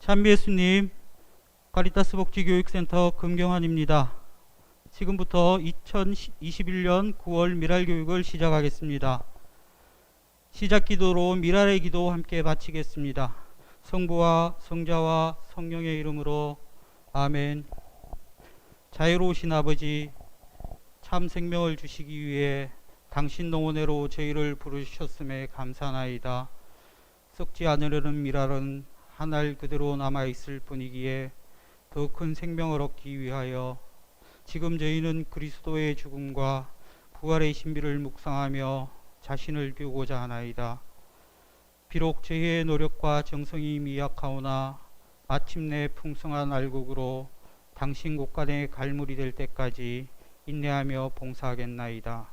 찬미 예수님, 카리타스 복지교육센터 금경환입니다. 지금부터 2021년 9월 미랄 교육을 시작하겠습니다. 시작 기도로 미랄의 기도 함께 바치겠습니다. 성부와 성자와 성령의 이름으로 아멘. 자유로우신 아버지, 참 생명을 주시기 위해 당신 농원회로 저희를 부르셨음에 감사하나이다. 썩지 않으려는 미랄은 한 알 그대로 남아있을 뿐이기에 더 큰 생명을 얻기 위하여 지금 저희는 그리스도의 죽음과 부활의 신비를 묵상하며 자신을 비우고자 하나이다. 비록 저희의 노력과 정성이 미약하오나 마침내 풍성한 알곡으로 당신 곳간의 갈물이 될 때까지 인내하며 봉사하겠나이다.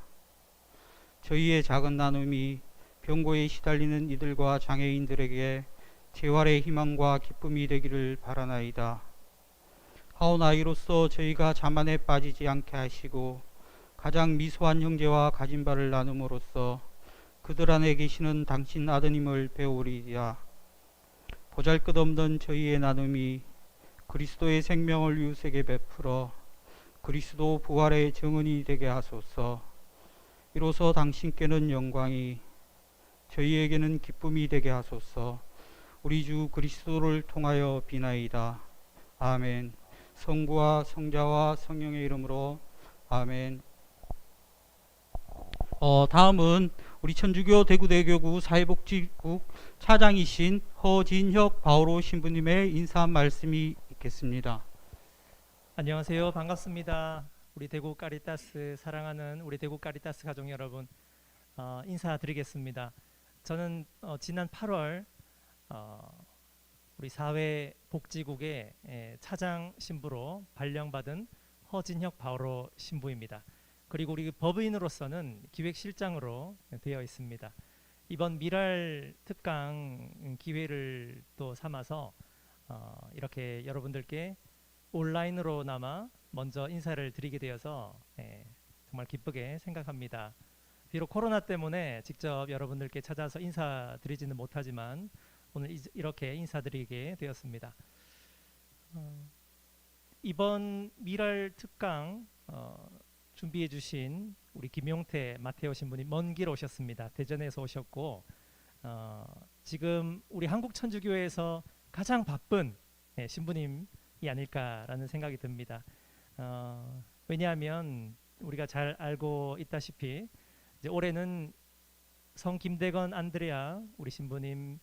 저희의 작은 나눔이 병고에 시달리는 이들과 장애인들에게 재활의 희망과 기쁨이 되기를 바라나이다. 하오나 이로써 저희가 자만에 빠지지 않게 하시고 가장 미소한 형제와 가진 바를 나눔으로써 그들 안에 계시는 당신 아드님을 배우리이다. 보잘것없는 저희의 나눔이 그리스도의 생명을 이웃에게 베풀어 그리스도 부활의 증언이 되게 하소서. 이로써 당신께는 영광이, 저희에게는 기쁨이 되게 하소서. 우리 주 그리스도를 통하여 비나이다. 아멘. 성부와 성자와 성령의 이름으로 아멘. 다음은 우리 천주교 대구대교구 사회복지국 차장이신 허진혁 바오로 신부님의 인사 말씀이 있겠습니다. 안녕하세요. 반갑습니다. 우리 대구 카리타스 사랑하는 우리 대구 카리타스 가족 여러분, 인사드리겠습니다. 저는 지난 8월 우리 사회복지국의 차장 신부로 발령받은 허진혁 바오로 신부입니다. 그리고 우리 법인으로서는 기획실장으로 되어 있습니다. 이번 미랄 특강 기회를 또 삼아서 이렇게 여러분들께 온라인으로나마 먼저 인사를 드리게 되어서 정말 기쁘게 생각합니다. 비록 코로나 때문에 직접 여러분들께 찾아서 인사드리지는 못하지만 오늘 이렇게 인사드리게 되었습니다. 이번 미랄 특강 준비해 주신 우리 김용태 마테오 신부님 먼 길 오셨습니다. 대전에서 오셨고 지금 우리 한국천주교회에서 가장 바쁜 신부님이 아닐까라는 생각이 듭니다. 왜냐하면 우리가 잘 알고 있다시피 이제 올해는 성 김대건 안드레아 우리 신부님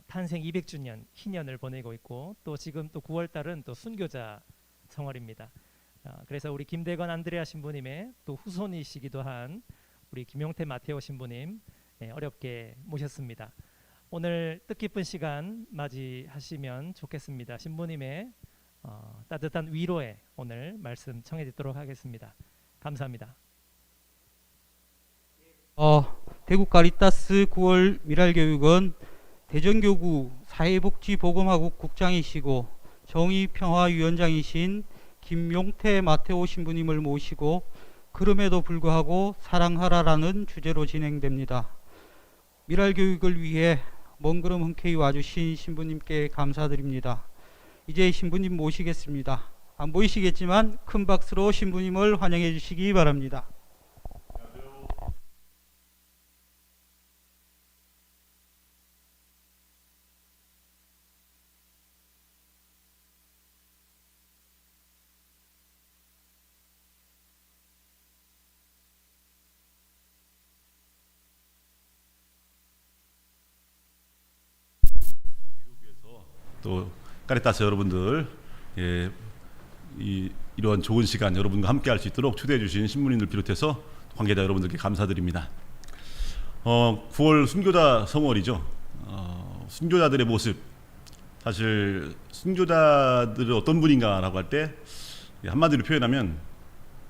탄생 200주년 희년을 보내고 있고, 또 지금 또 9월 달은 또 순교자 성월입니다. 그래서 우리 김대건 안드레아 신부님의 또 후손이시기도 한 우리 김용태 마테오 신부님 어렵게 모셨습니다. 오늘 뜻깊은 시간 맞이하시면 좋겠습니다. 신부님의 따뜻한 위로에 오늘 말씀 청해 듣도록 하겠습니다. 감사합니다. 대구 카리타스 9월 미랄 교육은 대전교구 사회복지보건화국 국장이시고 정의평화위원장이신 김용태 마테오 신부님을 모시고 그럼에도 불구하고 사랑하라라는 주제로 진행됩니다. 미랄 교육을 위해 먼 걸음 흔쾌히 와주신 신부님께 감사드립니다. 이제 신부님 모시겠습니다. 안 보이시겠지만 큰 박수로 신부님을 환영해 주시기 바랍니다. 또 카리타스 여러분들, 이런 좋은 시간 여러분과 함께 할 수 있도록 초대해 주신 신부님들 비롯해서 관계자 여러분들께 감사드립니다. 9월 순교자 성월이죠. 순교자들의 모습, 사실 순교자들은 어떤 분인가라고 할 때 한마디로 표현하면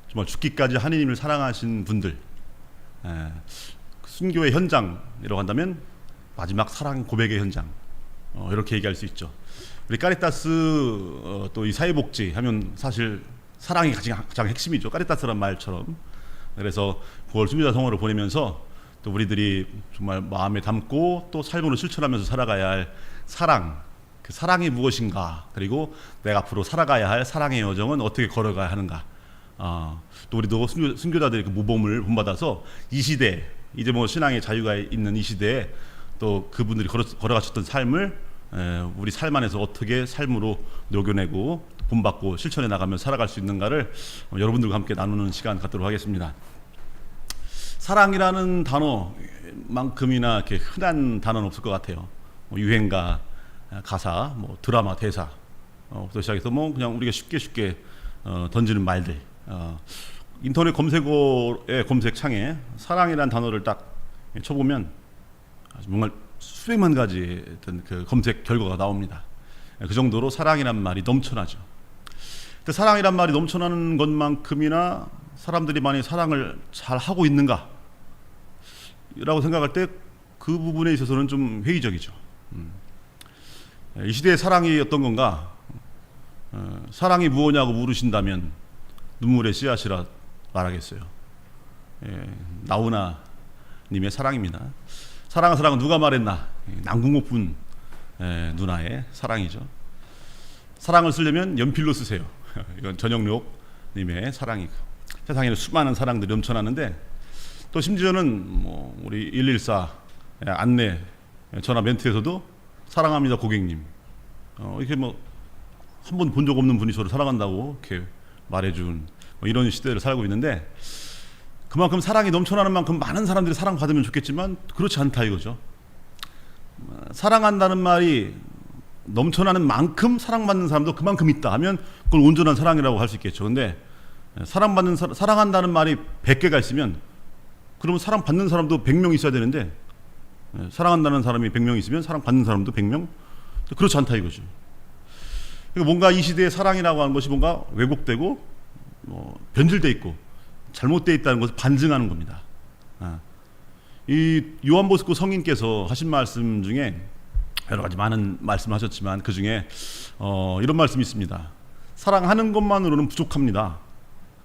정말 죽기까지 하느님을 사랑하신 분들, 순교의 현장이라고 한다면 마지막 사랑 고백의 현장, 이렇게 얘기할 수 있죠. 우리 카리타스 또 이 사회복지 하면 사실 사랑이 가장 핵심이죠. 카리타스란 말처럼. 그래서 9월 순교자 성월을 보내면서 또 우리들이 정말 마음에 담고 또 삶으로 실천하면서 살아가야 할 사랑, 그 사랑이 무엇인가, 그리고 내가 앞으로 살아가야 할 사랑의 여정은 어떻게 걸어가야 하는가. 또 우리도 순교자들의 그 모범을 본받아서 이 시대, 이제 뭐 신앙의 자유가 있는 이 시대에 또 그분들이 걸어가셨던 삶을 우리 삶 안에서 어떻게 삶으로 녹여내고 본받고 실천해 나가며 살아갈 수 있는가를 여러분들과 함께 나누는 시간 갖도록 하겠습니다. 사랑이라는 단어만큼이나 이렇게 흔한 단어는 없을 것 같아요. 뭐 유행가, 가사, 뭐 드라마, 대사, 부터 시작해서 뭐 그냥 우리가 쉽게 던지는 말들. 인터넷 검색어의 검색창에 사랑이라는 단어를 딱 쳐보면 정말 수백만 가지 어떤 그 검색 결과가 나옵니다. 그 정도로 사랑이란 말이 넘쳐나죠. 근데 사랑이란 말이 넘쳐나는 것만큼이나 사람들이 많이 사랑을 잘 하고 있는가? 라고 생각할 때 그 부분에 있어서는 좀 회의적이죠. 이 시대의 사랑이 어떤 건가? 사랑이 무엇냐고 물으신다면 눈물의 씨앗이라 말하겠어요. 나훈아 님의 사랑입니다. 사랑은 누가 말했나? 남궁옥분 누나의 사랑이죠. 사랑을 쓰려면 연필로 쓰세요. 이건 전영록 님의 사랑이고, 세상에는 수많은 사랑들이 넘쳐나는데 또 심지어는 뭐 우리 114 안내 전화 멘트에서도 사랑합니다 고객님, 이렇게 뭐 한 번 본 적 없는 분이 저를 사랑한다고 이렇게 말해준 뭐 이런 시대를 살고 있는데, 그만큼 사랑이 넘쳐나는 만큼 많은 사람들이 사랑받으면 좋겠지만 그렇지 않다 이거죠. 사랑한다는 말이 넘쳐나는 만큼 사랑받는 사람도 그만큼 있다 하면 그걸 온전한 사랑이라고 할 수 있겠죠. 근데 사랑한다는 말이 100개가 있으면 그러면 사랑받는 사람도 100명 있어야 되는데, 사랑한다는 사람이 100명 있으면 사랑받는 사람도 100명? 그렇지 않다 이거죠. 그러니까 뭔가 이 시대의 사랑이라고 하는 것이 뭔가 왜곡되고 변질되어 있고 잘못되어 있다는 것을 반증하는 겁니다. 이 요한 보스코 성인께서 하신 말씀 중에 여러 가지 많은 말씀을 하셨지만 그 중에 이런 말씀이 있습니다. 사랑하는 것만으로는 부족합니다.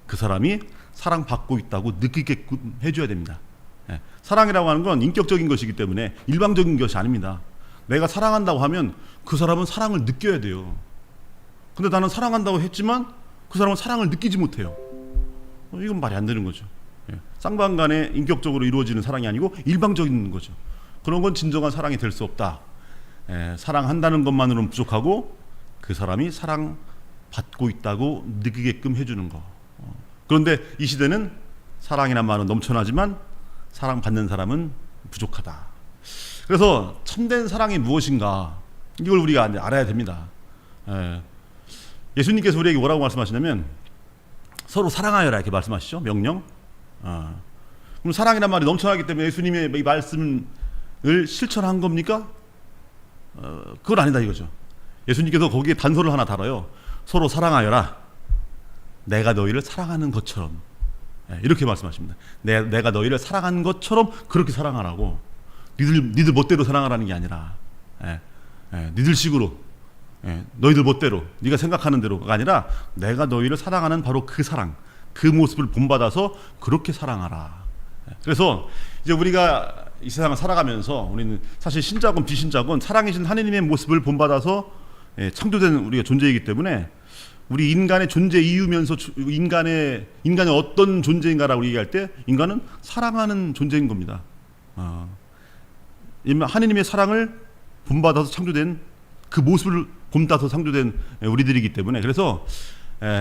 그 사람이 사랑받고 있다고 느끼게끔 해줘야 됩니다. 사랑이라고 하는 건 인격적인 것이기 때문에 일방적인 것이 아닙니다. 내가 사랑한다고 하면 그 사람은 사랑을 느껴야 돼요. 근데 나는 사랑한다고 했지만 그 사람은 사랑을 느끼지 못해요. 이건 말이 안 되는 거죠. 쌍방간에 인격적으로 이루어지는 사랑이 아니고 일방적인 거죠. 그런 건 진정한 사랑이 될 수 없다. 사랑한다는 것만으로는 부족하고 그 사람이 사랑받고 있다고 느끼게끔 해주는 거. 그런데 이 시대는 사랑이란 말은 넘쳐나지만 사랑받는 사람은 부족하다. 그래서 참된 사랑이 무엇인가, 이걸 우리가 알아야 됩니다. 예수님께서 우리에게 뭐라고 말씀하시냐면 서로 사랑하여라 이렇게 말씀하시죠. 명령. 그럼 사랑이란 말이 넘쳐나기 때문에 예수님의 이 말씀을 실천한 겁니까? 그건 아니다 이거죠. 예수님께서 거기에 단서를 하나 달아요. 서로 사랑하여라. 내가 너희를 사랑하는 것처럼. 이렇게 말씀하십니다. 내가 너희를 사랑한 것처럼 그렇게 사랑하라고. 니들 멋대로 사랑하라는 게 아니라 니들 식으로, 너희들 멋대로 네가 생각하는 대로가 아니라 내가 너희를 사랑하는 바로 그 사랑, 그 모습을 본받아서 그렇게 사랑하라. 그래서 이제 우리가 이 세상을 살아가면서 우리는 사실 신자건 비신자건 사랑이신 하느님의 모습을 본받아서 창조된 우리가 존재이기 때문에 우리 인간의 존재 이유면서 인간의 어떤 존재인가라고 얘기할 때 인간은 사랑하는 존재인 겁니다. 하느님의 사랑을 본받아서 창조된 그 모습을 본받아서 창조된 우리들이기 때문에, 그래서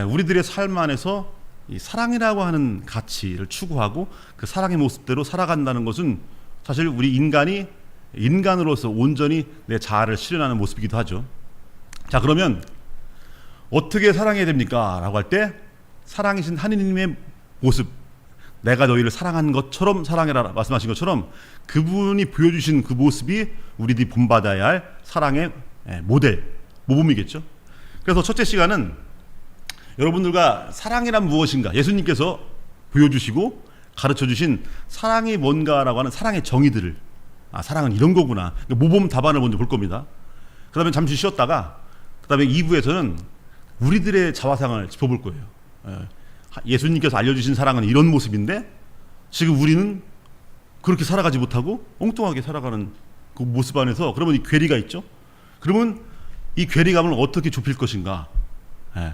우리들의 삶 안에서 이 사랑이라고 하는 가치를 추구하고 그 사랑의 모습대로 살아간다는 것은 사실 우리 인간이 인간으로서 온전히 내 자아를 실현하는 모습이기도 하죠. 자, 그러면 어떻게 사랑해야 됩니까? 라고 할 때 사랑이신 하느님의 모습, 내가 너희를 사랑한 것처럼 사랑해라 말씀하신 것처럼 그분이 보여주신 그 모습이 우리들이 본받아야 할 사랑의 모범이겠죠. 그래서 첫째 시간은 여러분들과 사랑이란 무엇인가, 예수님께서 보여주시고 가르쳐주신 사랑이 뭔가라고 하는 사랑의 정의들을, 사랑은 이런 거구나, 모범 답안을 먼저 볼 겁니다. 그 다음에 잠시 쉬었다가 그 다음에 2부에서는 우리들의 자화상을 짚어볼 거예요. 예수님께서 알려주신 사랑은 이런 모습인데 지금 우리는 그렇게 살아가지 못하고 엉뚱하게 살아가는 그 모습 안에서 그러면 이 괴리가 있죠. 그러면 이 괴리감을 어떻게 좁힐 것인가? 예.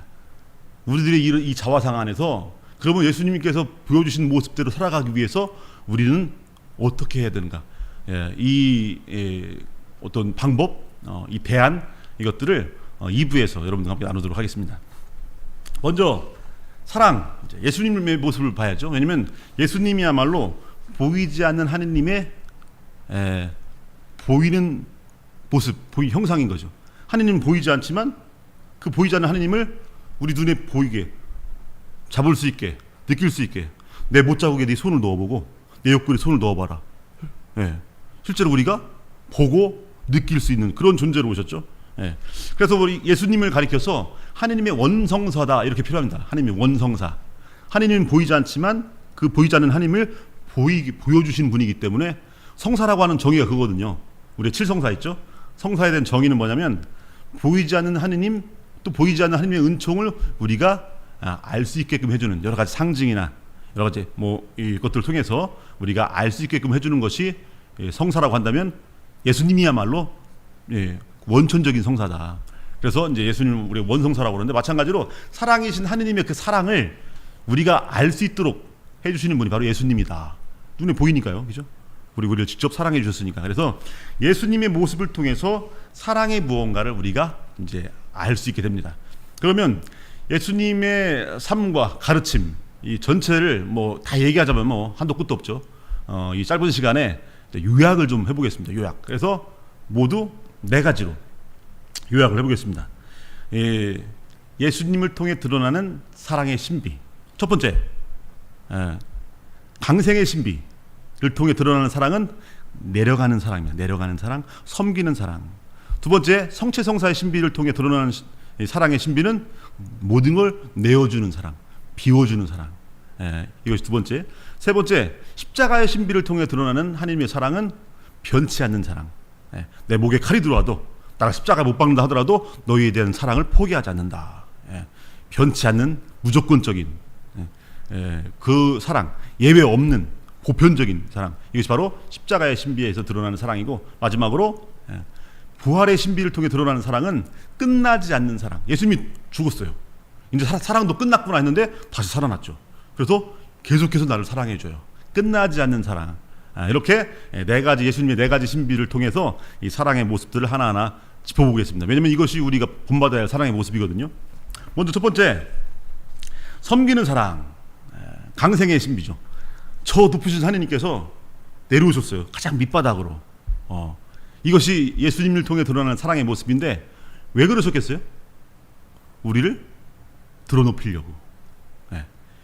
우리들의 이 자화상 안에서 그러면 예수님께서 보여주신 모습대로 살아가기 위해서 우리는 어떻게 해야 되는가? 예, 어떤 방법, 이 대안 이것들을 2부에서 여러분들과 함께 나누도록 하겠습니다. 먼저 사랑, 예수님의 모습을 봐야죠. 왜냐하면 예수님이야말로 보이지 않는 하느님의 보이는 모습, 형상인 거죠. 하느님은 보이지 않지만 그 보이지 않는 하느님을 우리 눈에 보이게, 잡을 수 있게, 느낄 수 있게, 내 못자국에 네 손을 넣어보고 내 옆구리에 손을 넣어봐라. 예. 실제로 우리가 보고 느낄 수 있는 그런 존재로 오셨죠. 예. 그래서 우리 예수님을 가리켜서 하느님의 원성사다 이렇게 표현합니다. 하느님의 원성사. 하느님은 보이지 않지만 그 보이지 않는 하느님을 보여주신 분이기 때문에 성사라고 하는 정의가 그거거든요. 우리 7성사 있죠. 성사에 대한 정의는 뭐냐면 보이지 않는 하느님, 또 보이지 않는 하느님의 은총을 우리가 알 수 있게끔 해주는 여러 가지 상징이나 여러 가지 이것들을 통해서 우리가 알 수 있게끔 해주는 것이 성사라고 한다면 예수님이야말로 원천적인 성사다. 그래서 이제 예수님은 우리 원성사라고 그러는데 마찬가지로 사랑이신 하느님의 그 사랑을 우리가 알 수 있도록 해주시는 분이 바로 예수님이다. 눈에 보이니까요, 그죠? 우리를 직접 사랑해 주셨으니까. 그래서 예수님의 모습을 통해서 사랑의 무언가를 우리가 이제 알 수 있게 됩니다. 그러면 예수님의 삶과 가르침 이 전체를 다 얘기하자면 한도 끝도 없죠. 이 짧은 시간에 요약을 좀 해보겠습니다. 요약. 그래서 모두 4가지로 요약을 해보겠습니다. 예수님을 통해 드러나는 사랑의 신비. 첫 번째, 강생의 신비를 통해 드러나는 사랑은 내려가는 사랑입니다. 내려가는 사랑, 섬기는 사랑. 두 번째, 성체성사의 신비를 통해 드러나는 사랑의 신비는 모든 걸 내어주는 사랑, 비워주는 사랑. 이것이 두 번째. 세 번째, 십자가의 신비를 통해 드러나는 하나님의 사랑은 변치 않는 사랑. 내 목에 칼이 들어와도 나가 십자가 못 박는다 하더라도 너희에 대한 사랑을 포기하지 않는다. 변치 않는 무조건적인 그 사랑, 예외 없는 보편적인 사랑. 이것이 바로 십자가의 신비에서 드러나는 사랑이고, 마지막으로 부활의 신비를 통해 드러나는 사랑은 끝나지 않는 사랑. 예수님이 죽었어요. 이제 사랑도 끝났구나 했는데 다시 살아났죠. 그래서 계속해서 나를 사랑해줘요. 끝나지 않는 사랑. 이렇게 예수님의 4가지 신비를 통해서 이 사랑의 모습들을 하나하나 짚어보겠습니다. 왜냐하면 이것이 우리가 본받아야 할 사랑의 모습이거든요. 먼저 첫 번째, 섬기는 사랑. 강생의 신비죠. 저 높으신 하느님께서 내려오셨어요. 가장 밑바닥으로. 이것이 예수님을 통해 드러나는 사랑의 모습인데 왜 그러셨겠어요? 우리를 드러높이려고.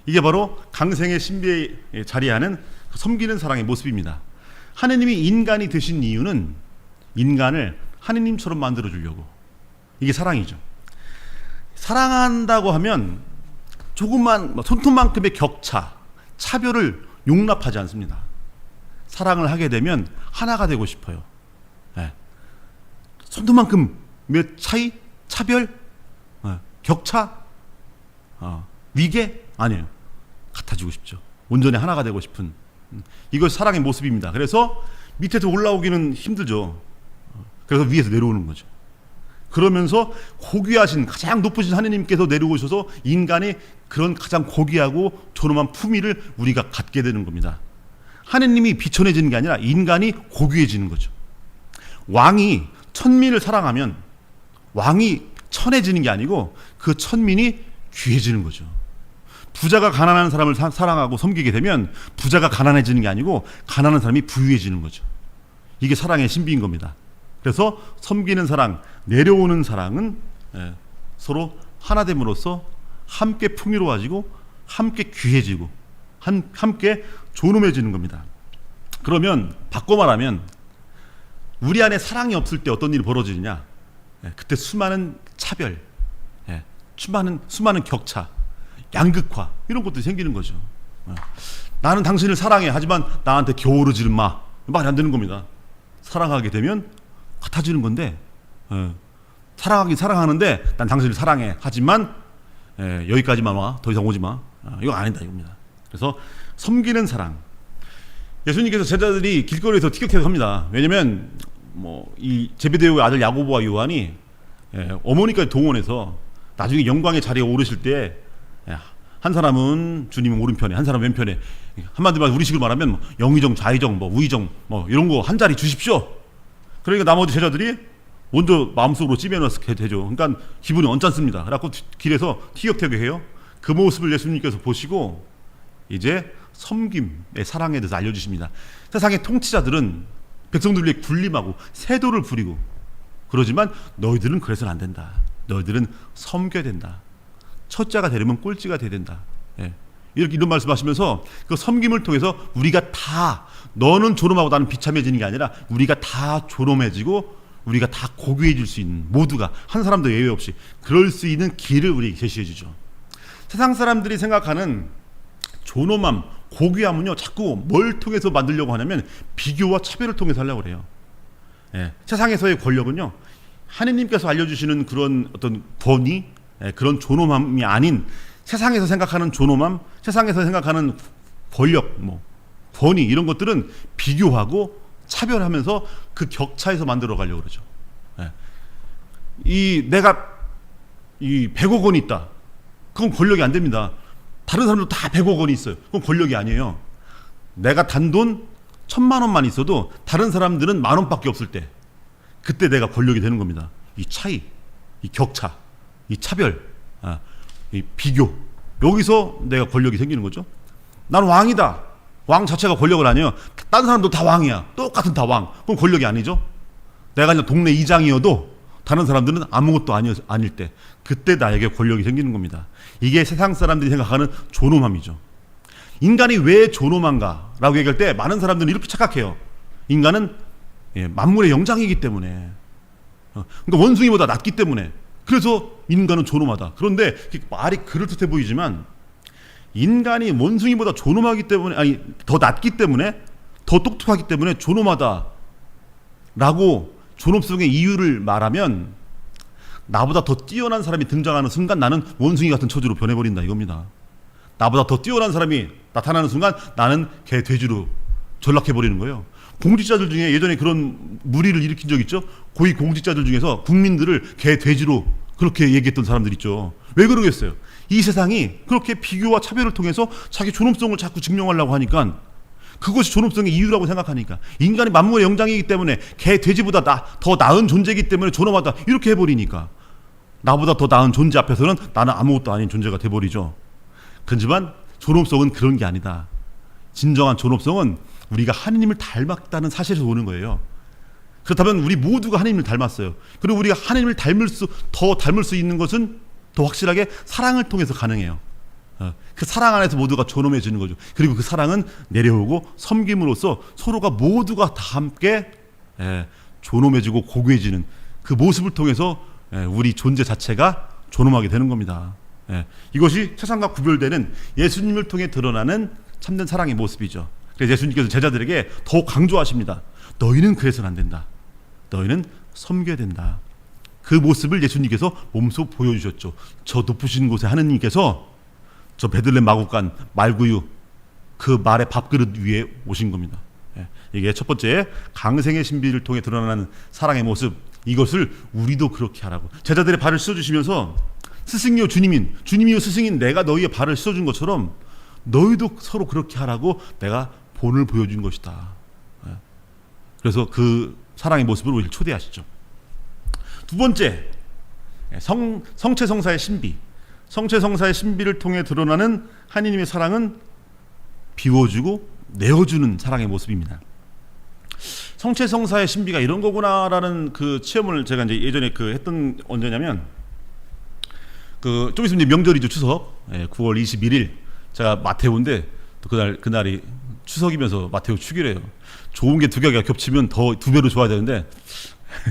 이게 바로 강생의 신비에 자리하는 섬기는 사랑의 모습입니다. 하느님이 인간이 되신 이유는 인간을 하느님처럼 만들어 주려고. 이게 사랑이죠. 사랑한다고 하면 조금만 손톱만큼의 격차, 차별을 용납하지 않습니다. 사랑을 하게 되면 하나가 되고 싶어요. 손톱만큼의 차이, 차별, 격차, 위계 아니에요. 같아지고 싶죠. 온전히 하나가 되고 싶은 이것이 사랑의 모습입니다. 그래서 밑에서 올라오기는 힘들죠. 그래서 위에서 내려오는 거죠. 그러면서 고귀하신 가장 높으신 하느님께서 내려오셔서 인간의 그런 가장 고귀하고 존엄한 품위를 우리가 갖게 되는 겁니다. 하느님이 비천해지는 게 아니라 인간이 고귀해지는 거죠. 왕이 천민을 사랑하면 왕이 천해지는 게 아니고 그 천민이 귀해지는 거죠. 부자가 가난한 사람을 사랑하고 섬기게 되면 부자가 가난해지는 게 아니고 가난한 사람이 부유해지는 거죠. 이게 사랑의 신비인 겁니다. 그래서 섬기는 사랑, 내려오는 사랑은 서로 하나됨으로써 함께 풍요로워지고 함께 귀해지고 함께 존엄해지는 겁니다. 그러면 바꿔 말하면 우리 안에 사랑이 없을 때 어떤 일이 벌어지느냐? 그때 수많은 차별, 수많은 격차, 양극화 이런 것들이 생기는 거죠. 나는 당신을 사랑해. 하지만 나한테 겨우르지는 마. 말이 안 되는 겁니다. 사랑하게 되면 같아지는 건데 사랑하긴 사랑하는데 난 당신을 사랑해. 하지만 여기까지만 와. 더 이상 오지 마. 이거 아니다 이겁니다. 그래서 섬기는 사랑. 예수님께서 제자들이 길거리에서 티격태격 합니다. 왜냐면 이 제베데오의 아들 야고보와 요한이 어머니까지 동원해서 나중에 영광의 자리에 오르실 때 한 사람은 주님 오른편에, 한 사람 왼편에, 한마디로 우리식으로 말하면 뭐 영의정, 좌의정, 뭐 우의정, 뭐 이런 거 한 자리 주십시오. 그러니까 나머지 제자들이 먼저 마음속으로 찜해놨게 되죠. 그러니까 기분이 언짢습니다. 그래갖고 길에서 티격태격해요. 그 모습을 예수님께서 보시고 이제 섬김의 사랑에 대해서 알려주십니다. 세상의 통치자들은 백성들 위해 군림하고 세도를 부리고 그러지만 너희들은 그래서는 안 된다. 너희들은 섬겨야 된다. 첫째가 되려면 꼴찌가 돼야 된다. 이렇게 이런 말씀하시면서 그 섬김을 통해서 우리가 다, 너는 존엄하고 나는 비참해지는 게 아니라 우리가 다 존엄해지고 우리가 다 고귀해질 수 있는, 모두가 한 사람도 예외 없이 그럴 수 있는 길을 우리에게 제시해 주죠. 세상 사람들이 생각하는 존엄함, 고귀함은요 자꾸 뭘 통해서 만들려고 하냐면 비교와 차별을 통해서 하려고 그래요. 세상에서의 권력은요 하느님께서 알려주시는 그런 어떤 권위, 그런 존엄함이 아닌 세상에서 생각하는 존엄함, 세상에서 생각하는 권력, 뭐 권위 이런 것들은 비교하고 차별하면서 그 격차에서 만들어 가려고 그러죠. 내가 100억 원이 있다. 그건 권력이 안 됩니다. 다른 사람도 다 100억 원이 있어요. 그건 권력이 아니에요. 내가 단돈 1000만 원만 있어도 다른 사람들은 10,000원밖에 없을 때 그때 내가 권력이 되는 겁니다. 이 차이, 이 격차, 이 차별, 이 비교, 여기서 내가 권력이 생기는 거죠. 나는 왕이다. 왕 자체가 권력은 아니에요. 다른 사람도 다 왕이야. 똑같은 다 왕. 그건 권력이 아니죠. 내가 그냥 동네 이장이어도 다른 사람들은 아무것도 아닐 때 그때 나에게 권력이 생기는 겁니다. 이게 세상 사람들이 생각하는 존엄함이죠. 인간이 왜 존엄한가 라고 얘기할 때 많은 사람들은 이렇게 착각해요. 인간은 만물의 영장이기 때문에, 그러니까 원숭이보다 낫기 때문에, 그래서 인간은 존엄하다. 그런데 말이 그럴듯해 보이지만 인간이 원숭이보다 존엄하기 때문에, 아니 더 낫기 때문에, 더 똑똑하기 때문에 존엄하다 라고 존엄성의 이유를 말하면 나보다 더 뛰어난 사람이 등장하는 순간 나는 원숭이 같은 처지로 변해버린다 이겁니다. 나보다 더 뛰어난 사람이 나타나는 순간 나는 개, 돼지로 전락해버리는 거예요. 공직자들 중에 예전에 그런 무리를 일으킨 적 있죠. 고위 공직자들 중에서 국민들을 개, 돼지로 그렇게 얘기했던 사람들 있죠. 왜 그러겠어요? 이 세상이 그렇게 비교와 차별을 통해서 자기 존엄성을 자꾸 증명하려고 하니까, 그것이 존엄성의 이유라고 생각하니까, 인간이 만물의 영장이기 때문에 개, 돼지보다 더 나은 존재이기 때문에 존엄하다 이렇게 해버리니까 나보다 더 나은 존재 앞에서는 나는 아무것도 아닌 존재가 돼버리죠. 그렇지만 존엄성은 그런 게 아니다. 진정한 존엄성은 우리가 하느님을 닮았다는 사실에서 오는 거예요. 그렇다면 우리 모두가 하느님을 닮았어요. 그리고 우리가 하느님을 더 닮을 수 있는 것은 더 확실하게 사랑을 통해서 가능해요. 그 사랑 안에서 모두가 존엄해지는 거죠. 그리고 그 사랑은 내려오고 섬김으로써 서로가 모두가 다 함께 존엄해지고 고귀해지는 그 모습을 통해서 우리 존재 자체가 존엄하게 되는 겁니다. 이것이 세상과 구별되는 예수님을 통해 드러나는 참된 사랑의 모습이죠. 그래서 예수님께서 제자들에게 더 강조하십니다. 너희는 그래서는 안 된다. 너희는 섬겨야 된다. 그 모습을 예수님께서 몸소 보여주셨죠. 저 높으신 곳에 하느님께서 저 베들레헴 마구간 말구유 그 말의 밥그릇 위에 오신 겁니다. 이게 첫 번째 강생의 신비를 통해 드러나는 사랑의 모습, 이것을 우리도 그렇게 하라고. 제자들의 발을 씻어주시면서 스승이요 주님이요 스승인 내가 너희의 발을 씻어준 것처럼 너희도 서로 그렇게 하라고 내가 본을 보여준 것이다. 그래서 그 사랑의 모습을 우리를 초대하시죠. 두 번째, 성체성사의 신비. 성체성사의 신비를 통해 드러나는 하느님의 사랑은 비워주고 내어주는 사랑의 모습입니다. 성체성사의 신비가 이런 거구나라는 그 체험을 제가 이제 예전에 했던 언제냐면 좀 있으면 이제 명절이죠. 추석 9월 21일 제가 마테오인데 또 그날이 추석이면서 마테오 축일이에요. 좋은 게 두 개가 겹치면 더 두 배로 좋아야 되는데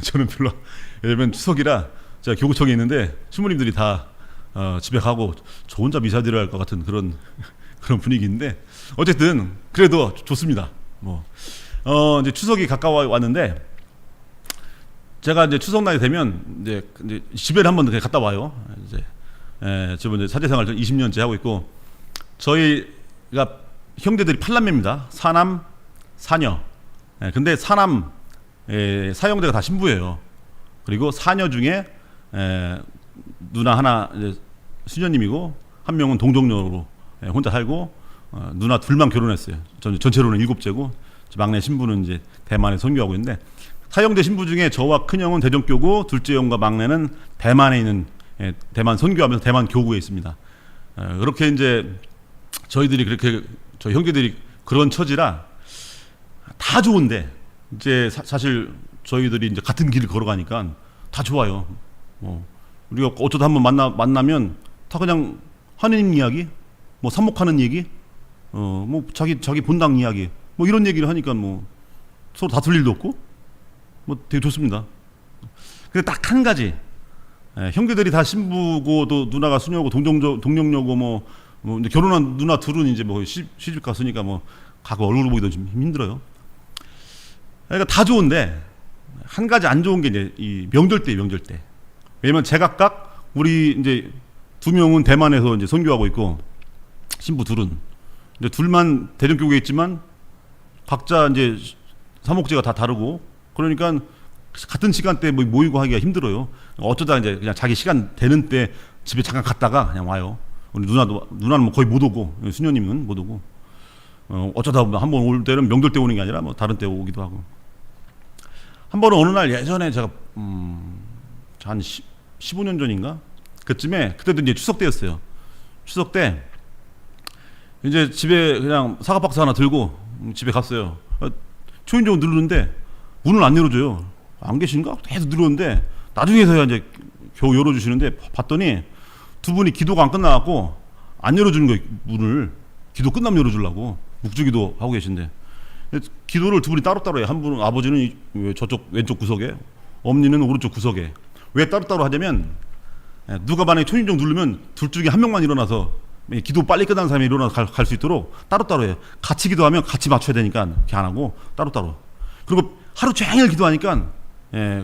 저는 별로, 왜냐면 추석이라 제가 교구청에 있는데 신부님들이 다 집에 가고 저 혼자 미사 드려야 할 것 같은 그런 분위기인데 어쨌든 그래도 좋습니다. 이제 추석이 가까워 왔는데 제가 이제 추석날이 되면 이제 집에를 한번 갔다 와요. 지금 이제 사제생활 20년째 하고 있고 저희가 형제들이 8남매입니다. 사남, 사녀. 근데 사남 사형제가 다 신부예요. 그리고 사녀 중에 누나 하나 이제 수녀님이고 한 명은 동정녀로 혼자 살고 누나 둘만 결혼했어요. 저는 전체로는 7제고 막내 신부는 이제 대만에 선교하고 있는데 사형제 신부 중에 저와 큰형은 대전교고 둘째 형과 막내는 대만에 있는 대만 선교하면서 대만 교구에 있습니다. 그렇게 이제 저희들이 그렇게 저희 형제들이 그런 처지라 다 좋은데 이제 사실 저희들이 이제 같은 길을 걸어가니까 다 좋아요. 우리가 어쩌다 한번 만나면 다 그냥 하느님 이야기, 뭐 삽목하는 얘기, 뭐 자기 본당 이야기, 뭐 이런 얘기를 하니까 뭐 서로 다툴 일도 없고 뭐 되게 좋습니다. 근데 딱 한 가지 형제들이 다 신부고 또 누나가 수녀고 동정녀고 뭐 이제 결혼한 누나 둘은 이제 뭐 시집 갔으니까 뭐 가고 얼굴 보기도 좀 힘들어요. 그러니까 다 좋은데 한 가지 안 좋은 게 이제 이 명절 때. 왜냐면 제각각 우리 이제 2명은 대만에서 이제 선교하고 있고 신부 둘은 이제 둘만 대전교구에 있지만 각자 이제 사목제가 다 다르고 그러니까 같은 시간대에 모이고 하기가 힘들어요. 어쩌다 이제 그냥 자기 시간 되는 때 집에 잠깐 갔다가 그냥 와요. 우리 누나는 뭐 거의 못 오고 수녀님은 못 오고 어쩌다 한 번 올 때는 명절 때 오는 게 아니라 뭐 다른 때 오기도 하고. 한 번은 어느 날 예전에 제가 한 15년 전인가 그쯤에 그때도 이제 추석 때였어요. 추석 때 이제 집에 그냥 사과 박스 하나 들고 집에 갔어요. 초인종 누르는데 문을 안 열어줘요. 안 계신가? 계속 누르는데 나중에서야 이제 겨우 열어주시는데 봤더니 두 분이 기도가 안 끝나갖고 안 열어주는 거예요. 문을 기도 끝나면 열어주려고 묵주기도 하고 계신데 기도를 두 분이 따로따로 해요. 한 분은 아버지는 저쪽 왼쪽 구석에 엄니는 오른쪽 구석에. 왜 따로따로 하냐면 누가 만약에 초인종 누르면 둘 중에 한 명만 일어나서 기도 빨리 끝나는 사람이 일어나서 갈 수 있도록 따로따로 해요. 같이 기도하면 같이 맞춰야 되니까 이렇게 안 하고 따로따로. 그리고 하루 종일 기도하니까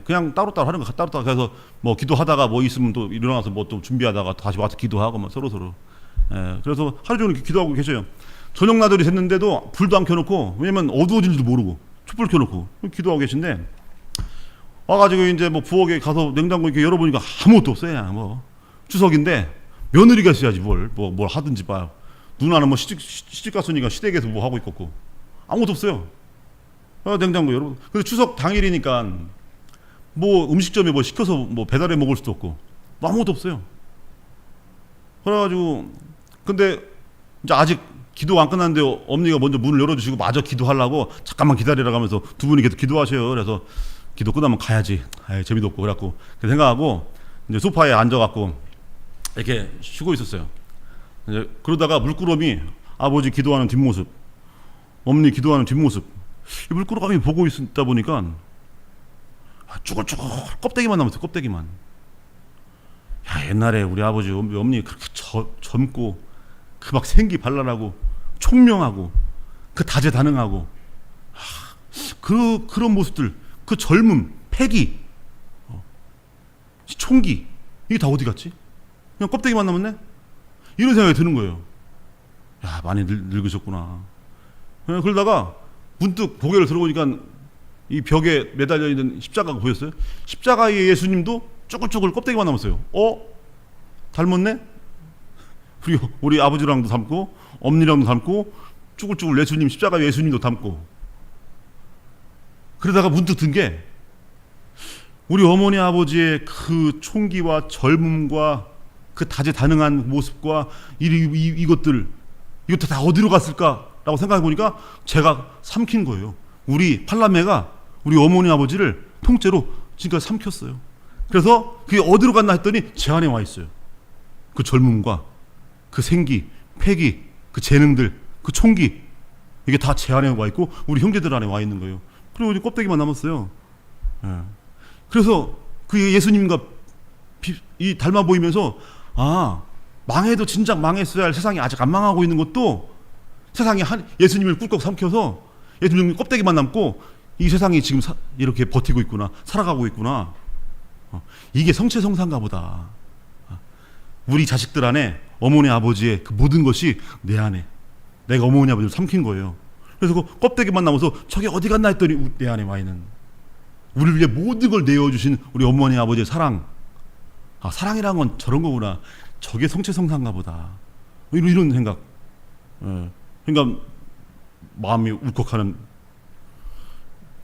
그냥 따로따로 하는 거 따로따로. 그래서 뭐 기도하다가 뭐 있으면 또 일어나서 뭐 또 준비하다가 다시 와서 기도하고 뭐 서로. 그래서 하루 종일 기도하고 계셔요. 저녁 나들이 됐는데도 불도 안 켜놓고 왜냐면 어두워진 줄도 모르고 촛불 켜놓고 기도하고 계신데 와가지고 이제 뭐 부엌에 가서 냉장고 이렇게 열어보니까 아무것도 없어요. 뭐 추석인데 며느리가 있어야지 뭘 하든지 봐. 누나는 뭐 시집 갔으니까 시댁에서 뭐 하고 있겠고 아무것도 없어요. 냉장고 열어. 근데 추석 당일이니까 뭐 음식점에 뭐 시켜서 뭐 배달해 먹을 수도 없고 뭐 아무것도 없어요. 그래가지고 근데 이제 아직 기도 안 끝났는데 엄니가 먼저 문을 열어주시고 마저 기도하려고 잠깐만 기다리라고 하면서 두 분이 계속 기도하셔요. 그래서 기도 끝나면 가야지. 재미도 없고 그래갖고 생각하고 이제 소파에 앉아갖고 이렇게 쉬고 있었어요. 이제 그러다가 물끄러미 아버지 기도하는 뒷모습, 엄니 기도하는 뒷모습, 이 물끄러미 보고 있다 보니까 쭈글쭈글 껍데기만 남았어요. 껍데기만. 야, 옛날에 우리 아버지 엄니 그렇게 젊고 그 막 생기 발랄하고 총명하고 그 다재다능하고 그런 모습들, 그 젊음, 패기, 총기 이게 다 어디 갔지? 그냥 껍데기만 남았네? 이런 생각이 드는 거예요. 야, 많이 늙으셨구나. 그러다가 문득 고개를 들어보니까 이 벽에 매달려 있는 십자가가 보였어요. 십자가의 예수님도 쭈글쭈글 껍데기만 남았어요. 닮았네? 우리 아버지랑도 닮고 엄니랑도 닮고 쭈글쭈글 예수님 십자가 예수님도 닮고. 그러다가 문득 든 게 우리 어머니 아버지의 그 총기와 젊음과 그 다재다능한 모습과 이것들 이것도 다 어디로 갔을까라고 생각해 보니까 제가 삼킨 거예요. 우리 팔남매가 우리 어머니 아버지를 통째로 지금까지 삼켰어요. 그래서 그게 어디로 갔나 했더니 제 안에 와 있어요. 그 젊음과 그 생기, 패기, 그 재능들, 그 총기 이게 다 제 안에 와 있고 우리 형제들 안에 와 있는 거예요. 그리고 이제 껍데기만 남았어요. 그래서 그 예수님과 이 닮아 보이면서 망해도 진작 망했어야 할 세상이 아직 안 망하고 있는 것도 세상이 예수님을 꿀꺽 삼켜서 예수님 껍데기만 남고 이 세상이 지금 이렇게 버티고 있구나, 살아가고 있구나. 이게 성체성사인가 보다. 우리 자식들 안에 어머니 아버지의 그 모든 것이 내 안에 내가 어머니 아버지를 삼킨 거예요. 그래서 그 껍데기만 남아서 저게 어디 갔나 했더니 내 안에 와 있는 우리를 위해 모든 걸 내어주신 우리 어머니 아버지의 사랑, 아, 사랑이란 건 저런 거구나. 저게 성체성사인가 보다. 이런 생각. 예. 그러니까 마음이 울컥하는.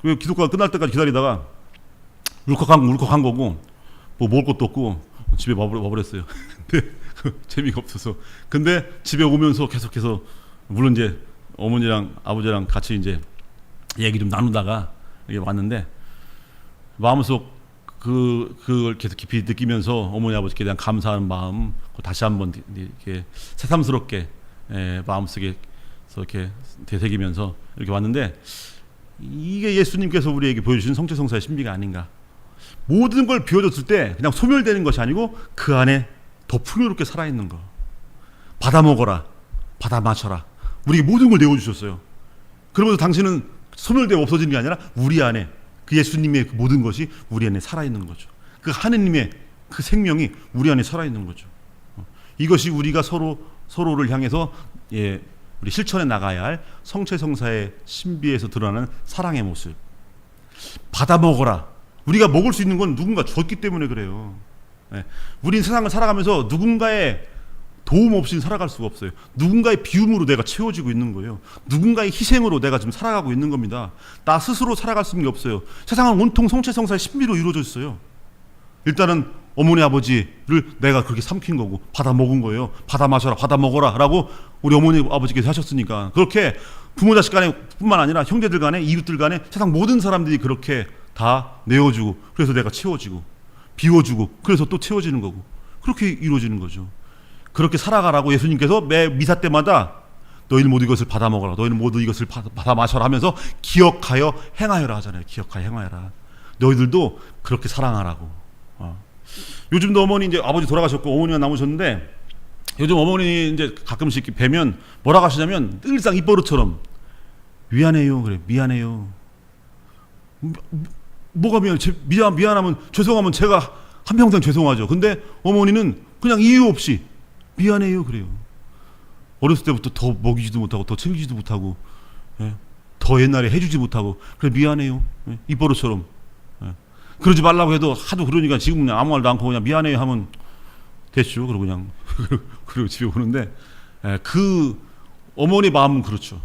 그 기독교가 끝날 때까지 기다리다가 울컥한 거고 뭐 먹을 것도 없고 집에 와버렸어요. 근데 재미가 없어서. 근데 집에 오면서 계속해서 물론 이제 어머니랑 아버지랑 같이 이제 얘기 좀 나누다가 이게 왔는데 마음속 그걸 계속 깊이 느끼면서 어머니 아버지께 대한 감사하는 마음 다시 한번 이렇게 새삼스럽게 마음속에 이렇게 되새기면서 이렇게 왔는데 이게 예수님께서 우리에게 보여주신 성체성사의 신비가 아닌가. 모든 걸 비워줬을 때 그냥 소멸되는 것이 아니고 그 안에 더 풍요롭게 살아있는 거. 받아 먹어라, 받아 마셔라. 우리에게 모든 걸 내어주셨어요. 그러면서 당신은 소멸되어 없어지는 게 아니라 우리 안에 그 예수님의 그 모든 것이 우리 안에 살아있는 거죠. 그 하느님의 그 생명이 우리 안에 살아있는 거죠. 이것이 우리가 서로를 향해서 우리 실천해 나가야 할 성체성사의 신비에서 드러나는 사랑의 모습. 받아 먹어라. 우리가 먹을 수 있는 건 누군가 줬기 때문에 그래요. 우린 세상을 살아가면서 누군가의 도움 없이는 살아갈 수가 없어요. 누군가의 비움으로 내가 채워지고 있는 거예요. 누군가의 희생으로 내가 지금 살아가고 있는 겁니다. 나 스스로 살아갈 수는 없어요. 세상은 온통 성체성사의 신비로 이루어져 있어요. 일단은 어머니 아버지를 내가 그렇게 삼킨 거고 받아 먹은 거예요. 받아 마셔라, 받아 먹어라 라고 우리 어머니 아버지께서 하셨으니까. 그렇게 부모 자식 간에 뿐만 아니라 형제들 간에 이웃들 간에 세상 모든 사람들이 그렇게 다 내어주고 그래서 내가 채워지고 비워주고 그래서 또 채워지는 거고 그렇게 이루어지는 거죠. 그렇게 살아가라고 예수님께서 매 미사 때마다 너희는 모두 이것을 받아 먹어라, 너희는 모두 이것을 받아 마셔라 하면서 기억하여 행하여라 하잖아요. 기억하여 행하여라. 너희들도 그렇게 사랑하라고. 요즘도 어머니 이제 아버지 돌아가셨고 어머니가 남으셨는데 요즘 어머니 이제 가끔씩 뵈면 뭐라고 하시냐면 늘상 입버릇처럼 미안해요. 그래, 미안해요. 뭐가 미안해? 미안하면 죄송하면 제가 한평생 죄송하죠. 근데 어머니는 그냥 이유 없이 미안해요 그래요. 어렸을 때부터 더 먹이지도 못하고 더 챙기지도 못하고 더 옛날에 해주지 못하고 그래 미안해요. 입버릇처럼. 그러지 말라고 해도 하도 그러니까 지금 그냥 아무 말도 않고 그냥 미안해요 하면 됐죠. 그러고 그냥 그리고 집에 오는데 그 어머니 마음은 그렇죠.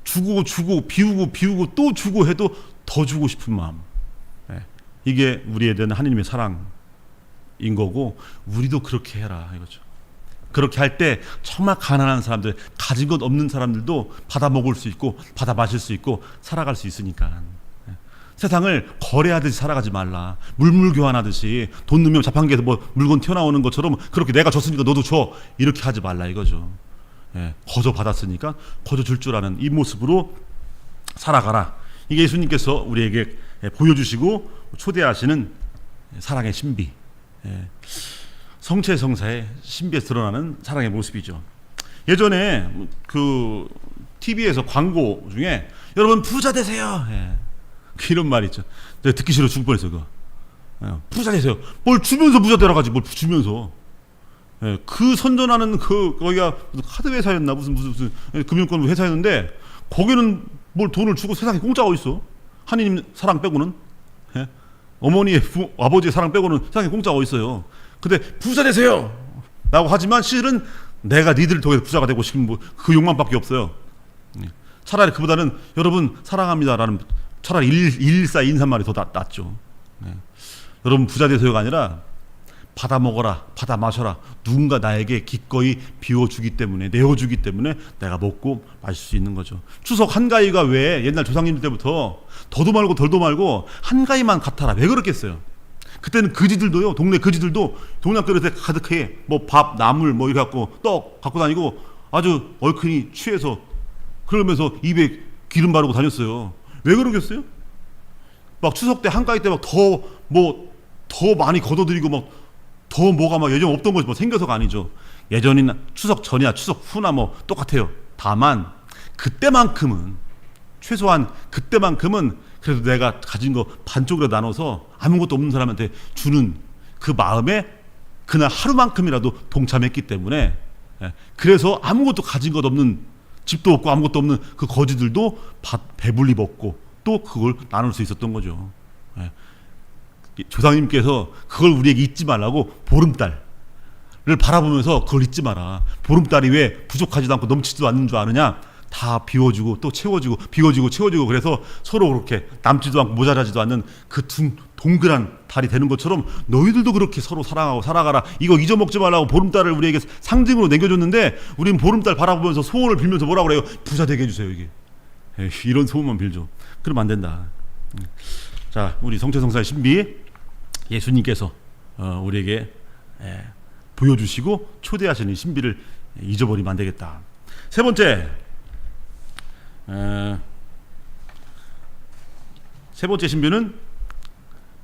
주고 비우고 또 주고 해도 더 주고 싶은 마음. 이게 우리에 대한 하느님의 사랑인 거고 우리도 그렇게 해라 이거죠. 그렇게 할 때 정말 가난한 사람들, 가진 것 없는 사람들도 받아 먹을 수 있고 받아 마실 수 있고 살아갈 수 있으니까. 세상을 거래하듯이 살아가지 말라. 물물 교환하듯이 돈 넣으면 자판기에서 뭐 물건 튀어나오는 것처럼 그렇게 내가 줬으니까 너도 줘 이렇게 하지 말라 이거죠. 거저 받았으니까 거저 줄 줄 아는 이 모습으로 살아가라. 이게 예수님께서 우리에게 보여주시고 초대하시는 사랑의 신비, 성체성사의 신비에서 드러나는 사랑의 모습이죠. 예전에 그 TV에서 광고 중에 여러분 부자 되세요. 이런 말 있죠. 내가 듣기 싫어 죽을 뻔했어 그거. 부자 되세요. 뭘 주면서 부자 되라 가지 뭘 주면서. 그 선전하는 그 거기가 카드 회사였나 무슨 금융권 회사였는데 거기는 뭘 돈을 주고 세상에 공짜가 어딨어. 하느님 사랑 빼고는. 어머니의 아버지의 사랑 빼고는 세상에 공짜가 어딨어요. 근데 부자 되세요 라고 하지만 실은 내가 니들을 통해서 부자가 되고 싶은 뭐 그 욕망밖에 없어요. 차라리 그보다는 여러분 사랑합니다 라는 차라리 114 인사말이 더 낫죠. 여러분 부자 되세요가 아니라 받아 먹어라, 받아 마셔라. 누군가 나에게 기꺼이 비워주기 때문에, 내어주기 때문에 내가 먹고 마실 수 있는 거죠. 추석 한가위가 왜 옛날 조상님들 때부터 더도 말고 덜도 말고 한가위만 같아라 왜 그렇겠어요? 그때는 그지들도요, 동네 그지들도 동네 그릇에 가득해 뭐 밥, 나물 뭐 이렇게 갖고 떡 갖고 다니고 아주 얼큰이 취해서 그러면서 입에 기름 바르고 다녔어요. 왜 그러겠어요? 막 추석 때 한가위 때 막 더 많이 걷어들이고 막 더 뭐가 막 예전 없던 것이 뭐 생겨서가 아니죠. 예전이나 추석 전이나 추석 후나 뭐 똑같아요. 다만 그때만큼은 최소한 그때만큼은 그래도 내가 가진 거 반쪽으로 나눠서 아무것도 없는 사람한테 주는 그 마음에 그날 하루만큼이라도 동참했기 때문에 그래서 아무것도 가진 것 없는 집도 없고 아무것도 없는 그 거지들도 배불리 먹고 또 그걸 나눌 수 있었던 거죠. 조상님께서 그걸 우리에게 잊지 말라고 보름달을 바라보면서 그걸 잊지 마라. 보름달이 왜 부족하지도 않고 넘치지도 않는 줄 아느냐? 다 비워주고 또 채워주고 비워주고 채워주고 그래서 서로 그렇게 남지도 않고 모자라지도 않는 그 동그란 달이 되는 것처럼 너희들도 그렇게 서로 사랑하고 살아가라. 이거 잊어먹지 말라고 보름달을 우리에게 상징으로 남겨줬는데 우리는 보름달 바라보면서 소원을 빌면서 뭐라고 그래요? 부자 되게 해주세요. 이게 에이, 이런 소원만 빌죠. 그러면 안 된다. 자, 우리 성체성사의 신비 예수님께서 우리에게 보여주시고 초대하시는 신비를 잊어버리면 안 되겠다. 세 번째 신비는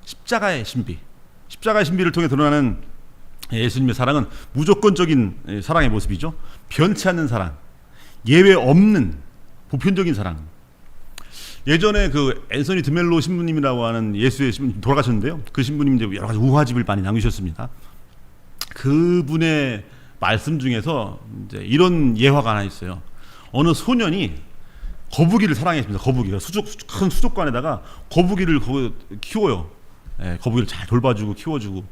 십자가의 신비. 십자가의 신비를 통해 드러나는 예수님의 사랑은 무조건적인 사랑의 모습이죠. 변치 않는 사랑, 예외 없는 보편적인 사랑. 예전에 그 앤서니 드멜로 신부님이라고 하는 예수의 신부님 돌아가셨는데요. 그 신부님 이제 여러 가지 우화집을 많이 남기셨습니다. 그분의 말씀 중에서 이제 이런 예화가 하나 있어요. 어느 소년이 거북이를 사랑했습니다. 거북이가 큰 수족관에다가 거북이를 키워요. 거북이를 잘 돌봐주고 키워주고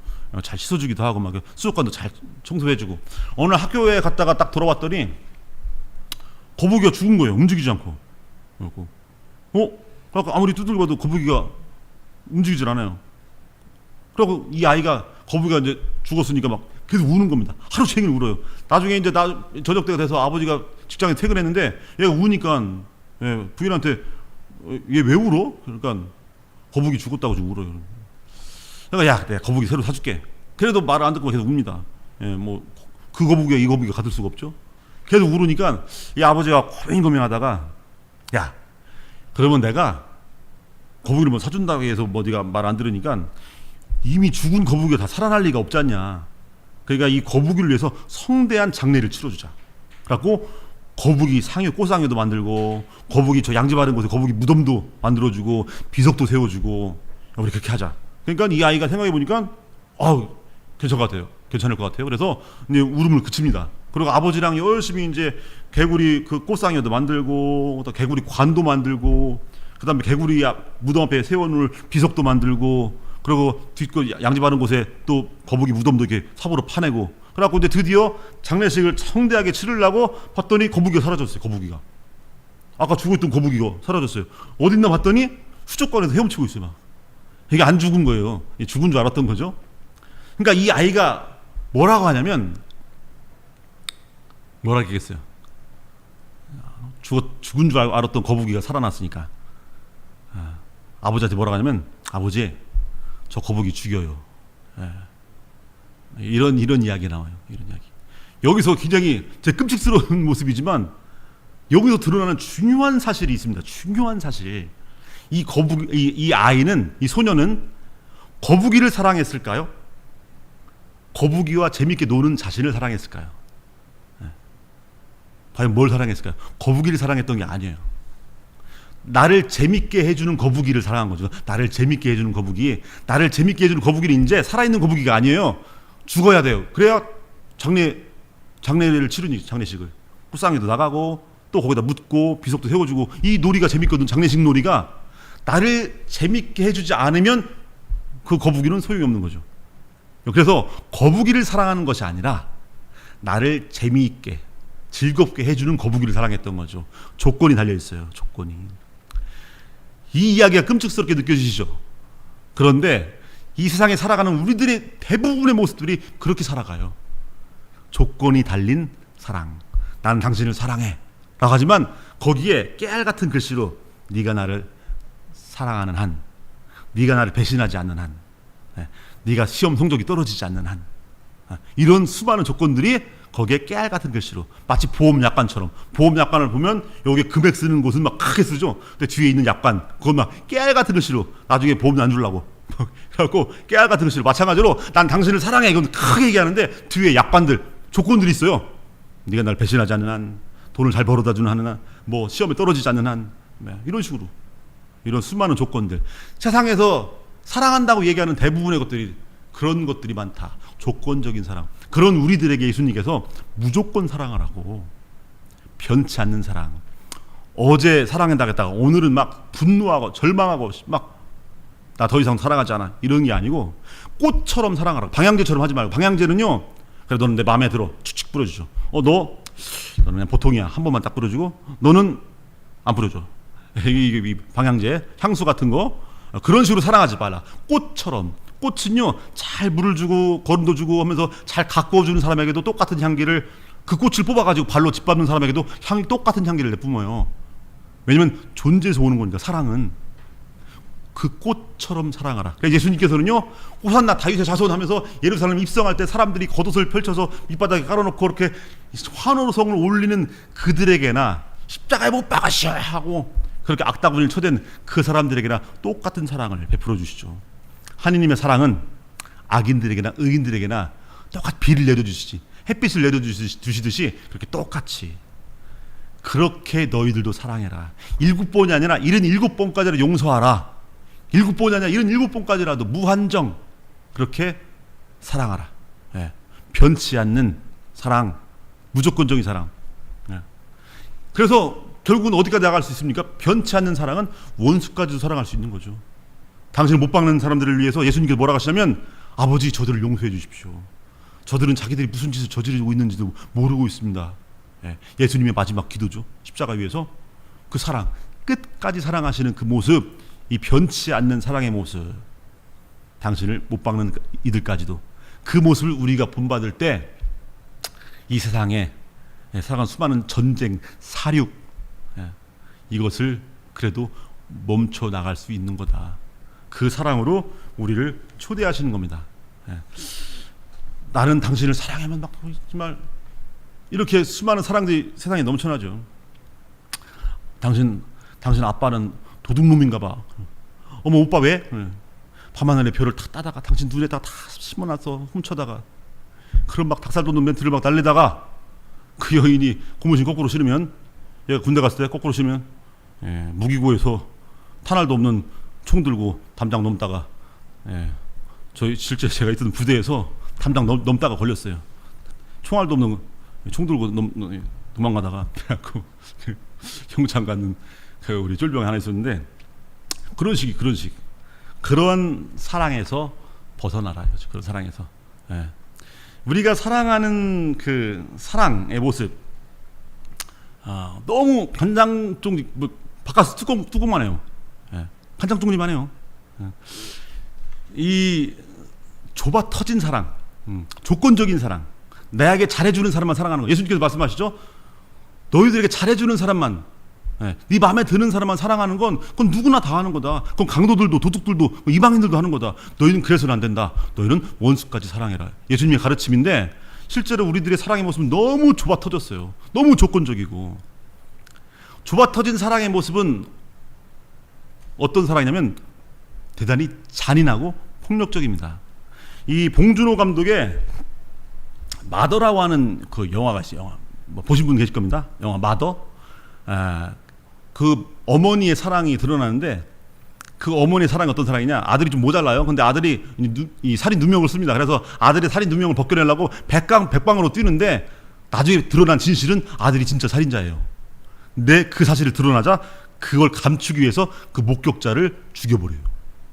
잘 씻어주기도 하고 막 수족관도 잘 청소해주고 어느 학교에 갔다가 딱 돌아왔더니 거북이가 죽은 거예요. 움직이지 않고. 그래서 아무리 두들겨봐도 거북이가 움직이질 않아요. 그리고 이 아이가 거북이가 이제 죽었으니까 막 계속 우는 겁니다. 하루 종일 울어요. 나중에 이제 저녁 때가 돼서 아버지가 직장에 퇴근했는데 얘가 우니까 부인한테 얘 왜 울어? 그러니까 거북이 죽었다고 지금 울어요. 그러니까 야, 내가 거북이 새로 사줄게. 그래도 말을 안 듣고 계속 웁니다. 뭐 그 거북이가 이 거북이가 같을 수가 없죠. 계속 울으니까 이 아버지가 고민고민하다가 야, 그러면 내가 거북이를 뭐 사준다고 해서 뭐 네가 말 안 들으니까 이미 죽은 거북이가 다 살아날 리가 없지 않냐. 그러니까 이 거북이를 위해서 성대한 장례를 치러주자. 그래갖고 거북이 상여, 꽃상여도 만들고 거북이 저 양지 바른 곳에 거북이 무덤도 만들어주고 비석도 세워주고 우리 그렇게 하자. 그러니까 이 아이가 생각해 보니까 괜찮을 것 같아요. 그래서 이제 울음을 그칩니다. 그리고 아버지랑 열심히 이제 개구리 그 꽃상여도 만들고 또 개구리 관도 만들고 그다음에 개구리 무덤 앞에 세워놓을 비석도 만들고 그리고 뒷거 양지 바른 곳에 또 거북이 무덤도 이렇게 삽으로 파내고 그래갖고 이제 드디어 장례식을 성대하게 치르려고 봤더니 거북이가 사라졌어요. 거북이가 아까 죽어있던 거북이가 사라졌어요. 어딨나 봤더니 수족관에서 헤엄치고 있어요. 막 이게 안 죽은 거예요. 죽은 줄 알았던 거죠. 그러니까 이 아이가 뭐라고 하냐면 뭐라 했겠어요. 죽은 줄 알았던 거북이가 살아났으니까 아버지한테 뭐라고 하냐면 아버지 저 거북이 죽여요. 이런 이야기 나와요. 이런 이야기. 여기서 굉장히 제 끔찍스러운 모습이지만 여기서 드러나는 중요한 사실이 있습니다. 중요한 사실. 이 아이는 이 소녀는 거북이를 사랑했을까요? 거북이와 재밌게 노는 자신을 사랑했을까요? 과연 뭘 사랑했을까요? 거북이를 사랑했던 게 아니에요. 나를 재밌게 해주는 거북이를 사랑한 거죠. 나를 재밌게 해주는 거북이는 이제 살아있는 거북이가 아니에요. 죽어야 돼요. 그래야 장례를 치르니 장례식을 불상에도 나가고 또 거기다 묻고 비석도 세워주고 이 놀이가 재밌거든. 장례식 놀이가 나를 재밌게 해주지 않으면 그 거북이는 소용이 없는 거죠. 그래서 거북이를 사랑하는 것이 아니라 나를 재미있게 즐겁게 해주는 거북이를 사랑했던 거죠. 조건이 달려있어요. 조건이. 이 이야기가 끔찍스럽게 느껴지시죠? 그런데 이 세상에 살아가는 우리들의 대부분의 모습들이 그렇게 살아가요. 조건이 달린 사랑. 나는 당신을 사랑해 라고 하지만 거기에 깨알같은 글씨로 네가 나를 사랑하는 한, 네가 나를 배신하지 않는 한, 네가 시험 성적이 떨어지지 않는 한, 이런 수많은 조건들이 거기에 깨알같은 글씨로 마치 보험 약관처럼 보험 약관을 보면 여기 금액 쓰는 곳은 막 크게 쓰죠. 근데 뒤에 있는 약관 그건 막 깨알같은 글씨로 나중에 보험 안 주려고 그래갖고 깨알같은 글씨로 마찬가지로 난 당신을 사랑해 이건 크게 얘기하는데 뒤에 약관들 조건들이 있어요. 네가 날 배신하지 않는 한, 돈을 잘 벌어다 주는 한, 뭐 시험에 떨어지지 않는 한, 이런 식으로 이런 수많은 조건들. 세상에서 사랑한다고 얘기하는 대부분의 것들이 그런 것들이 많다. 조건적인 사랑. 그런 우리들에게 예수님께서 무조건 사랑하라고, 변치 않는 사랑. 어제 사랑한다고 했다가 오늘은 막 분노하고 절망하고 막 나 더 이상 사랑하지 않아. 이런 게 아니고 꽃처럼 사랑하라. 방향제처럼 하지 말고. 방향제는요. 그래 너는 내 마음에 들어. 축축 뿌려주죠. 너는 그냥 보통이야. 한 번만 딱 뿌려주고 너는 안 뿌려줘. 이게 방향제, 향수 같은 거 그런 식으로 사랑하지 말라. 꽃처럼. 꽃은요 잘 물을 주고 거름도 주고 하면서 잘 가꾸어주는 사람에게도 똑같은 향기를 그 꽃을 뽑아가지고 발로 짓밟는 사람에게도 향이 똑같은 향기를 내뿜어요. 왜냐면 존재에서 오는 거니까 사랑은 그 꽃처럼 사랑하라. 그래서 예수님께서는요 호산나 다윗의 자손 하면서 예루살렘 입성할 때 사람들이 겉옷을 펼쳐서 밑바닥에 깔아놓고 그렇게 환호성을 올리는 그들에게나 십자가에 못 박으시오 하고 그렇게 악다구니를 쳐댄 그 사람들에게나 똑같은 사랑을 베풀어 주시죠. 하느님의 사랑은 악인들에게나 의인들에게나 똑같이 비를 내려주시지 햇빛을 내려주시듯이 그렇게 똑같이 그렇게 너희들도 사랑해라. 7번이 아니라 77번까지라도 용서하라. 7번이 아니라 77번까지라도 무한정 그렇게 사랑하라. 예. 변치 않는 사랑, 무조건적인 사랑. 예. 그래서 결국은 어디까지 나갈 수 있습니까? 변치 않는 사랑은 원수까지도 사랑할 수 있는 거죠. 당신을 못 박는 사람들을 위해서 예수님께서 뭐라고 하시냐면 아버지 저들을 용서해 주십시오. 저들은 자기들이 무슨 짓을 저지르고 있는지도 모르고 있습니다. 예. 예수님의 마지막 기도죠. 십자가 위에서 그 사랑, 끝까지 사랑하시는 그 모습, 이 변치 않는 사랑의 모습, 당신을 못 박는 이들까지도 그 모습을 우리가 본받을 때 이 세상에 살아간 수많은 전쟁, 사륙 이것을 그래도 멈춰 나갈 수 있는 거다. 그 사랑으로 우리를 초대하시는 겁니다. 나는 당신을 사랑해만 막 정말 이렇게 수많은 사랑들이 세상에 넘쳐나죠. 당신 아빠는 도둑놈인가 봐. 어머 오빠 왜? 밤하늘에 별을 탁 따다가 당신 눈에다가 다 심어놨어. 훔쳐다가 그런 막 닭살 돋는 멘트를 막 날리다가 그 여인이 고무신 거꾸로 신으면 얘가 군대 갔을 때 거꾸로 신으면 무기고에서 탄알도 없는 총 들고 담장 넘다가 저희 실제 제가 있던 부대에서 담장 넘다가 걸렸어요. 총알도 없는 총 들고 도망가다가 그래갖고 경찰 갔는 그 우리 쫄병이 하나 있었는데 그런 식 그런 사랑에서 벗어나라. 그런 사랑에서 우리가 사랑하는 그 사랑의 모습 너무 간장종리 바깥 뚜껑만 해요. 간장종리만 해요. 이 좁아 터진 사랑, 조건적인 사랑, 나에게 잘해주는 사람만 사랑하는 거. 예수님께서 말씀하시죠. 너희들에게 잘해주는 사람만, 네 마음에 드는 사람만 사랑하는 건 그건 누구나 다 하는 거다. 그건 강도들도 도둑들도 이방인들도 하는 거다. 너희는 그래서는 안 된다. 너희는 원수까지 사랑해라. 예수님의 가르침인데 실제로 우리들의 사랑의 모습은 너무 좁아 터졌어요. 너무 조건적이고 좁아 터진 사랑의 모습은 어떤 사랑이냐면 대단히 잔인하고 폭력적입니다. 이 봉준호 감독의 마더라고 하는 그 영화가 있어요. 영화 뭐 보신 분 계실 겁니다. 영화 마더. 그 어머니의 사랑이 드러나는데 그 어머니의 사랑이 어떤 사랑이냐? 아들이 좀 모자라요. 근데 아들이 이 살인 누명을 씁니다. 그래서 아들의 살인 누명을 벗겨내려고 백방으로 뛰는데 나중에 드러난 진실은 아들이 진짜 살인자예요. 근데 그 사실을 드러나자 그걸 감추기 위해서 그 목격자를 죽여버려요.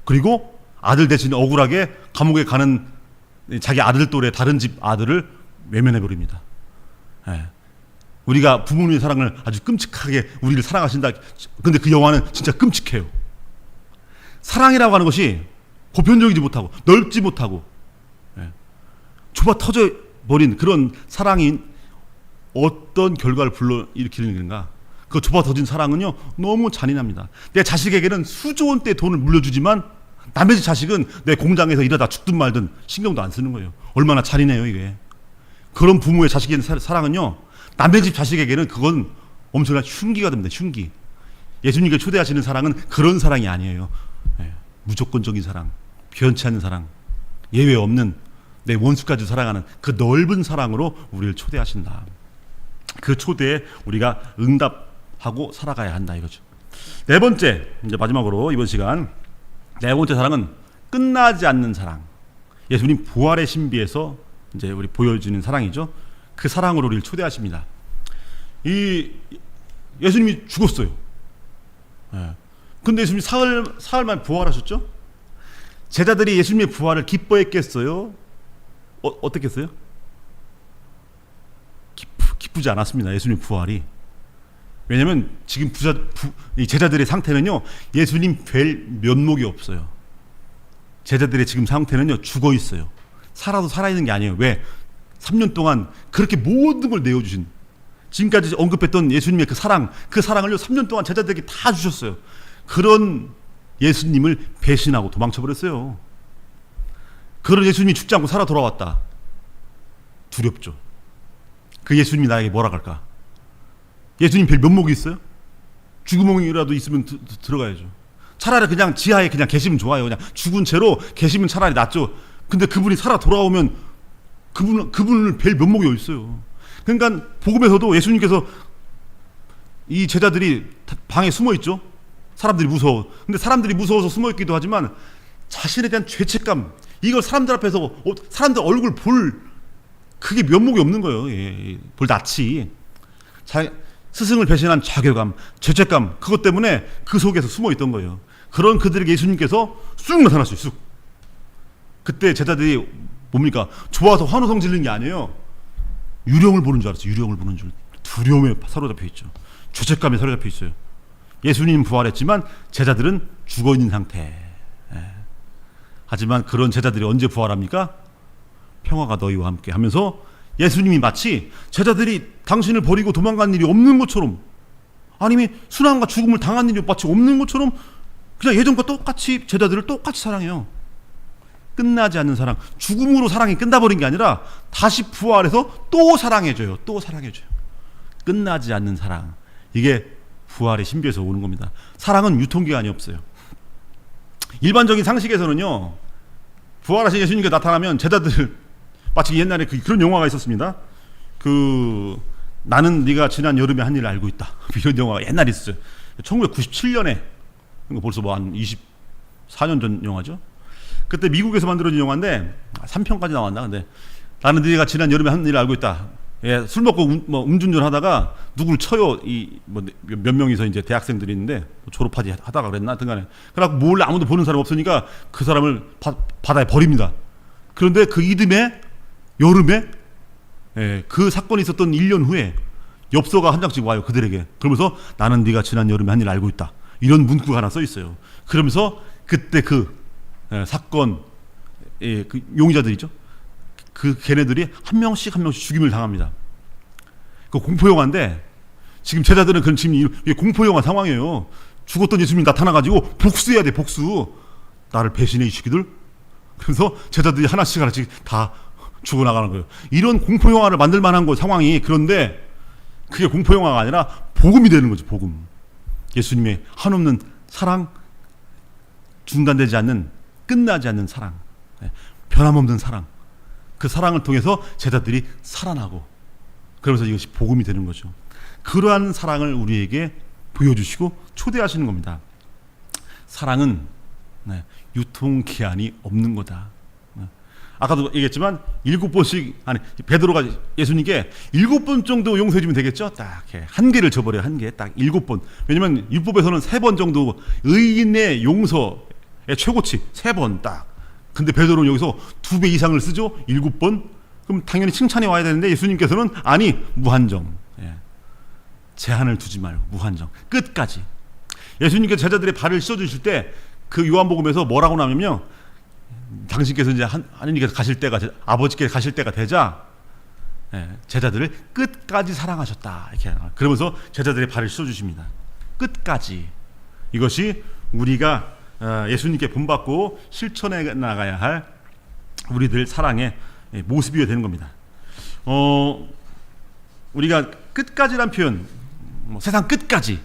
그리고 아들 대신 억울하게 감옥에 가는 자기 아들 또래 다른 집 아들을 외면해버립니다. 우리가 부모님의 사랑을 아주 끔찍하게 우리를 사랑하신다. 근데 그 영화는 진짜 끔찍해요. 사랑이라고 하는 것이 보편적이지 못하고 넓지 못하고 좁아 터져 버린 그런 사랑이 어떤 결과를 불러일으키는가? 그 좁아 터진 사랑은요 너무 잔인합니다. 내 자식에게는 수조 원대 돈을 물려주지만 남의 집 자식은 내 공장에서 일하다 죽든 말든 신경도 안 쓰는 거예요. 얼마나 잔인해요 이게. 그런 부모의 자식의 사랑은요 남의 집 자식에게는 그건 엄청난 흉기가 됩니다. 흉기. 예수님께 초대하시는 사랑은 그런 사랑이 아니에요. 무조건적인 사랑, 변치 않는 사랑, 예외 없는 내 원수까지 사랑하는 그 넓은 사랑으로 우리를 초대하신다. 그 초대에 우리가 응답하고 살아가야 한다 이거죠. 네 번째, 이제 마지막으로 이번 시간 네 번째 사랑은 끝나지 않는 사랑. 예수님 부활의 신비에서 이제 우리 보여주는 사랑이죠. 그 사랑으로 우리를 초대하십니다. 이 예수님이 죽었어요. 근데 예수님이 사흘 만에 부활하셨죠. 제자들이 예수님의 부활을 기뻐했겠어요? 어떻겠어요? 기쁘지 않았습니다. 예수님 부활이. 왜냐하면 지금 이 제자들의 상태는요, 예수님 뵐 면목이 없어요. 제자들의 지금 상태는요, 죽어 있어요. 살아도 살아있는 게 아니에요. 왜? 3년 동안 그렇게 모든 걸 내어주신, 지금까지 언급했던 예수님의 그 사랑을요 3년 동안 제자들에게 다 주셨어요. 그런 예수님을 배신하고 도망쳐버렸어요. 그런 예수님이 죽지 않고 살아 돌아왔다. 두렵죠. 그 예수님이 나에게 뭐라 할까? 예수님 별 면목이 있어요? 쥐구멍이라도 있으면 들어가야죠. 차라리 그냥 지하에 그냥 계시면 좋아요. 그냥 죽은 채로 계시면 차라리 낫죠. 근데 그분이 살아 돌아오면 그분을 뵐 면목이 어디 있어요. 그러니까 복음에서도 예수님께서 이 제자들이 방에 숨어 있죠. 사람들이 무서워. 근데 사람들이 무서워서 숨어 있기도 하지만 자신에 대한 죄책감, 이걸 사람들 앞에서 사람들 얼굴 볼 그게 면목이 없는 거예요. 예, 볼 낯이. 스승을 배신한 자괴감, 죄책감, 그것 때문에 그 속에서 숨어 있던 거예요. 그런 그들에게 예수님께서 쑥 나타났어요. 쑥. 그때 제자들이 뭡니까? 좋아서 환호성 지르는 게 아니에요. 유령을 보는 줄 알았어요. 유령을 보는 줄. 두려움에 사로잡혀 있죠. 죄책감에 사로잡혀 있어요. 예수님 부활했지만 제자들은 죽어 있는 상태. 예. 하지만 그런 제자들이 언제 부활합니까? 평화가 너희와 함께 하면서 예수님이 마치 제자들이 당신을 버리고 도망간 일이 없는 것처럼, 아니면 순환과 죽음을 당한 일이 마치 없는 것처럼 그냥 예전과 똑같이 제자들을 똑같이 사랑해요. 끝나지 않는 사랑. 죽음으로 사랑이 끝나버린 게 아니라 다시 부활해서 또 사랑해줘요. 또 사랑해줘요. 끝나지 않는 사랑. 이게 부활의 신비에서 오는 겁니다. 사랑은 유통기한이 없어요. 일반적인 상식에서는요, 부활하신 예수님께 나타나면 제자들, 마치 옛날에 그런 영화가 있었습니다. 나는 네가 지난 여름에 한 일을 알고 있다. 이런 영화가 옛날에 있었어요. 1997년에, 벌써 뭐 한 24년 전 영화죠. 그때 미국에서 만들어진 영화인데 3편까지 나왔나? 근데 나는 네가 지난 여름에 한 일을 알고 있다. 예, 술 먹고 음주운전 하다가 누구를 쳐요. 몇 명이서 이제 대학생들이 있는데 졸업하지 하다가 그랬나? 하여튼간에. 그래갖고 몰래 아무도 보는 사람 없으니까 그 사람을 바다에 버립니다. 그런데 그 이듬해 여름에, 예, 그 사건이 있었던 1년 후에 엽서가 한 장씩 와요. 그들에게. 그러면서 나는 네가 지난 여름에 한 일을 알고 있다. 이런 문구가 하나 써 있어요. 그러면서 그때 사건, 예, 그 용의자들이죠. 걔네들이 한 명씩 죽임을 당합니다. 그 공포영화인데 지금 제자들은 지금 이게 공포영화 상황이에요. 죽었던 예수님이 나타나가지고 복수해야 돼. 복수. 나를 배신해 이 새끼들. 그래서 제자들이 하나씩 다 죽어나가는 거예요. 이런 공포영화를 만들 만한 상황이. 그런데 그게 공포영화가 아니라 복음이 되는 거죠. 복음. 예수님의 한없는 사랑, 중단되지 않는, 끝나지 않는 사랑, 변함없는 사랑. 그 사랑을 통해서 제자들이 살아나고, 그러면서 이것이 복음이 되는 거죠. 그러한 사랑을 우리에게 보여주시고 초대하시는 겁니다. 사랑은 유통기한이 없는 거다. 아까도 얘기했지만 7번씩, 베드로가 예수님께 7번 정도 용서해 주면 되겠죠? 딱 한계를 줘버려요. 한계. 딱 7번. 왜냐면 율법에서는 3번 정도 의인의 용서의 최고치 3번 딱. 근데 베드로는 여기서 2배 이상을 쓰죠. 7번. 그럼 당연히 칭찬이 와야 되는데 예수님께서는 아니, 무한정. 예. 제한을 두지 말고 무한정. 끝까지. 예수님께서 제자들의 발을 씻어주실 때 그 요한복음에서 뭐라고 나오냐면요, 당신께서 이제 하느님께서 가실 때가, 아버지께서 가실 때가 되자, 예, 제자들을 끝까지 사랑하셨다. 이렇게. 그러면서 제자들의 발을 씻어주십니다. 끝까지. 이것이 우리가 예수님께 본받고 실천해 나가야 할 우리들 사랑의 모습이 되는 겁니다. 우리가 끝까지란 표현, 세상 끝까지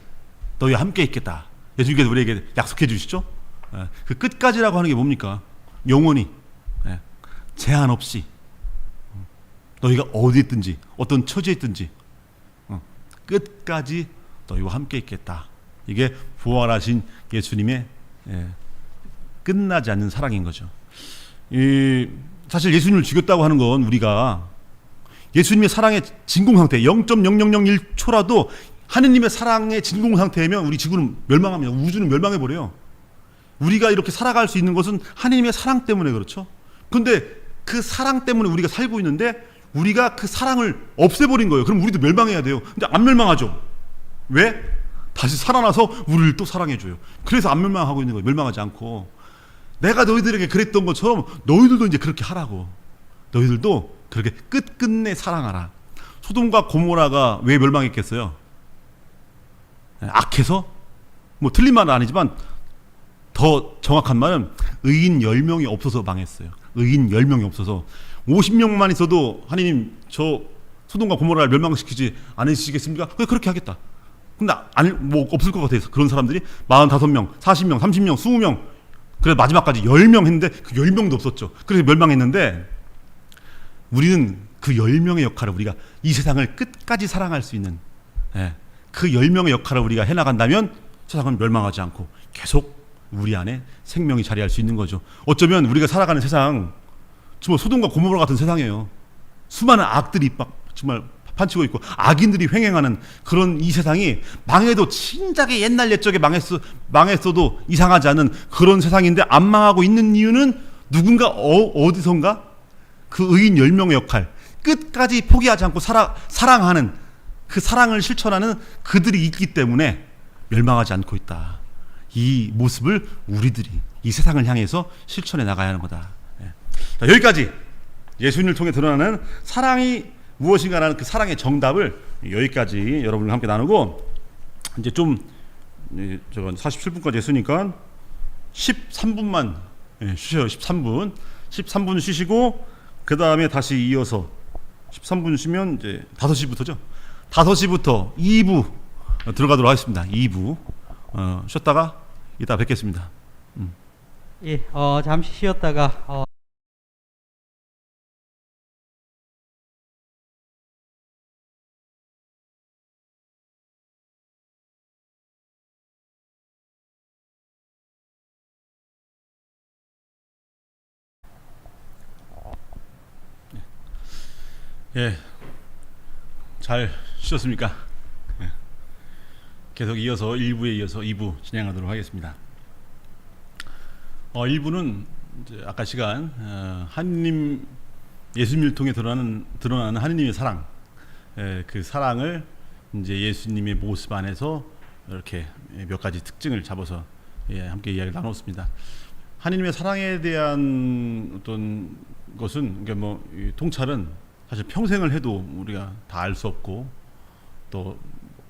너희와 함께 있겠다. 예수님께서 우리에게 약속해 주시죠. 그 끝까지라고 하는 게 뭡니까? 영원히, 제한 없이, 너희가 어디 있든지 어떤 처지에 있든지 끝까지 너희와 함께 있겠다. 이게 부활하신 예수님의 끝나지 않는 사랑인 거죠. 사실 예수님을 죽였다고 하는 건 우리가 예수님의 사랑의 진공 상태 0.0001초라도 하느님의 사랑의 진공 상태이면 우리 지구는 멸망합니다. 우주는 멸망해 버려요. 우리가 이렇게 살아갈 수 있는 것은 하나님의 사랑 때문에 그렇죠. 근데 그 사랑 때문에 우리가 살고 있는데 우리가 그 사랑을 없애버린 거예요. 그럼 우리도 멸망해야 돼요. 근데 안 멸망하죠. 왜? 다시 살아나서 우리를 또 사랑해줘요. 그래서 안 멸망하고 있는 거예요. 멸망하지 않고. 내가 너희들에게 그랬던 것처럼 너희들도 이제 그렇게 하라고. 너희들도 그렇게 끝끝내 사랑하라. 소돔과 고모라가 왜 멸망했겠어요? 악해서? 뭐 틀린 말은 아니지만 더 정확한 말은 의인 10명이 없어서 망했어요. 의인 10명이 없어서 50명만 있어도 하나님 저 소돔과 고모라를 멸망시키지 않으시겠습니까? 그렇게 하겠다. 근데 뭐 없을 것 같아서 그런 사람들이 45명, 40명, 30명, 20명 그래서 마지막까지 10명 했는데 그 10명도 없었죠. 그래서 멸망했는데 우리는 그 10명의 역할을 우리가 이 세상을 끝까지 사랑할 수 있는 그 10명의 역할을 우리가 해나간다면 세상은 멸망하지 않고 계속 우리 안에 생명이 자리할 수 있는 거죠. 어쩌면 우리가 살아가는 세상 정말 소돔과 고모라 같은 세상이에요. 수많은 악들이 막 정말 판치고 있고 악인들이 횡행하는 그런 이 세상이 망해도 진작에 옛날 옛적에 망했어도 이상하지 않은 그런 세상인데 안 망하고 있는 이유는 누군가 어디선가 그 의인 10명의 역할 끝까지 포기하지 않고 사랑하는 그 사랑을 실천하는 그들이 있기 때문에 멸망하지 않고 있다. 이 모습을 우리들이 이 세상을 향해서 실천해 나가야 하는 거다. 자, 여기까지 예수님을 통해 드러나는 사랑이 무엇인가라는 그 사랑의 정답을 여기까지 여러분과 함께 나누고 이제 좀 저건 47분까지 했으니까 13분만 쉬셔요. 13분 쉬시고 그 다음에 다시 이어서 13분 쉬면 이제 5시부터죠. 5시부터 2부 들어가도록 하겠습니다. 2부 쉬었다가 이따 뵙겠습니다. 예, 잠시 쉬었다가 예, 잘 쉬셨습니까? 예. 계속 이어서 1부에 이어서 2부 진행하도록 하겠습니다. 1부는 이제 아까 시간 하느님 예수님을 통해 드러나는 하느님의 사랑, 그 사랑을 이제 예수님의 모습 안에서 이렇게 몇 가지 특징을 잡아서 함께 이야기를 나눴습니다. 하느님의 사랑에 대한 어떤 것은 그러니까 뭐 통찰은 사실 평생을 해도 우리가 다 알 수 없고 또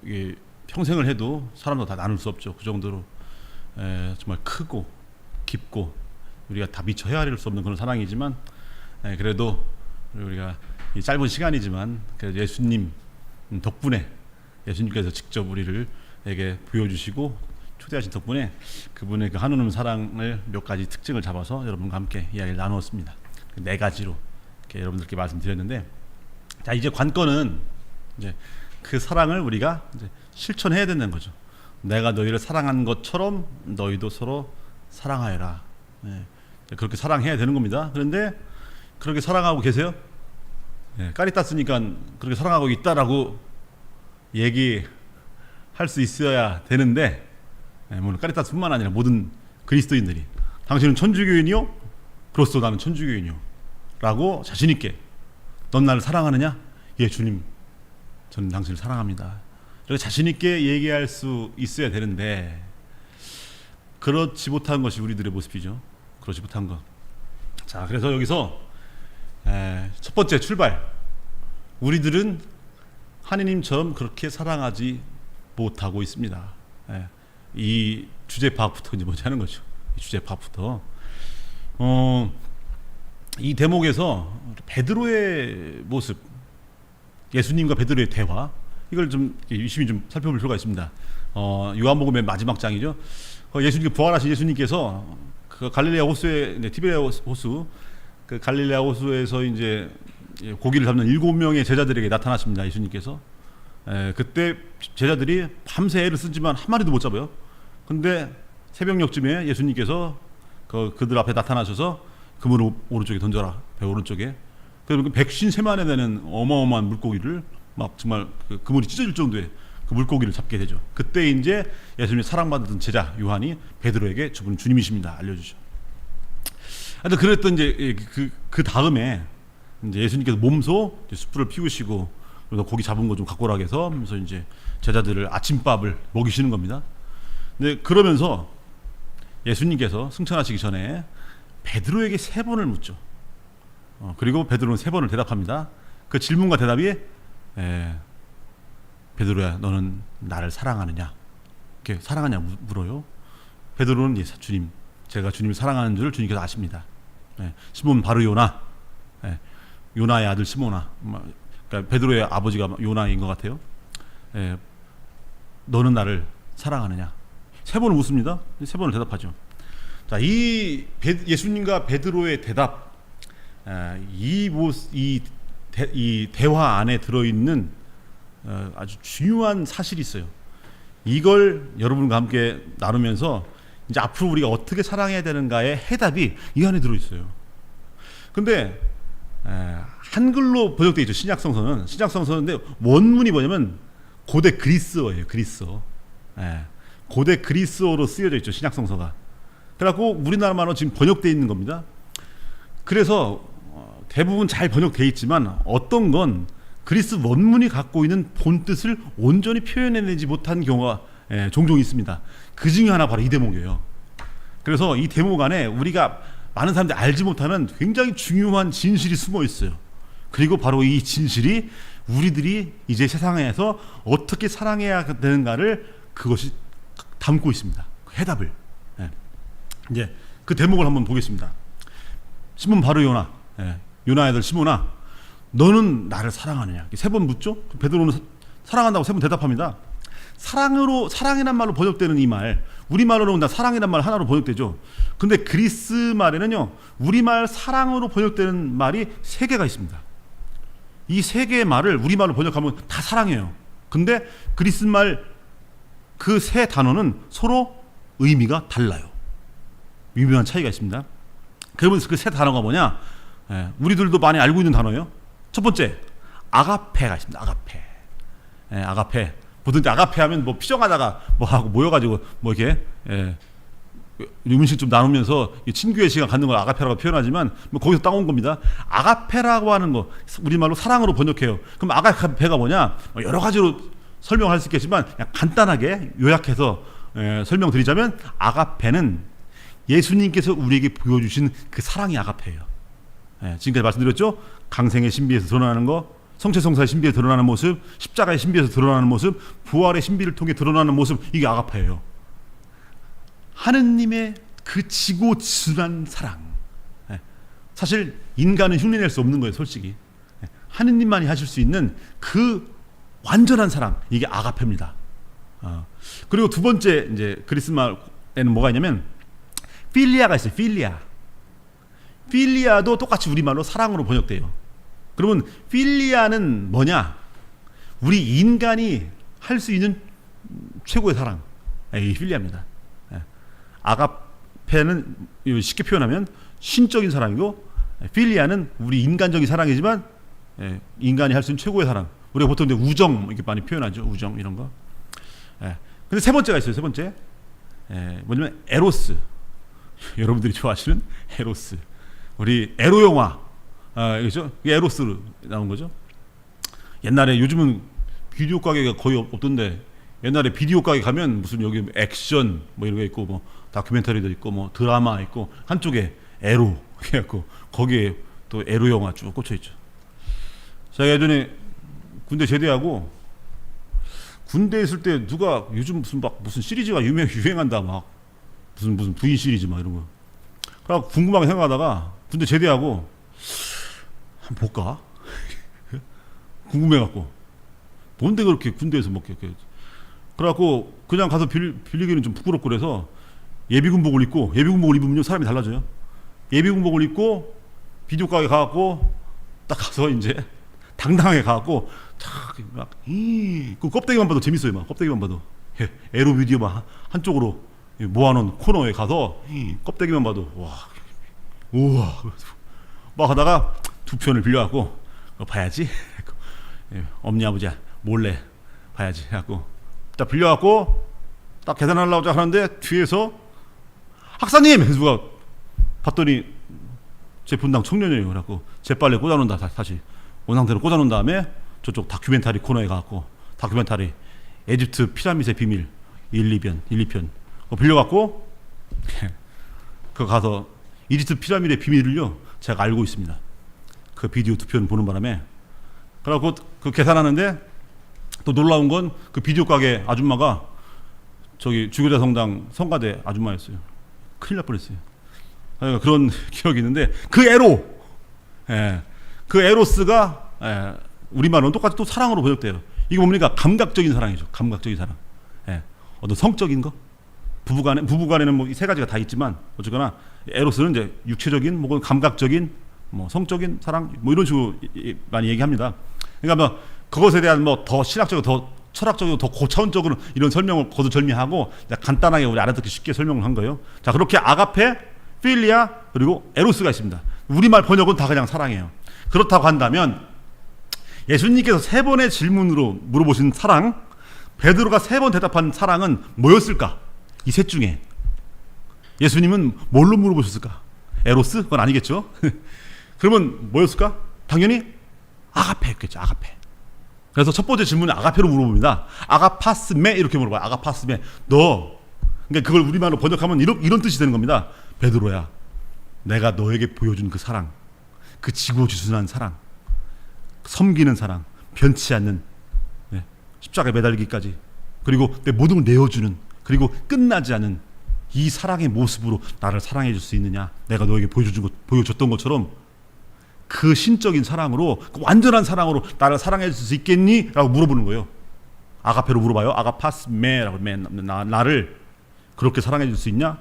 이게 평생을 해도 사람도 다 나눌 수 없죠. 그 정도로 정말 크고 깊고 우리가 다 미처 헤아릴 수 없는 그런 사랑이지만 그래도 우리가 이 짧은 시간이지만 그래도 예수님 덕분에 예수님께서 직접 우리를에게 보여주시고 초대하신 덕분에 그분의 그 한우는 사랑을 몇 가지 특징을 잡아서 여러분과 함께 이야기를 나누었습니다. 4가지로 이렇게 여러분들께 말씀드렸는데, 자 이제 관건은 이제 그 사랑을 우리가 이제 실천해야 된다는 거죠. 내가 너희를 사랑한 것처럼 너희도 서로 사랑하여라. 그렇게 사랑해야 되는 겁니다. 그런데 그렇게 사랑하고 계세요? 까리따스니까 그렇게 사랑하고 있다라고 얘기할 수 있어야 되는데, 물론 까리따스뿐만 아니라 모든 그리스도인들이 당신은 천주교인이요? 그렇소, 나는 천주교인이요 라고 자신있게 넌 나를 사랑하느냐? 예 주님, 저는 당신을 사랑합니다. 이렇게 자신있게 얘기할 수 있어야 되는데 그렇지 못한 것이 우리들의 모습이죠. 그렇지 못한 것. 자, 그래서 여기서 첫 번째 출발, 우리들은 하느님처럼 그렇게 사랑하지 못하고 있습니다. 이 주제 파악부터 이제 먼저 하는 거죠. 이 주제 파악부터. 이 대목에서 베드로의 모습, 예수님과 베드로의 대화, 이걸 좀 유심히 좀 살펴볼 필요가 있습니다. 요한복음의 마지막 장이죠. 예수님 부활하신 예수님께서 그 갈릴레아 호수에 티베리아 호수, 그 갈릴레아 호수에서 이제 고기를 잡는 7명의 제자들에게 나타나십니다. 예수님께서. 그때 제자들이 밤새 애를 쓰지만 한 마리도 못 잡아요. 근데 새벽녘쯤에 예수님께서 그들 앞에 나타나셔서 그물 오른쪽에 던져라, 배 오른쪽에. 그리고 153마리 되는 어마어마한 물고기를 막 정말 그물이 찢어질 정도의 그 물고기를 잡게 되죠. 그때 이제 예수님이 사랑받던 제자 요한이 베드로에게 저분은 주님이십니다 알려주죠. 하여튼 그랬던 이제 그 다음에 이제 예수님께서 몸소 이제 숯불을 피우시고 그래서 고기 잡은 거 좀 갖고 오라 해서 하면서 이제 제자들을 아침밥을 먹이시는 겁니다. 근데 그러면서 예수님께서 승천하시기 전에 베드로에게 3번을 묻죠. 그리고 베드로는 3번을 대답합니다. 그 질문과 대답이 베드로야 너는 나를 사랑하느냐? 이렇게 사랑하냐 물어요. 베드로는 예, 주님 제가 주님을 사랑하는 줄 주님께서 아십니다. 시몬 바로 요나, 요나의 아들 시몬아, 그러니까 베드로의 아버지가 요나인 것 같아요. 너는 나를 사랑하느냐? 3번을 묻습니다. 3번을 대답하죠. 자, 이 예수님과 베드로의 대답, 이 대화 안에 들어있는 아주 중요한 사실이 있어요. 이걸 여러분과 함께 나누면서 이제 앞으로 우리가 어떻게 사랑해야 되는가의 해답이 이 안에 들어있어요. 근데 한글로 번역되어 있죠. 신약성서는. 신약성서인데 원문이 뭐냐면 고대 그리스어예요. 그리스어. 고대 그리스어로 쓰여져 있죠. 신약성서가. 그래갖고 우리나라 말로 지금 번역되어 있는 겁니다. 그래서 대부분 잘 번역되어 있지만 어떤 건 그리스 원문이 갖고 있는 본뜻을 온전히 표현해내지 못한 경우가 종종 있습니다. 그 중에 하나 바로 이 대목이에요. 그래서 이 대목 안에 우리가 많은 사람들이 알지 못하는 굉장히 중요한 진실이 숨어 있어요. 그리고 바로 이 진실이 우리들이 이제 세상에서 어떻게 사랑해야 되는가를 그것이 담고 있습니다. 그 해답을. 이제 그 대목을 한번 보겠습니다. 시몬 바로 요나, 요나의 아들 시몬아, 너는 나를 사랑하느냐? 3번 묻죠. 베드로는 사랑한다고 3번 대답합니다. 사랑이란 말로 번역되는 이 말, 우리말로는 다 사랑이란 말 하나로 번역되죠. 근데 그리스 말에는요, 우리말 사랑으로 번역되는 말이 3개가 있습니다. 이 3개의 말을 우리말로 번역하면 다 사랑이에요. 근데 그리스 말 그 3 단어는 서로 의미가 달라요. 유명한 차이가 있습니다. 그러면 그 3 단어가 뭐냐? 우리들도 많이 알고 있는 단어예요. 첫 번째, 아가페가 있습니다. 아가페. 아가페. 보통 아가페 하면 뭐 피정하다가 뭐 하고 모여가지고 뭐 이렇게 음식 좀 나누면서 친교의 시간 갖는 걸 아가페라고 표현하지만 뭐 거기서 따온 겁니다. 아가페라고 하는 거 우리말로 사랑으로 번역해요. 그럼 아가페가 뭐냐? 여러 가지로 설명할 수 있겠지만 그냥 간단하게 요약해서 설명드리자면 아가페는 예수님께서 우리에게 보여주신 그 사랑이 아가페예요. 지금까지 말씀드렸죠? 강생의 신비에서 드러나는 거, 성체성사의 신비에서 드러나는 모습, 십자가의 신비에서 드러나는 모습, 부활의 신비를 통해 드러나는 모습, 이게 아가페예요. 하느님의 그 지고지순한 사랑. 사실 인간은 흉내낼 수 없는 거예요, 솔직히. 하느님만이 하실 수 있는 그 완전한 사랑, 이게 아가페입니다. 그리고 두 번째 이제 그리스 말에는 뭐가 있냐면 필리아가 있어요. 필리아. 필리아도 똑같이 우리말로 사랑으로 번역돼요. 그러면 필리아는 뭐냐? 우리 인간이 할 수 있는 최고의 사랑. 이 필리아입니다. 아가페는 쉽게 표현하면 신적인 사랑이고, 필리아는 우리 인간적인 사랑이지만 인간이 할 수 있는 최고의 사랑. 우리가 보통 이제 우정 이렇게 많이 표현하죠. 우정 이런 거. 근데 3번째가 있어요. 3번째. 뭐냐면 에로스. 여러분들이 좋아하시는 에로스. 우리 에로 영화, 그죠? 에로스로 나온 거죠. 옛날에 요즘은 비디오 가게가 거의 없던데 옛날에 비디오 가게 가면 무슨 여기 액션 뭐 이런 게 있고 뭐 다큐멘터리도 있고 뭐 드라마 있고 한쪽에 에로 해갖고 거기에 또 에로 영화 쭉 꽂혀 있죠. 제가 예전에 군대 제대하고 군대 있을 때 누가 요즘 무슨 시리즈가 유행한다 막 무슨 부인 시리즈 막 이런 거. 그래서 궁금하게 생각하다가 군대 제대하고 한번 볼까? 궁금해갖고 뭔데 그렇게 군대에서 막 이렇게 그래갖고 그냥 가서 빌리기는 좀 부끄럽고 그래서 예비군복을 입으면 사람이 달라져요. 예비군복을 입고 비디오 가게 가갖고 딱 가서 이제 당당하게 가갖고 그 껍데기만 봐도 재밌어요. 막 껍데기만 봐도 에로 비디오 막 한쪽으로 모아놓은 코너에 가서 껍데기만 봐도 우와 막 하다가 2편을 빌려갖고 봐야지. 엄니 아버지야 몰래 봐야지 해갖고 딱 빌려갖고 딱 계산하려고 하는데 뒤에서 학사님! 해서 누가 봤더니 제 분당 청년이에요. 그래갖고 제 빨래 꽂아놓는다. 다시 원상태로 꽂아놓은 다음에 저쪽 다큐멘터리 코너에 가갖고 다큐멘터리 에집트 피라밋의 비밀 1, 2편 그거 빌려갖고 그거 가서 이집트 피라밋의 비밀을요 제가 알고 있습니다. 그 비디오 2편 보는 바람에 그래갖고 그 계산하는데 또 놀라운 건 그 비디오 가게 아줌마가 저기 주교자 성당 성가대 아줌마였어요. 큰일 날 뻔했어요. 그러니까 그런 기억이 있는데 그 에로, 그 에로스가 우리말로는 똑같이 또 사랑으로 번역돼요. 이게 뭡니까? 감각적인 사랑이죠. 감각적인 사랑. 어떤 성적인 거, 부부간에는 뭐 이 세 가지가 다 있지만 어쨌거나 에로스는 이제 육체적인, 뭐 감각적인, 뭐 성적인 사랑, 뭐 이런 식으로 많이 얘기합니다. 그러니까 뭐 그것에 대한 뭐 더 신학적이고 더 철학적이고 더 고차원적으로 이런 설명을 거두절미하고 간단하게 우리 알아듣기 쉽게 설명을 한 거예요. 자, 그렇게 아가페, 필리아 그리고 에로스가 있습니다. 우리말 번역은 다 그냥 사랑이에요. 그렇다고 한다면 예수님께서 3번의 질문으로 물어보신 사랑, 베드로가 3번 대답한 사랑은 뭐였을까? 이 셋 중에 예수님은 뭘로 물어보셨을까? 에로스? 그건 아니겠죠. 그러면 뭐였을까? 당연히 아가페였겠죠. 아가페. 그래서 첫 번째 질문은 아가페로 물어봅니다. 아가파스메 이렇게 물어봐요. 아가파스메. 너. 그러니까 그걸 우리말로 번역하면 이런 뜻이 되는 겁니다. 베드로야, 내가 너에게 보여준 그 사랑, 그 지고지순한 사랑, 섬기는 사랑, 변치 않는 십자가에 매달리기까지, 그리고 내 모든 걸 내어주는, 그리고 끝나지 않은 이 사랑의 모습으로 나를 사랑해 줄 수 있느냐? 내가 너에게 보여줬던 것처럼 그 신적인 사랑으로, 그 완전한 사랑으로 나를 사랑해 줄 수 있겠니? 라고 물어보는 거예요. 아가페로 물어봐요. 아가파스메라고, 나를 그렇게 사랑해 줄 수 있냐?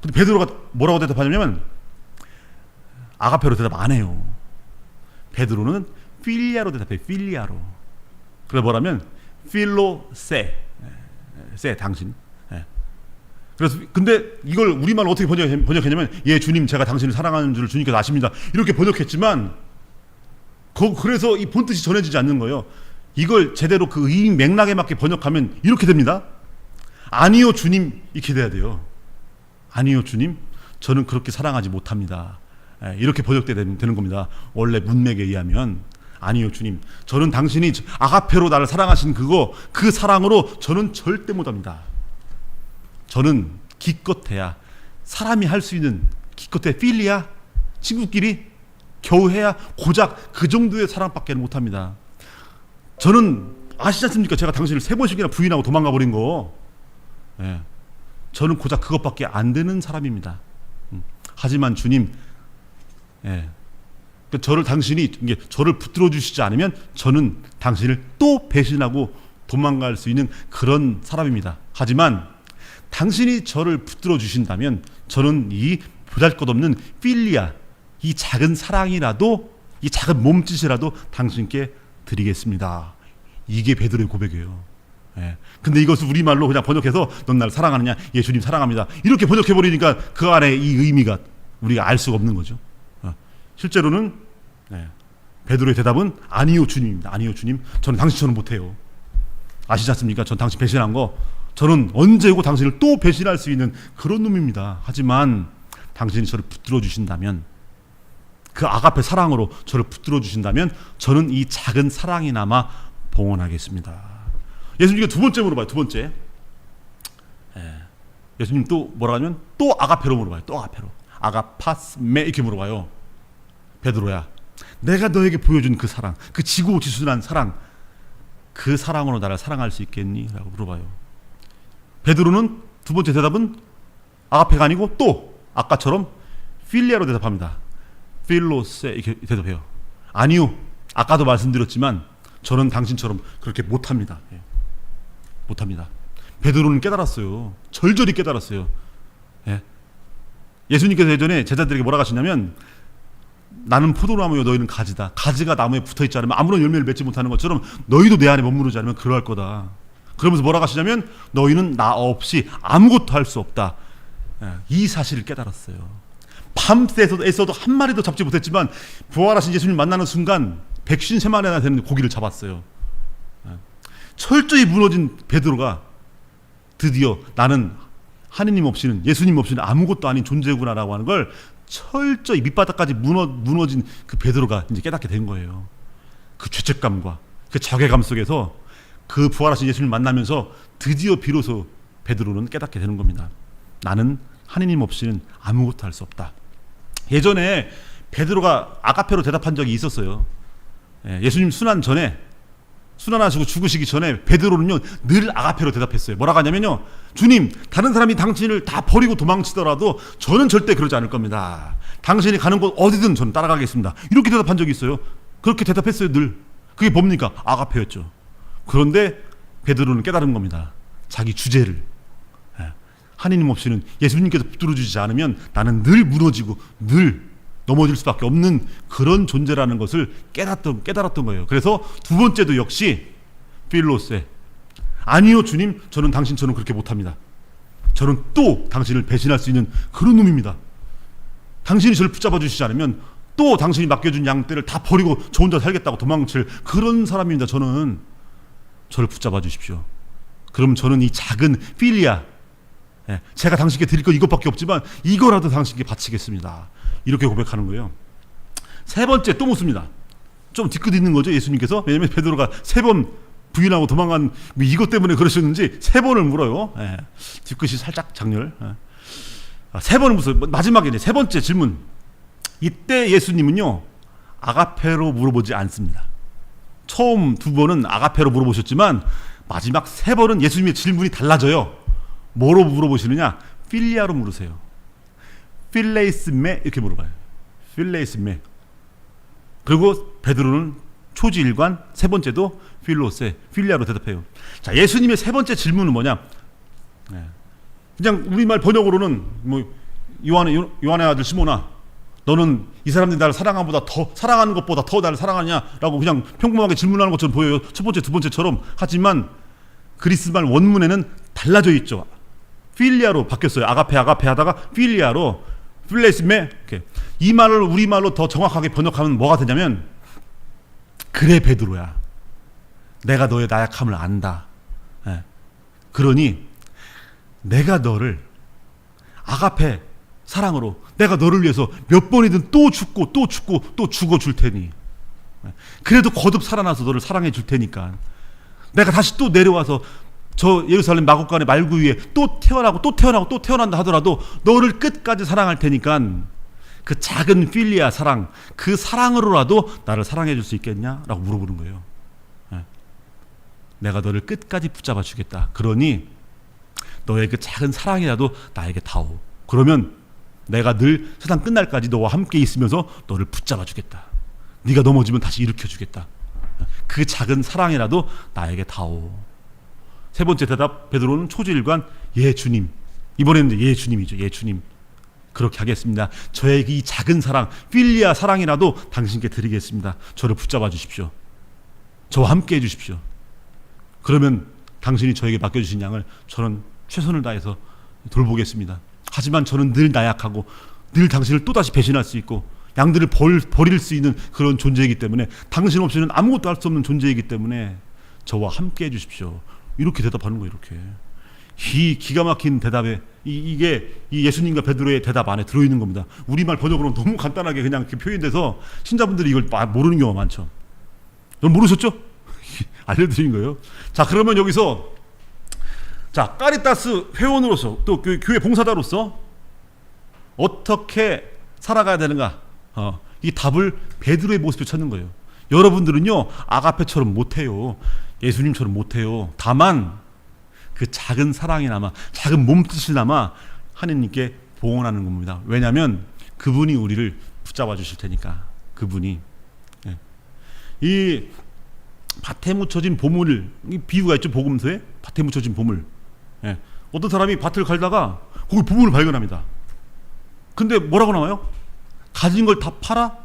근데 베드로가 뭐라고 대답하냐면 아가페로 대답 안 해요. 베드로는 필리아로 대답해요. 필리아로. 그래 뭐라면 필로세, 당신. 그래서 근데 이걸 우리말로 어떻게 번역했냐면 예 주님 제가 당신을 사랑하는 줄 주님께서 아십니다. 이렇게 번역했지만 그래서 이 본뜻이 전해지지 않는 거예요. 이걸 제대로 그 의미 맥락에 맞게 번역하면 이렇게 됩니다. 아니요 주님 이렇게 돼야 돼요. 아니요 주님 저는 그렇게 사랑하지 못합니다. 이렇게 번역돼야 되는 겁니다. 원래 문맥에 의하면 아니요 주님 저는 당신이 아가페로 나를 사랑하신 그 사랑으로 저는 절대 못합니다. 저는 기껏해야 사람이 할 수 있는 기껏해 필리아 친구끼리 겨우 해야 고작 그 정도의 사랑밖에 못합니다. 저는 아시지 않습니까? 제가 당신을 3번씩이나 부인하고 도망가 버린 거. 저는 고작 그것밖에 안 되는 사람입니다. 하지만 주님, 당신이 저를 붙들어 주시지 않으면 저는 당신을 또 배신하고 도망갈 수 있는 그런 사람입니다. 하지만 당신이 저를 붙들어 주신다면 저는 이 보잘것없는 필리아, 이 작은 사랑이라도, 이 작은 몸짓이라도 당신께 드리겠습니다. 이게 베드로의 고백이에요. 근데 이것을 우리말로 그냥 번역해서 넌 나를 사랑하느냐? 예 주님 사랑합니다. 이렇게 번역해버리니까 그 안에 이 의미가 우리가 알 수가 없는 거죠. 실제로는 베드로의 대답은 아니요 주님입니다. 아니요 주님 저는 당신처럼 못해요. 아시지 않습니까? 전 당신 배신한 거 저는 언제고 당신을 또 배신할 수 있는 그런 놈입니다. 하지만 당신이 저를 붙들어 주신다면, 그 아가페 사랑으로 저를 붙들어 주신다면 저는 이 작은 사랑이나마 봉헌하겠습니다. 예수님께 두 번째 물어봐요. 두 번째. 예수님 또 뭐라 하면 또 아가페로 물어봐요. 또 아가페로. 아가파스메 이렇게 물어봐요. 베드로야, 내가 너에게 보여준 그 사랑, 그 지고지순한 사랑, 그 사랑으로 나를 사랑할 수 있겠니? 라고 물어봐요. 베드로는 두 번째 대답은 아가페가 아니고 또 아까처럼 필리아로 대답합니다. 필로세 이렇게 대답해요. 아니요, 아까도 말씀드렸지만 저는 당신처럼 그렇게 못합니다. 못합니다. 베드로는 깨달았어요. 절절히 깨달았어요. 예수님께서 예전에 제자들에게 뭐라 하시냐면 나는 포도나무요 너희는 가지다. 가지가 나무에 붙어있지 않으면 아무런 열매를 맺지 못하는 것처럼 너희도 내 안에 머무르지 않으면 그러할 거다. 그러면서 뭐라 하시냐면 너희는 나 없이 아무것도 할 수 없다. 이 사실을 깨달았어요. 밤새서 애써도 한 마리도 잡지 못했지만 부활하신 예수님 만나는 순간 153마리나 되는 고기를 잡았어요. 철저히 무너진 베드로가 드디어 나는 하느님 없이는, 예수님 없이는 아무것도 아닌 존재구나라고 하는 걸 철저히 밑바닥까지 무너진 그 베드로가 이제 깨닫게 된 거예요. 그 죄책감과 그 자괴감 속에서 그 부활하신 예수님을 만나면서 드디어 비로소 베드로는 깨닫게 되는 겁니다. 나는 하느님 없이는 아무것도 할 수 없다. 예전에 베드로가 아가페로 대답한 적이 있었어요. 예수님 순환하시고 죽으시기 전에 베드로는요 늘 아가페로 대답했어요. 뭐라고 하냐면요, 주님, 다른 사람이 당신을 다 버리고 도망치더라도 저는 절대 그러지 않을 겁니다. 당신이 가는 곳 어디든 저는 따라가겠습니다. 이렇게 대답한 적이 있어요. 그렇게 대답했어요. 늘. 그게 뭡니까? 아가페였죠. 그런데 베드로는 깨달은 겁니다. 자기 주제를. 하느님 없이는, 예수님께서 붙들어주지 않으면 나는 늘 무너지고 늘 넘어질 수밖에 없는 그런 존재라는 것을 깨달았던 거예요. 그래서 두 번째도 역시 필로세, 아니요 주님, 저는 당신처럼 그렇게 못합니다. 저는 또 당신을 배신할 수 있는 그런 놈입니다. 당신이 저를 붙잡아 주시지 않으면 또 당신이 맡겨준 양떼를 다 버리고 저 혼자 살겠다고 도망칠 그런 사람입니다. 저는 저를 붙잡아 주십시오. 그럼 저는 이 작은 필리아, 제가 당신께 드릴 건 이것밖에 없지만 이거라도 당신께 바치겠습니다. 이렇게 고백하는 거예요. 세 번째 또 묻습니다. 좀 뒤끝 있는 거죠, 예수님께서. 왜냐하면 베드로가 3번 부인하고 도망간 이것 때문에 그러셨는지 3번을 물어요. 뒤끝이 살짝 장렬. 3번을 묻어요. 마지막에 이제 세 번째 질문. 이때 예수님은요 아가페로 물어보지 않습니다. 처음 2번은 아가페로 물어보셨지만 마지막 3번은 예수님의 질문이 달라져요. 뭐로 물어보시느냐? 필리아로 물으세요. 필레이스메 이렇게 물어봐요. 필레이스메. 그리고 베드로는 초지일관, 세 번째도 필로세, 필리아로 대답해요. 자, 예수님의 세 번째 질문은 뭐냐? 그냥 우리말 번역으로는 뭐 요한의 아들 시몬아, 너는 이 사람들이 나를 사랑하는 것보다 더 나를 사랑하냐라고 그냥 평범하게 질문하는 것처럼 보여요. 첫 번째, 두 번째처럼. 하지만 그리스말 원문에는 달라져 있죠. 필리아로 바뀌었어요. 아가페 하다가 필리아로, 필레스메. 이 말을 우리말로 더 정확하게 번역하면 뭐가 되냐면, 그래 베드로야, 내가 너의 나약함을 안다. 그러니 내가 너를 아가페 사랑으로, 내가 너를 위해서 몇 번이든 또 죽고 또 죽어 줄 테니, 그래도 거듭 살아나서 너를 사랑해 줄 테니까, 내가 다시 또 내려와서 저 예루살렘 마곡간의 말구 위에 또 태어난다 하더라도 너를 끝까지 사랑할 테니까 그 작은 필리아 사랑, 그 사랑으로라도 나를 사랑해 줄 수 있겠냐? 라고 물어보는 거예요. 내가 너를 끝까지 붙잡아 주겠다. 그러니 너의 그 작은 사랑이라도 나에게 다오. 그러면 내가 늘 세상 끝날까지 너와 함께 있으면서 너를 붙잡아 주겠다. 네가 넘어지면 다시 일으켜 주겠다. 그 작은 사랑이라도 나에게 다오. 세 번째 대답, 베드로는 초지일관, 예 주님. 이번에는 예 주님이죠. 예 주님, 그렇게 하겠습니다. 저의 이 작은 사랑, 필리아 사랑이라도 당신께 드리겠습니다. 저를 붙잡아 주십시오. 저와 함께 해 주십시오. 그러면 당신이 저에게 맡겨주신 양을 저는 최선을 다해서 돌보겠습니다. 하지만 저는 늘 나약하고 늘 당신을 또다시 배신할 수 있고 양들을 버릴 수 있는 그런 존재이기 때문에, 당신 없이는 아무것도 할 수 없는 존재이기 때문에 저와 함께 해 주십시오. 이렇게 대답하는 거예요. 이렇게. 이 기가 막힌 대답에 이게 이 예수님과 베드로의 대답 안에 들어있는 겁니다. 우리말 번역으로 너무 간단하게 그냥 이렇게 표현돼서 신자분들이 이걸 모르는 경우가 많죠. 여러분 모르셨죠? 알려드린 거예요. 자, 그러면 여기서 자, 까리타스 회원으로서 또 교회 봉사자로서 어떻게 살아가야 되는가? 이 답을 베드로의 모습에 찾는 거예요. 여러분들은요 아가페처럼 못해요. 예수님처럼 못해요. 다만 그 작은 사랑이나마, 작은 몸짓이나마 하느님께 봉헌하는 겁니다. 왜냐하면 그분이 우리를 붙잡아 주실 테니까. 그분이. 이 밭에 묻혀진 보물, 이 비유가 있죠. 복음서에 밭에 묻혀진 보물. 어떤 사람이 밭을 갈다가 거기 보물을 발견합니다. 근데 뭐라고 나와요? 가진 걸 다 팔아?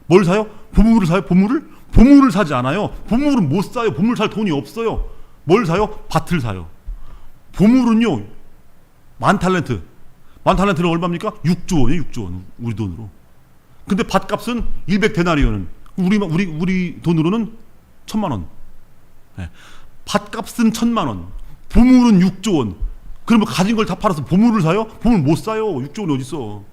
뭘 사요? 보물을 사요? 보물을 사지 않아요. 보물은 못 사요. 보물 살 돈이 없어요. 뭘 사요? 밭을 사요. 보물은요 10,000달란트. 10,000달란트는 얼마입니까? 6조 원이에요. 6조 원. 우리 돈으로. 근데 밭값은 100데나리온은 우리 돈으로는 1,000만 원. 밭값은 1,000만 원, 보물은 6조 원. 그러면 가진 걸 다 팔아서 보물을 사요? 보물 못 사요. 6조 원이 어디 있어?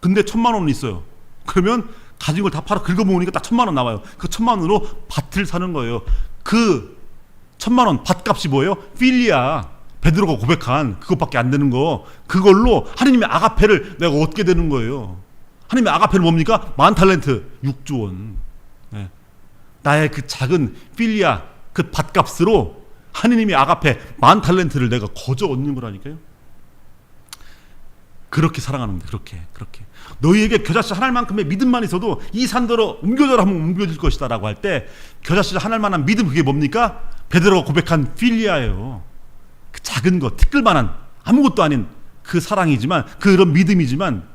근데 1,000만 원은 있어요. 그러면 가진 걸 다 팔아 긁어 모으니까 딱 1,000만 원 나와요. 그 1,000만 원으로 밭을 사는 거예요. 그 1,000만 원 밭값이 뭐예요? 필리아, 베드로가 고백한 그것밖에 안 되는 거. 그걸로 하느님의 아가페를 내가 얻게 되는 거예요. 하느님의 아가페는 뭡니까? 10,000달란트, 6조 원. 네. 나의 그 작은 필리아 그 밭값으로 하느님의 아가페 10,000달란트를 내가 거저 얻는 거라니까요. 그렇게 사랑하는 거예요. 그렇게 너희에게 겨자씨 하나만큼의 믿음만 있어도 이 산더러 옮겨져라 하면 옮겨질 것이다 라고 할 때 겨자씨 하나만한 믿음, 그게 뭡니까? 베드로가 고백한 필리아예요. 그 작은 것, 티끌만한 아무것도 아닌 그 사랑이지만, 그런 믿음이지만,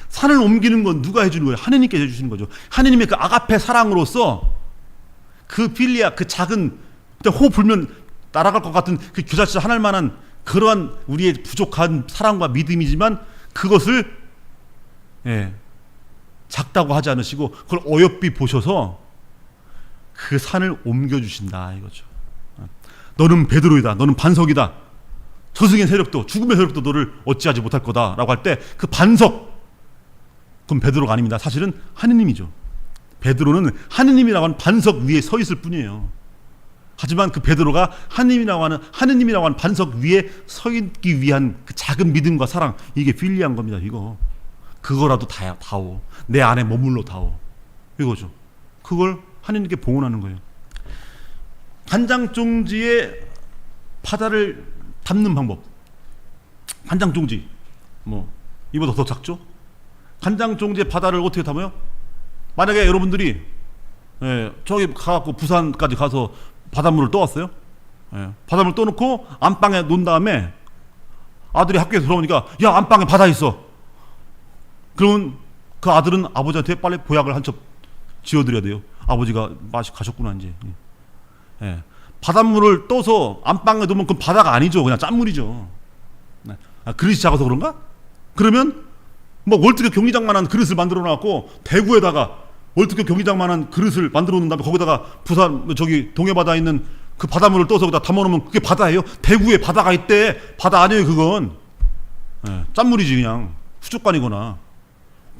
산을 옮기는 건 누가 해주는 거예요? 하느님께 해주시는 거죠. 하느님의 그 아가페 사랑으로서 그 필리아, 그 작은, 호 불면 날아갈 것 같은 그 겨자씨 하나만한 그러한 우리의 부족한 사랑과 믿음이지만, 그것을 작다고 하지 않으시고 그걸 어여삐 보셔서 그 산을 옮겨주신다 이거죠. 너는 베드로이다, 너는 반석이다, 저승의 세력도 죽음의 세력도 너를 어찌하지 못할 거다 라고 할 때 그 반석, 그건 베드로가 아닙니다. 사실은 하느님이죠. 베드로는 하느님이라고 하는 반석 위에 서 있을 뿐이에요. 하지만 그 베드로가 하느님이라고 하는 반석 위에 서 있기 위한 그 작은 믿음과 사랑, 이게 필리한 겁니다. 이거 그거라도 다오, 내 안에 머물러 다오, 이거죠. 그걸 하느님께 봉헌하는 거예요. 간장종지에 바다를 담는 방법. 간장종지 뭐 이보다 더 작죠? 간장종지에 바다를 어떻게 담아요? 만약에 여러분들이 저기 가갖고 부산까지 가서 바닷물을 떠왔어요. 바닷물 떠놓고 안방에 놓은 다음에 아들이 학교에 들어오니까 야, 안방에 바다 있어. 그러면 그 아들은 아버지한테 빨리 보약을 한 첩 지어드려야 돼요. 아버지가 맛이 가셨구나 이제. 바닷물을 떠서 안방에 두면 그건 바다가 아니죠. 그냥 짠물이죠. 그릇이 작아서 그런가? 그러면 뭐 월드컵 경기장만한 그릇을 만들어 놨고 대구에다가 월드컵 경기장만한 그릇을 만들어 놓은 다음에 거기다가 부산 저기 동해바다에 있는 그 바닷물을 떠서 거기다 담아놓으면 그게 바다예요? 대구에 바다가 있대. 바다 아니에요 그건. 짠물이지. 그냥 수족관이거나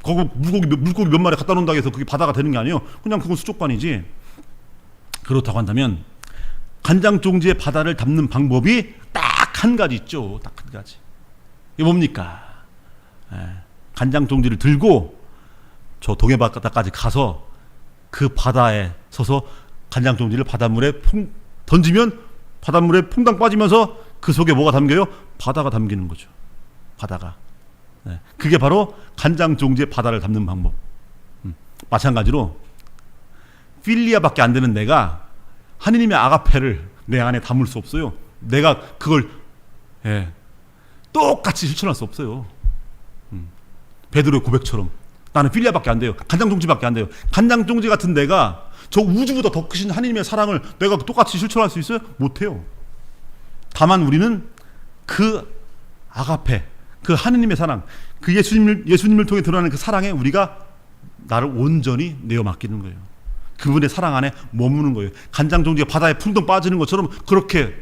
거기 물고기 몇 마리 갖다 놓는다고 해서 그게 바다가 되는 게 아니에요. 그냥 그건 수족관이지. 그렇다고 한다면 간장종지에 바다를 담는 방법이 딱 한 가지 있죠. 딱 한 가지. 이게 뭡니까? 간장종지를 들고 저 동해바다까지 가서 그 바다에 서서 간장종지를 바닷물에 던지면 바닷물에 퐁당 빠지면서 그 속에 뭐가 담겨요? 바다가 담기는 거죠. 바다가. 그게 바로 간장종지에 바다를 담는 방법. 마찬가지로 필리아밖에 안 되는 내가 하느님의 아가페를 내 안에 담을 수 없어요. 내가 그걸 똑같이 실천할 수 없어요. 베드로의 고백처럼 나는 필리아밖에 안 돼요. 간장종지밖에 안 돼요. 간장종지 같은 내가 저 우주보다 더 크신 하느님의 사랑을 내가 똑같이 실천할 수 있어요? 못해요. 다만 우리는 그 아가페, 그 하느님의 사랑, 그 예수님을 통해 드러나는 그 사랑에 우리가 나를 온전히 내어 맡기는 거예요. 그분의 사랑 안에 머무는 거예요. 간장종지가 바다에 풍덩 빠지는 것처럼 그렇게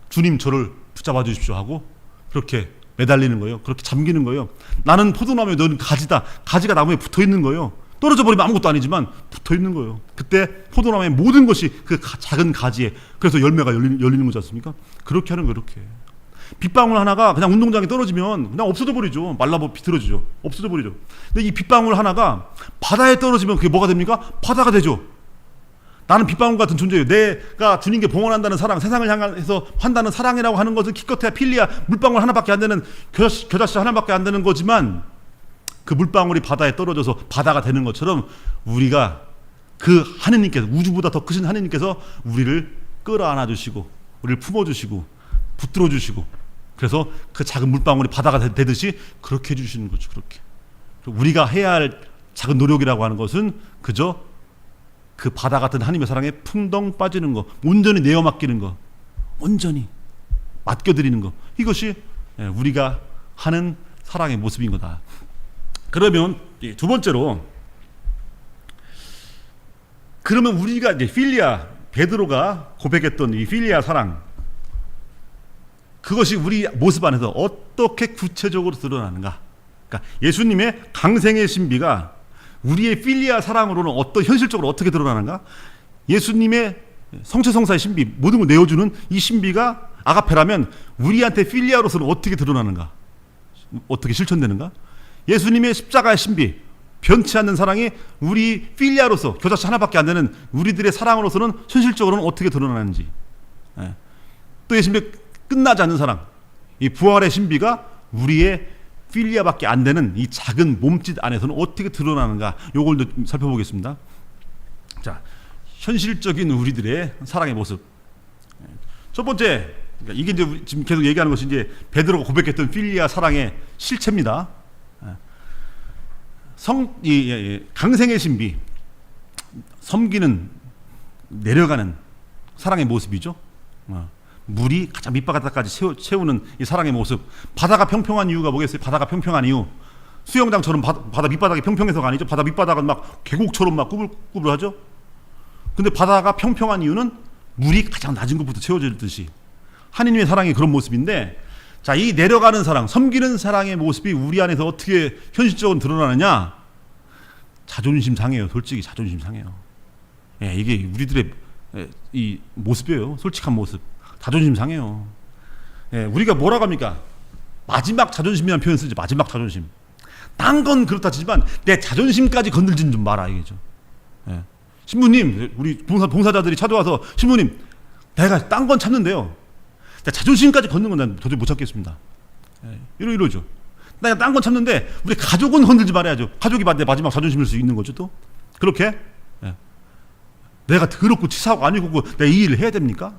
주님 저를 붙잡아 주십시오 하고 그렇게 매달리는 거예요. 그렇게 잠기는 거예요. 나는 포도나무에, 너는 가지다. 가지가 나무에 붙어 있는 거예요. 떨어져 버리면 아무것도 아니지만 붙어 있는 거예요. 그때 포도나무의 모든 것이 그 작은 가지에, 그래서 열매가 열리는 거지 않습니까? 그렇게 하는 거예요. 그렇게. 빗방울 하나가 그냥 운동장에 떨어지면 그냥 없어져 버리죠. 말라버 비틀어지죠. 없어져 버리죠. 근데 이 빗방울 하나가 바다에 떨어지면 그게 뭐가 됩니까? 바다가 되죠. 나는 빗방울 같은 존재예요. 내가 주님께 봉헌한다는 사랑, 세상을 향해서 한다는 사랑이라고 하는 것은 기껏해야 필리아 물방울 하나밖에 안 되는, 겨자씨 하나밖에 안 되는 거지만 그 물방울이 바다에 떨어져서 바다가 되는 것처럼 우리가 그 하느님께서, 우주보다 더 크신 하느님께서 우리를 끌어안아 주시고 우리를 품어주시고 붙들어 주시고, 그래서 그 작은 물방울이 바다가 되듯이 그렇게 해주시는 거죠. 그렇게 우리가 해야 할 작은 노력이라고 하는 것은 그저 그 바다 같은 하나님의 사랑에 풍덩 빠지는 거, 온전히 내어 맡기는 거, 온전히 맡겨드리는 거, 이것이 우리가 하는 사랑의 모습인 거다. 그러면 두 번째로, 그러면 우리가 이제 필리아, 베드로가 고백했던 이 필리아 사랑, 그것이 우리 모습 안에서 어떻게 구체적으로 드러나는가? 그러니까 예수님의 강생의 신비가 우리의 필리아 사랑으로는 현실적으로 어떻게 드러나는가? 예수님의 성체성사의 신비, 모든 걸 내어주는 이 신비가 아가페라면 우리한테 필리아로서는 어떻게 드러나는가? 어떻게 실천되는가? 예수님의 십자가의 신비, 변치 않는 사랑이 우리 필리아로서, 교자씨 하나밖에 안 되는 우리들의 사랑으로서는 현실적으로는 어떻게 드러나는지. 또 예수님의 끝나지 않는 사랑, 이 부활의 신비가 우리의 필리아밖에 안 되는 이 작은 몸짓 안에서는 어떻게 드러나는가, 요걸 살펴보겠습니다. 자, 현실적인 우리들의 사랑의 모습. 첫 번째, 그러니까 이게 이제 지금 계속 얘기하는 것이 이제 베드로가 고백했던 필리아 사랑의 실체입니다. 강생의 신비, 섬기는, 내려가는 사랑의 모습이죠. 물이 가장 밑바닥까지 채우는 이 사랑의 모습. 바다가 평평한 이유가 뭐겠어요? 바다가 평평한 이유. 수영장처럼 바다 밑바닥이 평평해서가 아니죠. 바다 밑바닥은 막 계곡처럼 막 꾸불꾸불하죠. 근데 바다가 평평한 이유는 물이 가장 낮은 곳부터 채워질 듯이 하느님의 사랑이 그런 모습인데, 자, 이 내려가는 사랑, 섬기는 사랑의 모습이 우리 안에서 어떻게 현실적으로 드러나느냐? 자존심 상해요. 솔직히 자존심 상해요. 예, 이게 우리들의 이 모습이에요. 솔직한 모습. 자존심 상해요. 예, 우리가 뭐라고 합니까? 마지막 자존심이라는 표현 쓰지. 마지막 자존심. 딴 건 그렇다 치지만 내 자존심까지 건들지는 좀 마라 이거죠. 예. 신부님, 우리 봉사자들이 찾아와서 신부님, 내가 딴 건 참는데요, 자존심까지 걷는 건 난 도저히 못 참겠습니다. 예, 이러죠. 내가 딴 건 참는데 우리 가족은 건들지 말아야죠. 가족이 내 마지막 자존심일 수 있는 거죠. 또 그렇게 내가 더럽고 치사하고 아니고 내가 이 일을 해야 됩니까?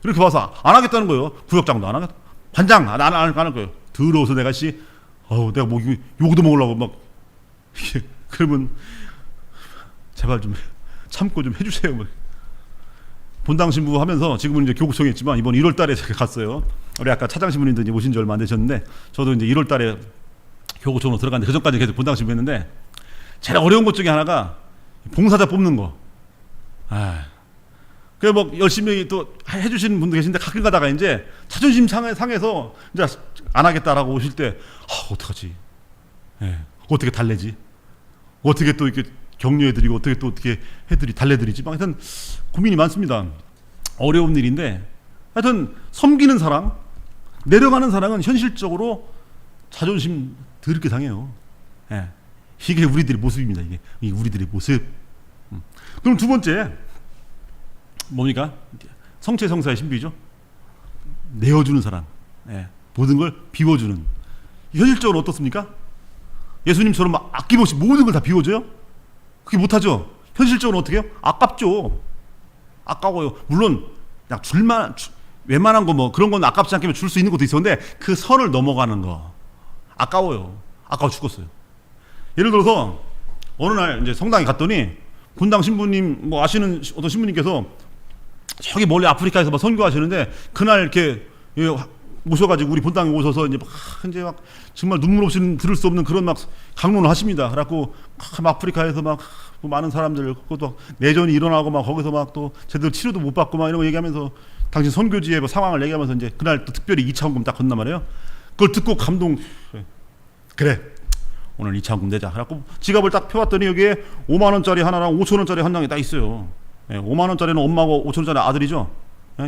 이렇게 와서 안 하겠다는 거예요. 구역장도 안 하겠다. 반장 안 할 거예요. 더러워서 내가 내가 뭐 요거도 먹으려고 막 그러면 제발 좀 참고 좀 해주세요. 본당 신부 하면서 지금은 이제 교구청에 있지만 이번 1월달에 제가 갔어요. 우리 아까 차장 신부님도 이제 오신 지 얼마 안 되셨는데 저도 이제 1월달에 교구청으로 들어갔는데 그 전까지 계속 본당 신부 했는데 제일 어려운 것 중에 하나가 봉사자 뽑는 거. 그래 뭐 열심히 또 해주시는 분도 계신데 가끔 가다가 이제 자존심 상해서 이제 안 하겠다라고 오실 때 어떡하지? 어떻게 달래지? 어떻게 또 이렇게 격려해드리고 어떻게 달래드리지? 하여튼 고민이 많습니다. 어려운 일인데 하여튼 섬기는 사랑, 내려가는 사랑은 현실적으로 자존심 더럽게 상해요. 이게 우리들의 모습입니다. 이게 우리들의 모습. 그럼 두 번째 뭡니까? 성체성사의 신비죠. 내어주는 사랑, 모든 걸 비워주는. 현실적으로 어떻습니까? 예수님처럼 막 아낌없이 모든 걸 다 비워줘요? 그게 못하죠. 현실적으로 어떻게 해요? 아깝죠. 아까워요. 물론 그냥 웬만한 거 뭐 그런 건 아깝지 않게 줄 수 있는 것도 있었는데 그 선을 넘어가는 거 아까워요. 아까워 죽겠어요. 예를 들어서 어느 날 이제 성당에 갔더니 본당 신부님 뭐 아시는 어떤 신부님께서 저기 멀리 아프리카에서 막 선교하시는데 그날 이렇게 오셔가지고 우리 본당에 오셔서 이제 막 정말 눈물 없이 들을 수 없는 그런 막 강론을 하십니다. 그래갖고 아프리카에서 막 많은 사람들 그것도 내전이 일어나고 막 거기서 막 또 제대로 치료도 못 받고 막 이런 거 얘기하면서 당신 선교지의 뭐 상황을 얘기하면서 이제 그날 또 특별히 2차 헌금 딱 건단 말이에요. 그걸 듣고 감동. 그래 오늘 2차 헌금 내자. 그래갖고 지갑을 딱 펴봤더니 여기에 5만 원짜리 하나랑 5천 원짜리 한 장이 딱 있어요. 5만 원짜리는 엄마고 5천 원짜리 아들이죠.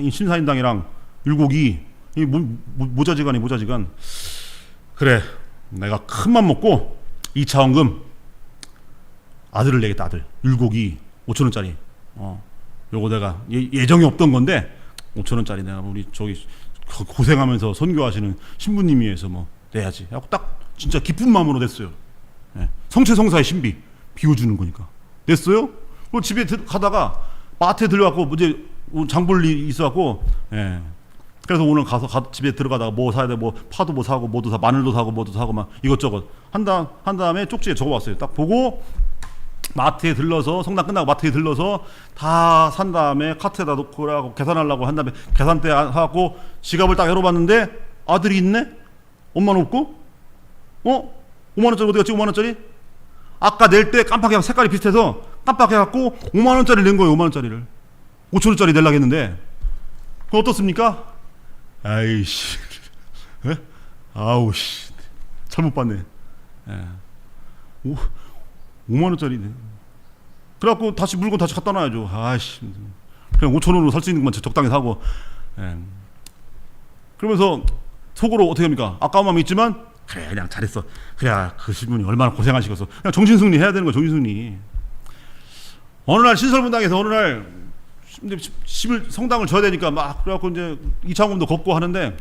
이 신사임당이랑 율곡이 이 모자지간. 그래 내가 큰 맘 먹고 2차 헌금 아들을 내겠다. 아들 율곡이 5천 원짜리. 요거 내가 예정이 없던 건데 5천 원짜리 내가 우리 저기 고생하면서 선교하시는 신부님 위해서 뭐 내야지 하고 딱 진짜 기쁜 마음으로 냈어요. 성체성사의 신비 비워주는 거니까 냈어요. 그리고 집에 가다가 마트에 들려갖고 이제 장볼 일이 있어갖고 그래서 오늘 가서 집에 들어가다가 뭐 사야 돼, 뭐 파도 뭐 사고 뭐도 사, 마늘도 사고 뭐도 사고 막 이것저것 한 다음에 쪽지에 적어왔어요. 딱 보고 마트에 들러서 성당 끝나고 마트에 들러서 다 산 다음에 카트에다 놓고 하고 계산하려고 한 다음에 계산대 하고 지갑을 딱 열어봤는데 아들이 있네. 엄마는 없고 5만 원짜리 어디 갔지? 5만 원짜리? 아까 낼 때 깜빡해 색깔이 비슷해서 깜빡해갖고 5만 원짜리 낸 거예요. 5만 원짜리를. 5천 원짜리 내려고 했는데 그거 어떻습니까? 아이씨, 예? 아우씨, 잘못 봤네. 예. 5만 원짜리네. 그래갖고 다시 물건 다시 갖다 놔야죠. 아이씨, 그냥 5천 원으로 살 수 있는 것만 적당히 사고. 예. 그러면서 속으로 어떻게 합니까? 아까운 마음이 있지만 그래 그냥 잘했어. 그래 그 신분이 얼마나 고생하시겠어. 그냥 정신승리 해야 되는 거야. 정신승리. 어느 날 신설분당에서 어느 날 성당을 져야 되니까 막 그래갖고 이제 이창금도 걷고 하는데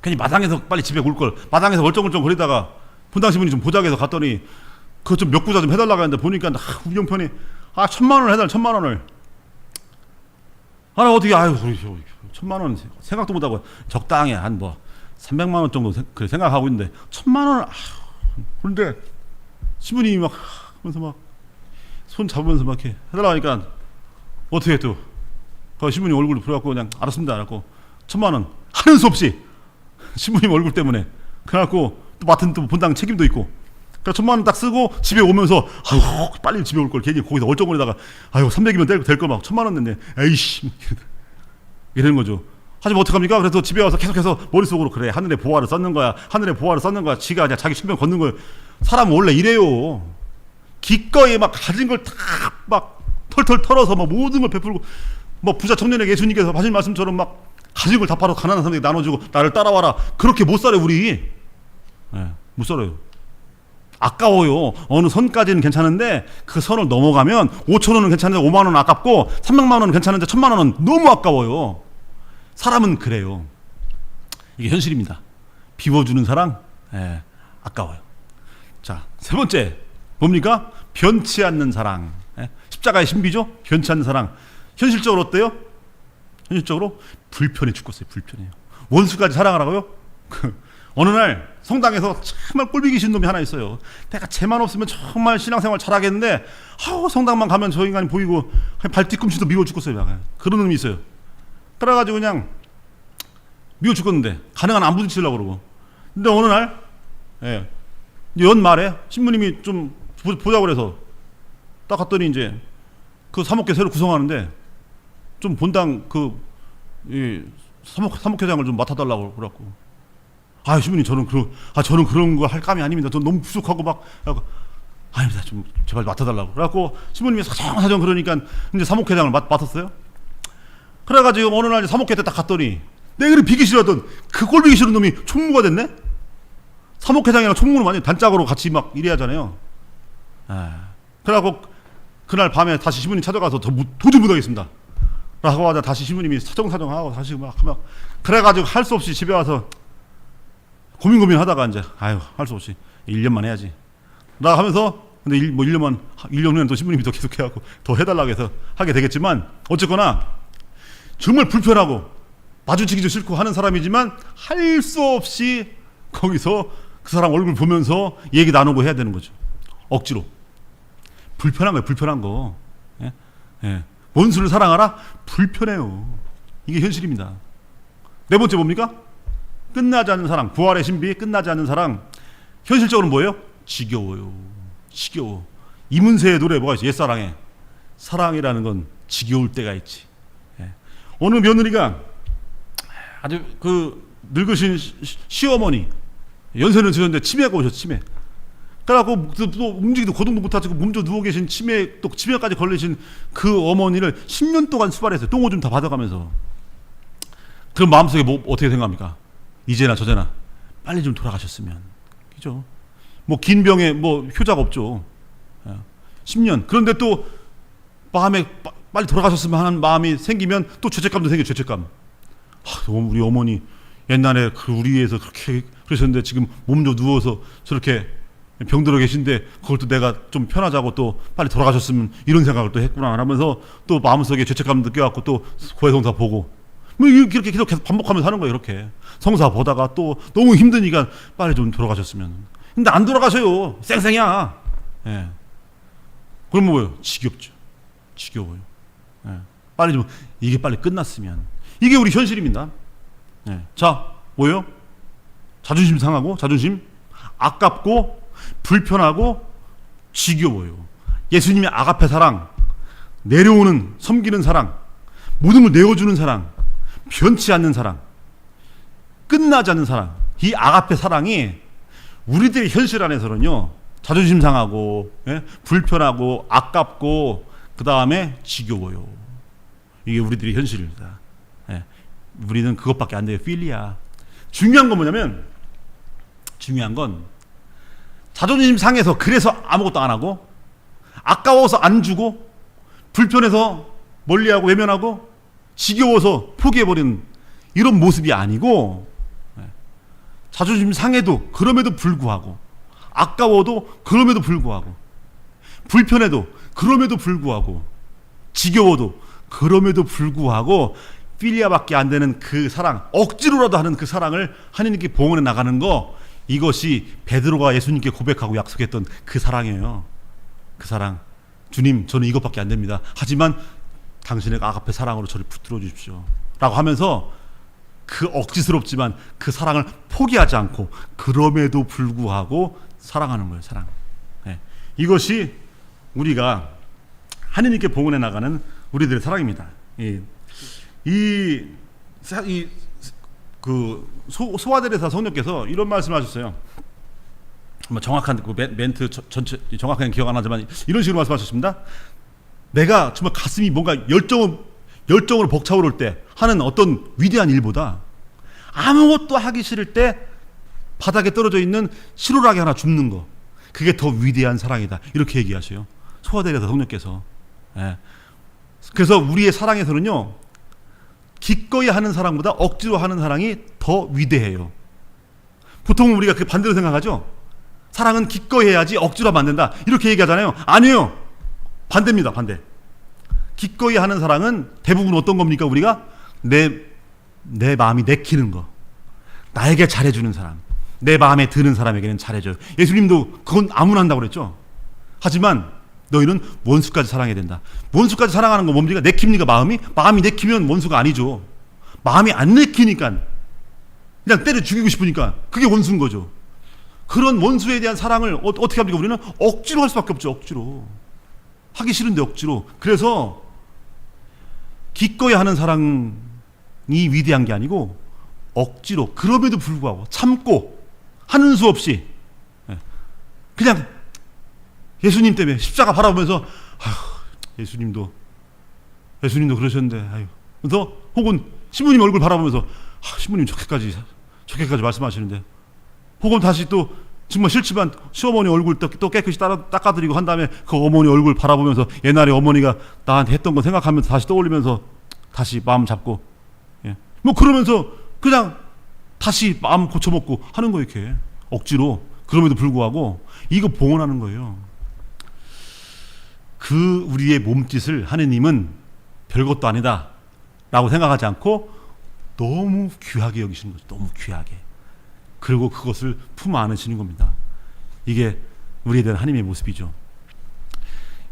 괜히 마당에서 빨리 집에 올 걸 마당에서 얼쩡얼쩡 거리다가 분당 신분이 좀 보자고 해서 갔더니 그거 좀 몇 구자 좀 해달라고 했는데 보니까 우리 형편이 1,000만 원을 해달라. 1,000만 원을. 아나 어떻게 아유 1,000만 원 생각도 못하고 적당히 한 뭐 300만 원 정도 생각하고 있는데 1,000만 원 그런데 신부님이 막 하면서 막 손 잡으면서 막 이렇게 해달라고 하니까 어떻게 또 그 신부님 얼굴을 보여갖고 그냥 알았습니다. 그래갖고 1,000만 원 하는 수 없이 신부님 얼굴 때문에 그래갖고 또 맡은 또 본당 책임도 있고 그러니까 1,000만 원 딱 쓰고 집에 오면서 아유 빨리 집에 올 걸 괜히 거기서 얼쩡거리다가 아유 300이면 될 걸 막 1,000만 원 냈네 에이씨 이러는 거죠. 하지만 어떡합니까? 그래서 집에 와서 계속해서 머릿속으로 그래 하늘의 보화를 썼는 거야. 하늘의 보화를 썼는 거야. 지가 그냥 자기 신변 걷는 거예요. 사람은 원래 이래요. 기꺼이 막 가진 걸 다 막 털털 털어서 막 모든 걸 베풀고 뭐 부자 청년에게 예수님께서 하신 말씀처럼 막 가진 걸 다 팔아 가난한 사람에게 나눠주고 나를 따라와라. 그렇게 못 살아요 우리. 네, 못 살아요. 아까워요. 어느 선까지는 괜찮은데 그 선을 넘어가면 5천 원은 괜찮은데 5만 원은 아깝고 300만 원은 괜찮은데 1,000만 원은 너무 아까워요. 사람은 그래요. 이게 현실입니다. 비워주는 사랑, 아까워요. 자, 세 번째 뭡니까? 변치 않는 사랑. 십자가의 신비죠? 변치 않는 사랑. 현실적으로 어때요? 현실적으로 불편해 죽겠어요. 불편해요. 원수까지 사랑하라고요? 어느 날 성당에서 정말 꼴보기 싫은 놈이 하나 있어요. 내가 쟤만 없으면 정말 신앙생활 잘하겠는데 성당만 가면 저 인간이 보이고 발 뒤꿈치도 미워 죽겠어요. 그런 놈이 있어요. 그래가지고 그냥 미워 죽겠는데 가능한 안 부딪히려고 그러고. 근데 어느 날 연말에 신부님이 좀 보자고 그래서 딱 갔더니 이제 그 사목회 새로 구성하는데 좀 본당 사목회장을 좀 맡아달라고 그래갖고 신부님 저는 그런 거 할 감이 아닙니다. 저 너무 부족하고 막 아닙니다. 좀 제발 맡아달라고 그래갖고 신부님이 사정 그러니까 이제 사목회장을 맡았어요. 그래가지고 어느 날 사목회 때 딱 갔더니 내가 비기 싫어하던 그 꼴비기 싫은 놈이 총무가 됐네? 사목회장이랑 총무는 완전 단짝으로 같이 막 일해야 하잖아요. 그래갖고 그날 밤에 다시 신부님 찾아가서 도저히 못하겠습니다. 라고 하자 다시 신부님이 사정하고 다시 막 그래가지고 할 수 없이 집에 와서 고민하다가 이제 할 수 없이 1년만 해야지. 나 하면서 근데 1년 후에는 또 신부님이 더 계속해갖고 더 해달라고 해서 하게 되겠지만 어쨌거나 정말 불편하고 마주치기도 싫고 하는 사람이지만 할 수 없이 거기서 그 사람 얼굴 보면서 얘기 나누고 해야 되는 거죠. 억지로. 불편한 거예요. 불편한 거. 원수를 사랑하라? 불편해요. 이게 현실입니다. 네 번째 뭡니까? 끝나지 않는 사랑. 부활의 신비 끝나지 않는 사랑. 현실적으로는 뭐예요? 지겨워요. 지겨워. 이문세의 노래 뭐가 있어? 옛사랑에. 사랑이라는 건 지겨울 때가 있지. 어느 며느리가 아주 늙으신 시어머니 연세는 드셨는데 치매가 오셨어. 치매. 그래갖고 또 움직이도 거동도 못하시고 몸져 누워 계신 또 치매까지 걸리신 그 어머니를 10년 동안 수발했어요. 똥오줌 다 받아가면서. 그럼 마음속에 어떻게 생각합니까? 이제나 저제나 빨리 좀 돌아가셨으면. 그죠? 긴 병에 효자가 없죠. 10년. 그런데 또 마음에 빨리 돌아가셨으면 하는 마음이 생기면 또 죄책감도 생겨요. 죄책감. 우리 어머니 옛날에 우리 위해서 그렇게 그러셨는데 지금 몸도 누워서 저렇게 병들어 계신데 그걸 또 내가 좀 편하자고 또 빨리 돌아가셨으면 이런 생각을 또 했구나 하면서 또 마음속에 죄책감 느껴갖고 또 고해성사 보고 이렇게 계속 반복하면서 하는 거예요. 이렇게 성사 보다가 또 너무 힘드니까 빨리 좀 돌아가셨으면. 근데 안 돌아가셔요. 쌩쌩이야. 그러면 뭐예요? 지겹죠. 지겨워요. 이게 빨리 끝났으면. 이게 우리 현실입니다. 자, 뭐예요? 자존심 상하고, 자존심 아깝고, 불편하고, 지겨워요. 예수님의 아가페 사랑, 내려오는, 섬기는 사랑, 모든 걸 내어주는 사랑, 변치 않는 사랑, 끝나지 않는 사랑, 이 아가페 사랑이 우리들의 현실 안에서는요, 자존심 상하고, 예? 불편하고, 아깝고, 그 다음에 지겨워요. 이게 우리들의 현실입니다. 예. 우리는 그것밖에 안 돼요. 필리아. 중요한 건 뭐냐면, 중요한 건 자존심 상해서 그래서 아무것도 안 하고, 아까워서 안 주고, 불편해서 멀리하고 외면하고, 지겨워서 포기해버리는 이런 모습이 아니고, 자존심 상해도 그럼에도 불구하고, 아까워도 그럼에도 불구하고, 불편해도 그럼에도 불구하고, 지겨워도 그럼에도 불구하고 필리아밖에 안 되는 그 사랑, 억지로라도 하는 그 사랑을 하나님께 봉헌해 나가는 거, 이것이 베드로가 예수님께 고백하고 약속했던 그 사랑이에요. 그 사랑. 주님, 저는 이것밖에 안 됩니다. 하지만 당신의 아가페 사랑으로 저를 붙들어 주십시오. 라고 하면서 그 억지스럽지만 그 사랑을 포기하지 않고 그럼에도 불구하고 사랑하는 거예요. 사랑. 네. 이것이 우리가 하나님께 봉헌해 나가는 우리들의 사랑입니다. 소아데레사 성령께서 이런 말씀하셨어요. 뭐 정확한 그 멘트 전체 정확하게 기억 안 나지만 이런 식으로 말씀하셨습니다. 내가 정말 가슴이 뭔가 열정으로 벅차오를 때 하는 어떤 위대한 일보다 아무것도 하기 싫을 때 바닥에 떨어져 있는 시로라기 하나 줍는 거, 그게 더 위대한 사랑이다. 이렇게 얘기하셔요. 소아데레사 성령께서. 예. 그래서 우리의 사랑에서는요, 기꺼이 하는 사랑보다 억지로 하는 사랑이 더 위대해요. 보통 우리가 그 반대로 생각하죠. 사랑은 기꺼이 해야지 억지로 하면 안 된다. 이렇게 얘기하잖아요. 아니에요. 반대입니다. 반대. 기꺼이 하는 사랑은 대부분 어떤 겁니까? 우리가 내 마음이 내키는 거, 나에게 잘해주는 사람, 내 마음에 드는 사람에게는 잘해줘요. 예수님도 그건 아무나 한다고 그랬죠. 하지만 너희는 원수까지 사랑해야 된다. 원수까지 사랑하는 건 뭡니까? 내킵니까? 마음이 내키면 원수가 아니죠. 마음이 안 내키니까 그냥 때려 죽이고 싶으니까 그게 원수인 거죠. 그런 원수에 대한 사랑을 어떻게 합니까? 우리는 억지로 할 수밖에 없죠. 억지로 하기 싫은데 억지로. 그래서 기꺼이 하는 사랑이 위대한 게 아니고 억지로, 그럼에도 불구하고 참고 하는 수 없이 그냥 예수님 때문에 십자가 바라보면서 예수님도 그러셨는데, 그래서 혹은 신부님 얼굴 바라보면서 신부님 저렇게까지 말씀하시는데, 혹은 다시 또 정말 싫지만 시어머니 얼굴 또 깨끗이 닦아드리고 한 다음에 그 어머니 얼굴 바라보면서 옛날에 어머니가 나한테 했던 거 생각하면서 다시 떠올리면서 다시 마음 잡고, 뭐 그러면서 그냥 다시 마음 고쳐먹고 하는 거, 이렇게 억지로. 그럼에도 불구하고 이거 봉헌하는 거예요. 그 우리의 몸짓을 하느님은 별것도 아니다 라고 생각하지 않고 너무 귀하게 여기시는 거죠. 너무 귀하게. 그리고 그것을 품 안으시는 겁니다. 이게 우리에 대한 하나님의 모습이죠.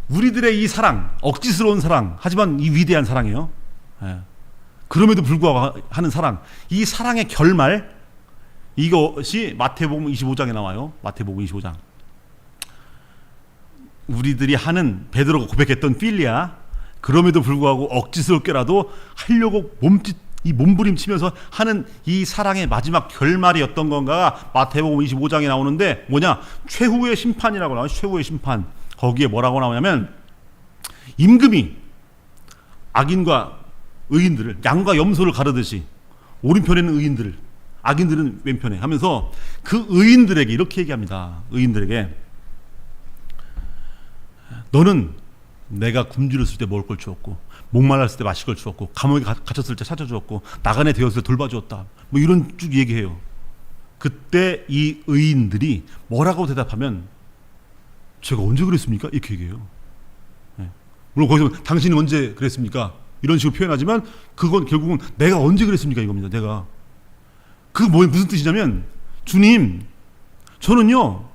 우리들의 이 사랑, 억지스러운 사랑, 하지만 이 위대한 사랑이에요. 그럼에도 불구하고 하는 사랑, 이 사랑의 결말, 이것이 마태복음 25장에 나와요. 마태복음 25장. 우리들이 하는, 베드로가 고백했던 필리아, 그럼에도 불구하고 억지스럽게라도 하려고 몸부림치면서 하는 이 사랑의 마지막 결말이 어떤 건가가 마태복음 25장에 나오는데, 뭐냐? 최후의 심판이라고 나와요. 최후의 심판. 거기에 뭐라고 나오냐면, 임금이 악인과 의인들을, 양과 염소를 가르듯이 오른편에는 의인들을, 악인들은 왼편에 하면서 그 의인들에게 이렇게 얘기합니다. 의인들에게, 너는 내가 굶주렸을 때 먹을 걸 주었고, 목말랐을 때 마실 걸 주었고, 감옥에 갇혔을 때 찾아주었고, 나그네 되었을 때 돌봐주었다. 뭐 이런 쭉 얘기해요. 그때 이 의인들이 뭐라고 대답하면, 제가 언제 그랬습니까? 이렇게 얘기해요. 물론 거기서 당신이 언제 그랬습니까? 이런 식으로 표현하지만 그건 결국은 내가 언제 그랬습니까? 이겁니다. 내가. 그게 무슨 뜻이냐면, 주님, 저는요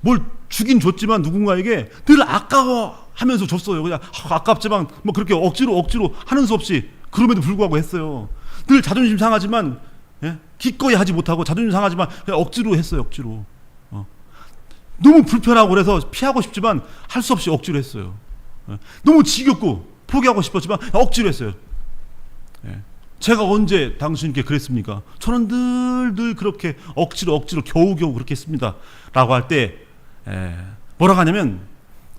뭘 주긴 줬지만 누군가에게 늘 아까워하면서 줬어요. 그냥 아깝지만 뭐 그렇게 억지로 하는 수 없이 그럼에도 불구하고 했어요. 늘 자존심 상하지만, 기꺼이 하지 못하고 자존심 상하지만 그냥 억지로 했어요. 억지로. 너무 불편하고 그래서 피하고 싶지만 할 수 없이 억지로 했어요. 너무 지겹고 포기하고 싶었지만 억지로 했어요. 예. 제가 언제 당신께 그랬습니까? 저는 늘 그렇게 억지로 겨우겨우 그렇게 했습니다. 라고 할 때 뭐라고 하냐면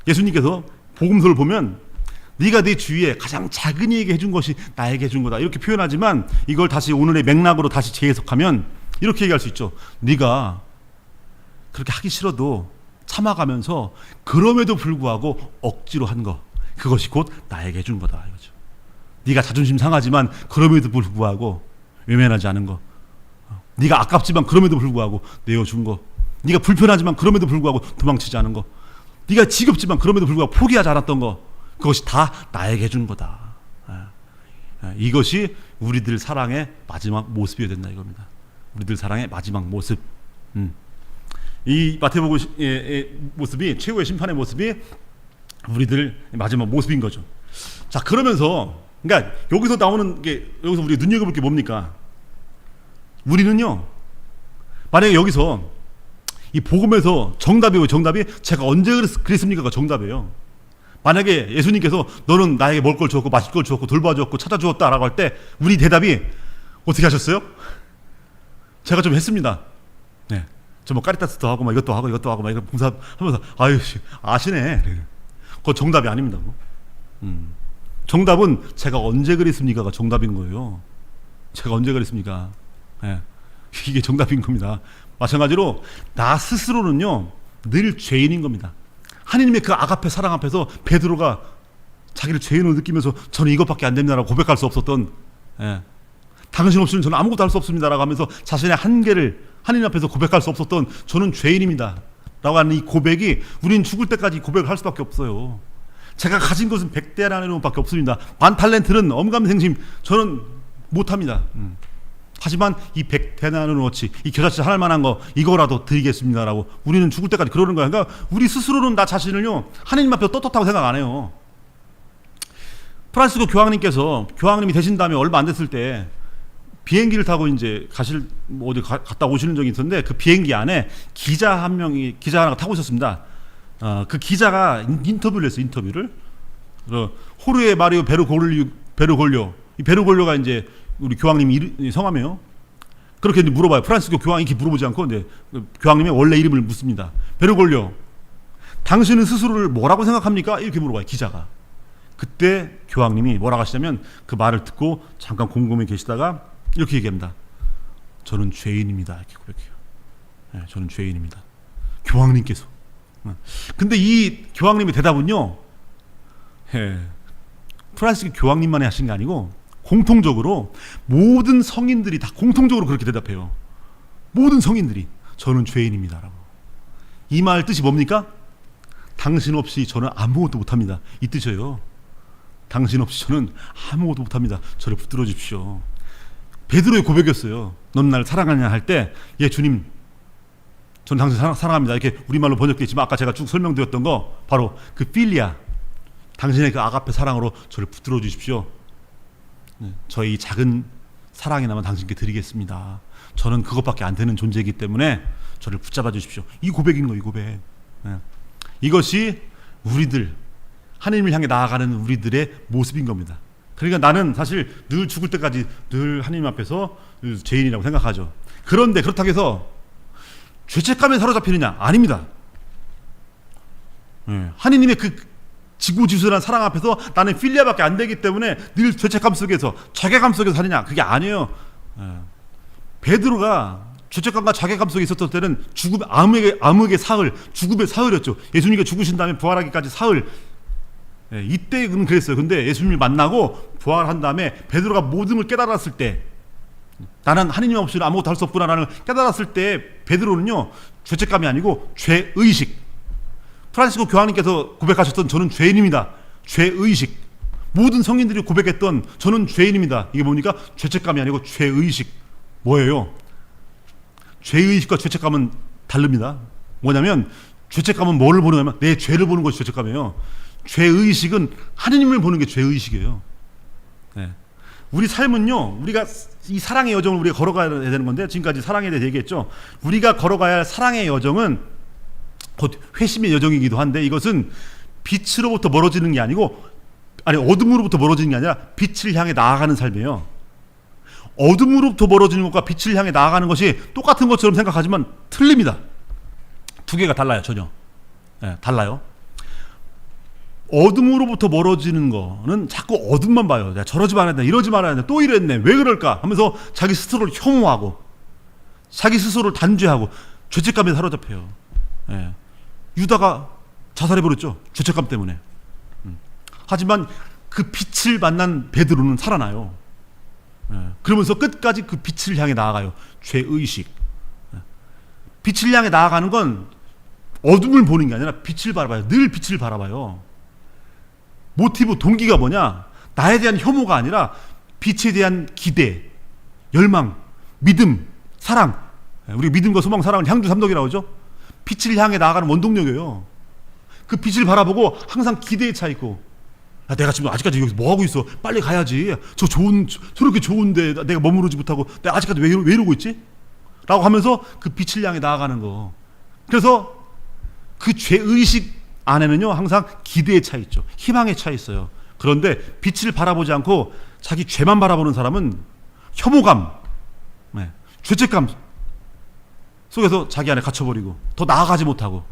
예수님께서 복음서를 보면 네가 네 주위에 가장 작은 이에게 해준 것이 나에게 해준 거다 이렇게 표현하지만 이걸 다시 오늘의 맥락으로 다시 재해석하면 이렇게 얘기할 수 있죠. 네가 그렇게 하기 싫어도 참아가면서 그럼에도 불구하고 억지로 한 거 그것이 곧 나에게 해준 거다 이거죠. 네가 자존심 상하지만 그럼에도 불구하고 외면하지 않은 거, 네가 아깝지만 그럼에도 불구하고 내어준 거, 네가 불편하지만 그럼에도 불구하고 도망치지 않은 거, 네가 지겹지만 그럼에도 불구하고 포기하지 않았던 거, 그것이 다 나에게 해준 거다. 이것이 우리들 사랑의 마지막 모습이어야 된다 이겁니다. 우리들 사랑의 마지막 모습. 이 마태복음 모습이 최후의 심판의 모습이 우리들 마지막 모습인 거죠. 자, 그러면서 그러니까 여기서 나오는 게 여기서 우리가 눈여겨볼 게 뭡니까? 우리는요, 만약에 여기서 이 복음에서 정답이 제가 언제 그랬습니까가 정답이에요. 만약에 예수님께서 너는 나에게 먹을 걸 주었고 마실 걸 주었고 돌봐주었고 찾아주었다라고 할 때 우리 대답이 어떻게 하셨어요? 제가 좀 했습니다. 네, 저 뭐 까리타스도 하고 막 이것도 하고 막 이거 봉사하면서 아유 아시네. 그거 정답이 아닙니다. 정답은 제가 언제 그랬습니까가 정답인 거예요. 제가 언제 그랬습니까? 네, 이게 정답인 겁니다. 마찬가지로 나 스스로는요 늘 죄인인 겁니다. 하나님의 그 아가페 사랑 앞에서 베드로가 자기를 죄인으로 느끼면서 저는 이것밖에 안 됩니다라고 고백할 수 없었던, 당신 없이는 저는 아무것도 할 수 없습니다라고 하면서 자신의 한계를 하나님 앞에서 고백할 수 없었던 저는 죄인입니다 라고 하는 이 고백이 우리는 죽을 때까지 고백을 할 수밖에 없어요. 제가 가진 것은 100데나리온 밖에 없습니다. 1000달란트는 엄감생심 저는 못합니다. 하지만 이 100데나리온어치 이 겨자씨 하나 만한 거 이거라도 드리겠습니다라고 우리는 죽을 때까지 그러는 거야. 그러니까 우리 스스로는 나 자신을요 하나님 앞에 떳떳하고 생각 안 해요. 프란시스코 교황님이 되신 다음에 얼마 안 됐을 때 비행기를 타고 이제 어디 갔다 오시는 적이 있었는데 그 비행기 안에 기자 하나가 타고 있었습니다. 그 기자가 인터뷰를 했어요. 인터뷰를 호르헤 마리오 베르골료 이 베르골료가 이제 우리 교황님 성함이에요. 그렇게 물어봐요. 프란시스코 교황이 이렇게 물어보지 않고 이제 교황님의 원래 이름을 묻습니다. 베르골료, 당신은 스스로를 뭐라고 생각합니까? 이렇게 물어봐요. 기자가. 그때 교황님이 뭐라고 하시냐면 그 말을 듣고 잠깐 곰곰이 계시다가 이렇게 얘기합니다. 저는 죄인입니다. 이렇게 고백해요. 네, 저는 죄인입니다. 교황님께서. 근데 이 교황님의 대답은요, 프란시스코 교황님만이 하신 게 아니고 공통적으로 모든 성인들이 다 공통적으로 그렇게 대답해요. 모든 성인들이 저는 죄인입니다라고. 이 말 뜻이 뭡니까? 당신 없이 저는 아무것도 못합니다. 이 뜻이에요. 당신 없이 저는 아무것도 못합니다. 저를 붙들어 주십시오. 베드로의 고백이었어요. 넌 나를 사랑하냐 할 때, 예 주님, 저는 당신 사랑합니다. 이렇게 우리말로 번역되지만 아까 제가 쭉 설명드렸던 거 바로 그 필리아, 당신의 그 아가페 사랑으로 저를 붙들어 주십시오. 저희 작은 사랑이나마 당신께 드리겠습니다. 저는 그것밖에 안 되는 존재이기 때문에 저를 붙잡아 주십시오. 이 고백인 거예요. 이 고백. 이것이 우리들 하나님을 향해 나아가는 우리들의 모습인 겁니다. 그러니까 나는 사실 늘 죽을 때까지 늘 하나님 앞에서 죄인이라고 생각하죠. 그런데 그렇다고 해서 죄책감에 사로잡히느냐? 아닙니다. 하나님의 그 지고지순한 사랑 앞에서 나는 필리아밖에 안 되기 때문에 늘 죄책감 속에서 자괴감 속에서 사느냐? 그게 아니에요. 베드로가 죄책감과 자괴감 속에 있었을 때는 암흑의 사흘, 죽음의 사흘이었죠. 예수님이 죽으신 다음에 부활하기까지 사흘. 이때는 그랬어요. 근데 예수님을 만나고 부활한 다음에 베드로가 모든 걸 깨달았을 때, 나는 하나님 없이는 아무것도 할 수 없구나라는 깨달았을 때 베드로는요 죄책감이 아니고 죄의식. 프란시스코 교황님께서 고백하셨던 저는 죄인입니다. 죄의식. 모든 성인들이 고백했던 저는 죄인입니다. 이게 뭡니까? 죄책감이 아니고 죄의식. 뭐예요? 죄의식과 죄책감은 다릅니다. 뭐냐면 죄책감은 뭐를 보느냐면 내 죄를 보는 것이 죄책감이에요. 죄의식은 하느님을 보는 게 죄의식이에요. 우리 삶은요, 우리가 이 사랑의 여정을 우리가 걸어가야 되는 건데, 지금까지 사랑에 대해 얘기했죠. 우리가 걸어가야 할 사랑의 여정은 곧 회심의 여정이기도 한데, 이것은 빛으로부터 멀어지는 게 아니고, 어둠으로부터 멀어지는 게 아니라 빛을 향해 나아가는 삶이에요. 어둠으로부터 멀어지는 것과 빛을 향해 나아가는 것이 똑같은 것처럼 생각하지만 틀립니다. 두 개가 달라요. 전혀. 예, 달라요. 어둠으로부터 멀어지는 거는 자꾸 어둠만 봐요. 내가 저러지 말아야 돼, 이러지 말아야 돼, 또 이랬네, 왜 그럴까 하면서 자기 스스로를 혐오하고 자기 스스로를 단죄하고 죄책감에 사로잡혀요. 예. 유다가 자살해버렸죠. 죄책감 때문에. 하지만 그 빛을 만난 베드로는 살아나요. 예. 그러면서 끝까지 그 빛을 향해 나아가요. 죄의식. 예. 빛을 향해 나아가는 건 어둠을 보는 게 아니라 빛을 바라봐요. 늘 빛을 바라봐요. 모티브, 동기가 뭐냐? 나에 대한 혐오가 아니라 빛에 대한 기대, 열망, 믿음, 사랑. 우리 믿음과 소망, 사랑은 향주 삼덕이라고 하죠. 빛을 향해 나아가는 원동력이에요. 그 빛을 바라보고 항상 기대에 차 있고, 야, 내가 지금 아직까지 여기서 뭐 하고 있어? 빨리 가야지. 저렇게 좋은데 내가 머무르지 못하고 내가 아직까지 왜 이러고 있지? 라고 하면서 그 빛을 향해 나아가는 거. 그래서 그 죄의식 안에는요, 항상 기대에 차 있죠. 희망에 차 있어요. 그런데 빛을 바라보지 않고 자기 죄만 바라보는 사람은 혐오감, 네, 죄책감 속에서 자기 안에 갇혀버리고 더 나아가지 못하고,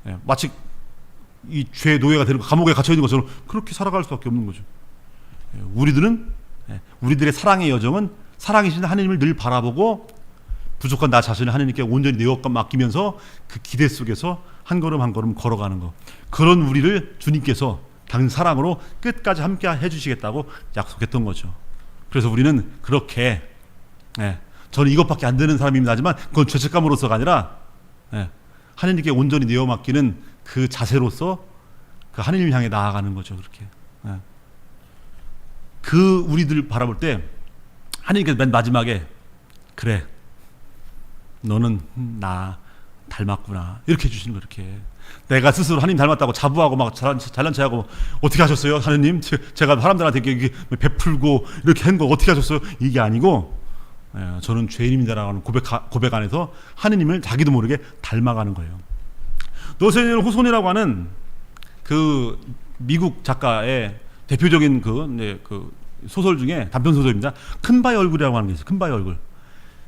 네, 마치 이 죄의 노예가 되는, 감옥에 갇혀 있는 것처럼 그렇게 살아갈 수밖에 없는 거죠. 우리들은, 우리들의 사랑의 여정은 사랑이신 하나님을 늘 바라보고 부족한 나 자신을 하나님께 온전히 내 것과 맡기면서 그 기대 속에서 한 걸음 한 걸음 걸어가는 거. 그런 우리를 주님께서 당신 사랑으로 끝까지 함께 해주시겠다고 약속했던 거죠. 그래서 우리는 그렇게, 저는 이것밖에 안 되는 사람입니다 하지만 그건 죄책감으로서가 아니라, 하나님께 온전히 내어 맡기는 그 자세로서 그 하나님을 향해 나아가는 거죠. 그렇게. 그 우리들 바라볼 때 하나님께서 맨 마지막에, 그래, 너는 나 닮았구나, 이렇게 해주시는 거. 이렇게 내가 스스로 하나님 닮았다고 자부하고 막 잘난 체하고, 어떻게 하셨어요 하나님? 제가 사람들한테 이렇게 베풀고 이렇게 한 거 어떻게 하셨어요? 이게 아니고, 저는 죄인입니다라고 하는 고백 안에서 하나님을 자기도 모르게 닮아가는 거예요. 노세일 호손이라고 하는 그 미국 작가의 대표적인 그 소설 중에 단편 소설입니다. 큰바의 얼굴이라고 하는 게 있어요. 큰바의 얼굴.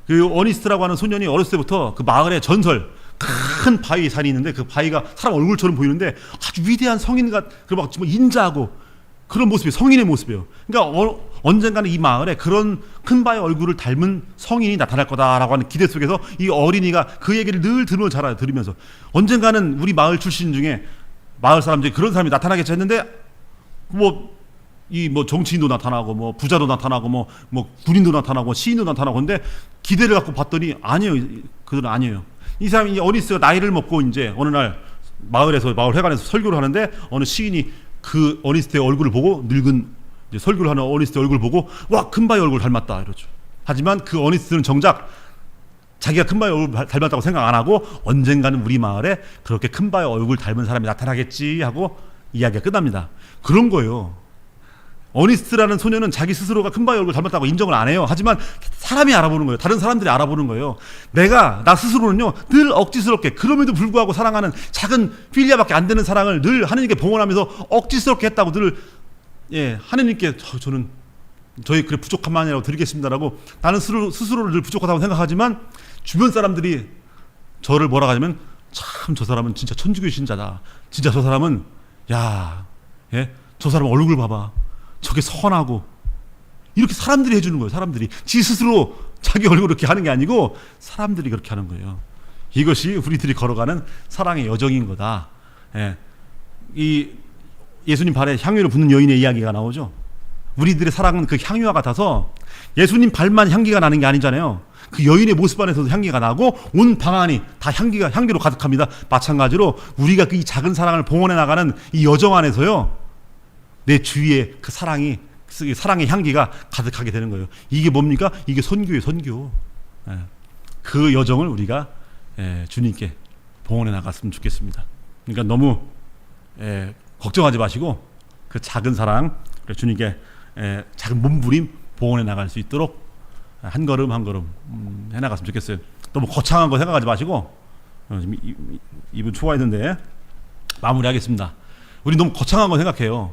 그 어니스트라고 하는 소년이 어렸을 때부터 그 마을의 전설, 큰 바위 산이 있는데 그 바위가 사람 얼굴처럼 보이는데 아주 위대한 성인과 그리고 막 정말 인자하고 그런 모습이 성인의 모습이에요. 그러니까 언젠가는 이 마을에 그런 큰 바의 얼굴을 닮은 성인이 나타날 거다라고 하는 기대 속에서 이 어린이가 그 얘기를 늘 들으면서 자라요. 들으면서 언젠가는 우리 마을 출신 중에 마을 사람들이 그런 사람이 나타나겠지 했는데, 뭐 정치인도 나타나고 뭐 부자도 나타나고 뭐 군인도 나타나고 시인도 나타나고, 근데 기대를 갖고 봤더니 아니에요. 그들은 아니에요. 이 사람이, 이 어니스가 나이를 먹고 이제 어느 날 마을 회관에서 설교를 하는데 어느 시인이 그 어니스트의 얼굴을 보고, 늙은 이제 설교를 하는 어니스트의 얼굴을 보고, 와, 큰바의 얼굴 닮았다 이러죠. 하지만 그 어니스트는 정작 자기가 큰바의 얼굴 닮았다고 생각 안 하고, 언젠가는 우리 마을에 그렇게 큰바의 얼굴 닮은 사람이 나타나겠지 하고 이야기가 끝납니다. 그런 거예요. 어니스트라는 소녀는 자기 스스로가 큰바의 얼굴 닮았다고 인정을 안 해요. 하지만 사람이 알아보는 거예요. 다른 사람들이 알아보는 거예요. 나 스스로는요, 늘 억지스럽게, 그럼에도 불구하고 사랑하는 작은 필리아밖에 안 되는 사랑을 늘 하나님께 봉헌하면서 억지스럽게 했다고 늘, 하나님께 저는 저희 그 부족함만이라고 드리겠습니다라고 나는 스스로를 늘 부족하다고 생각하지만, 주변 사람들이 저를 뭐라고 하냐면, 참 저 사람은 진짜 천주교 신자다. 진짜 저 사람은, 저 사람 얼굴 봐봐. 저게 선하고, 이렇게 사람들이 해주는 거예요. 사람들이 지 스스로 자기 얼굴 이렇게 하는 게 아니고 사람들이 그렇게 하는 거예요. 이것이 우리들이 걸어가는 사랑의 여정인 거다. 이 예수님 발에 향유를 붓는 여인의 이야기가 나오죠. 우리들의 사랑은 그 향유와 같아서 예수님 발만 향기가 나는 게 아니잖아요. 그 여인의 모습 안에서도 향기가 나고 온 방 안이 다 향기로 가득합니다. 마찬가지로 우리가 그 이 작은 사랑을 봉헌해 나가는 이 여정 안에서요, 내 주위에 그 사랑의 향기가 가득하게 되는 거예요. 이게 뭡니까? 이게 선교예요, 선교. 그 여정을 우리가 주님께 봉헌해 나갔으면 좋겠습니다. 그러니까 너무 걱정하지 마시고 그 작은 사랑 주님께 작은 몸부림 봉헌해 나갈 수 있도록 한 걸음 한 걸음 해나갔으면 좋겠어요. 너무 거창한 거 생각하지 마시고, 지금 2분 초과했는데 마무리하겠습니다. 우리 너무 거창한 거 생각해요.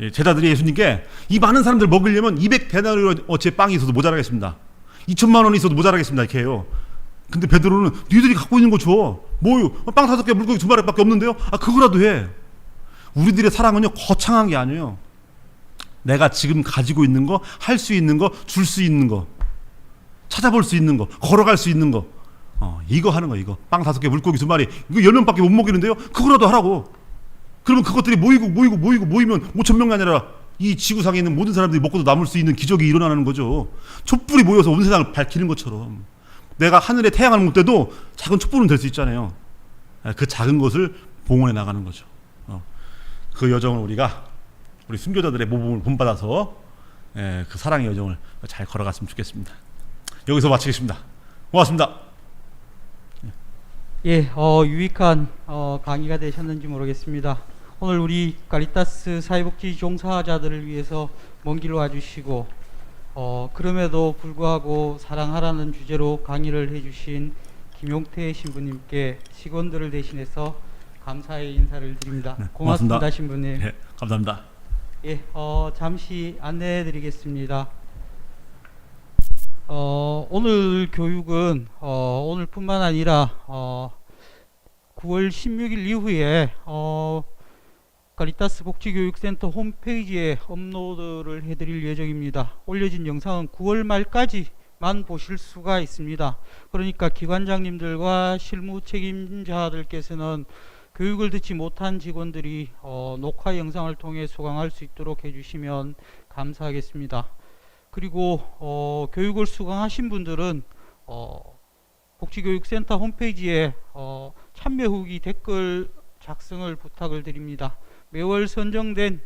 예, 제자들이 예수님께 이 많은 사람들 먹으려면 200데나리어치의 빵이 있어도 모자라겠습니다. 2천만 원이 있어도 모자라겠습니다. 이렇게 해요. 근데 베드로는 니들이 갖고 있는 거 줘. 뭐요? 빵 5개, 물고기 2마리밖에 없는데요? 아, 그거라도 해. 우리들의 사랑은요, 거창한 게 아니에요. 내가 지금 가지고 있는 거, 할 수 있는 거, 줄 수 있는 거, 찾아볼 수 있는 거, 걸어갈 수 있는 거, 이거 하는 거. 이거 빵 5개, 물고기 2마리, 이거 10명밖에 못 먹이는데요? 그거라도 하라고. 그러면 그것들이 모이면 5천명이 아니라 이 지구상에 있는 모든 사람들이 먹고도 남을 수 있는 기적이 일어나는 거죠. 촛불이 모여서 온 세상을 밝히는 것처럼 내가 하늘에 태양을 못 떼도 작은 촛불은 될 수 있잖아요. 그 작은 것을 봉헌해 나가는 거죠. 그 여정을 우리 순교자들의 모범을 본받아서 그 사랑의 여정을 잘 걸어갔으면 좋겠습니다. 여기서 마치겠습니다. 고맙습니다. 예, 유익한 강의가 되셨는지 모르겠습니다. 오늘 우리 카리타스 사회복지 종사자들을 위해서 먼 길 와주시고 그럼에도 불구하고 사랑하라는 주제로 강의를 해주신 김용태 신부님께 직원들을 대신해서 감사의 인사를 드립니다. 네, 고맙습니다, 고맙습니다. 신부님. 네, 감사합니다. 예, 잠시 안내해 드리겠습니다. 오늘 교육은 오늘뿐만 아니라 9월 16일 이후에 카리타스 복지교육센터 홈페이지에 업로드를 해드릴 예정입니다. 올려진 영상은 9월 말까지만 보실 수가 있습니다. 그러니까 기관장님들과 실무 책임자들께서는 교육을 듣지 못한 직원들이 녹화 영상을 통해 수강할 수 있도록 해주시면 감사하겠습니다. 그리고 교육을 수강하신 분들은 복지교육센터 홈페이지에 참여 후기 댓글 작성을 부탁을 드립니다. 매월 선정된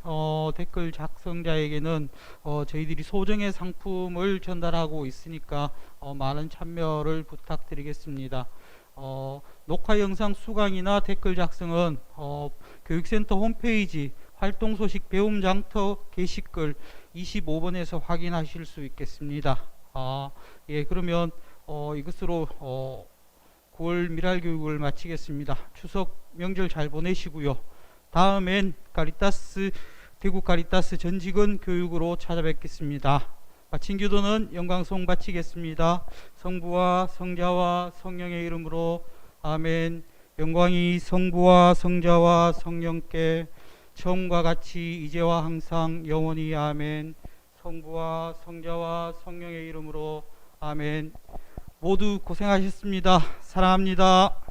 댓글 작성자에게는 저희들이 소정의 상품을 전달하고 있으니까 많은 참여를 부탁드리겠습니다. 녹화 영상 수강이나 댓글 작성은 교육센터 홈페이지 활동소식 배움장터 게시글 25번에서 확인하실 수 있겠습니다. 예, 그러면 이것으로 9월 미랄교육을 마치겠습니다. 추석 명절 잘 보내시고요. 다음엔 대구 카리타스 전직원 교육으로 찾아뵙겠습니다. 마친 기도는 영광송 바치겠습니다. 성부와 성자와 성령의 이름으로 아멘. 영광이 성부와 성자와 성령께 처음과 같이 이제와 항상 영원히 아멘. 성부와 성자와 성령의 이름으로 아멘. 모두 고생하셨습니다. 사랑합니다.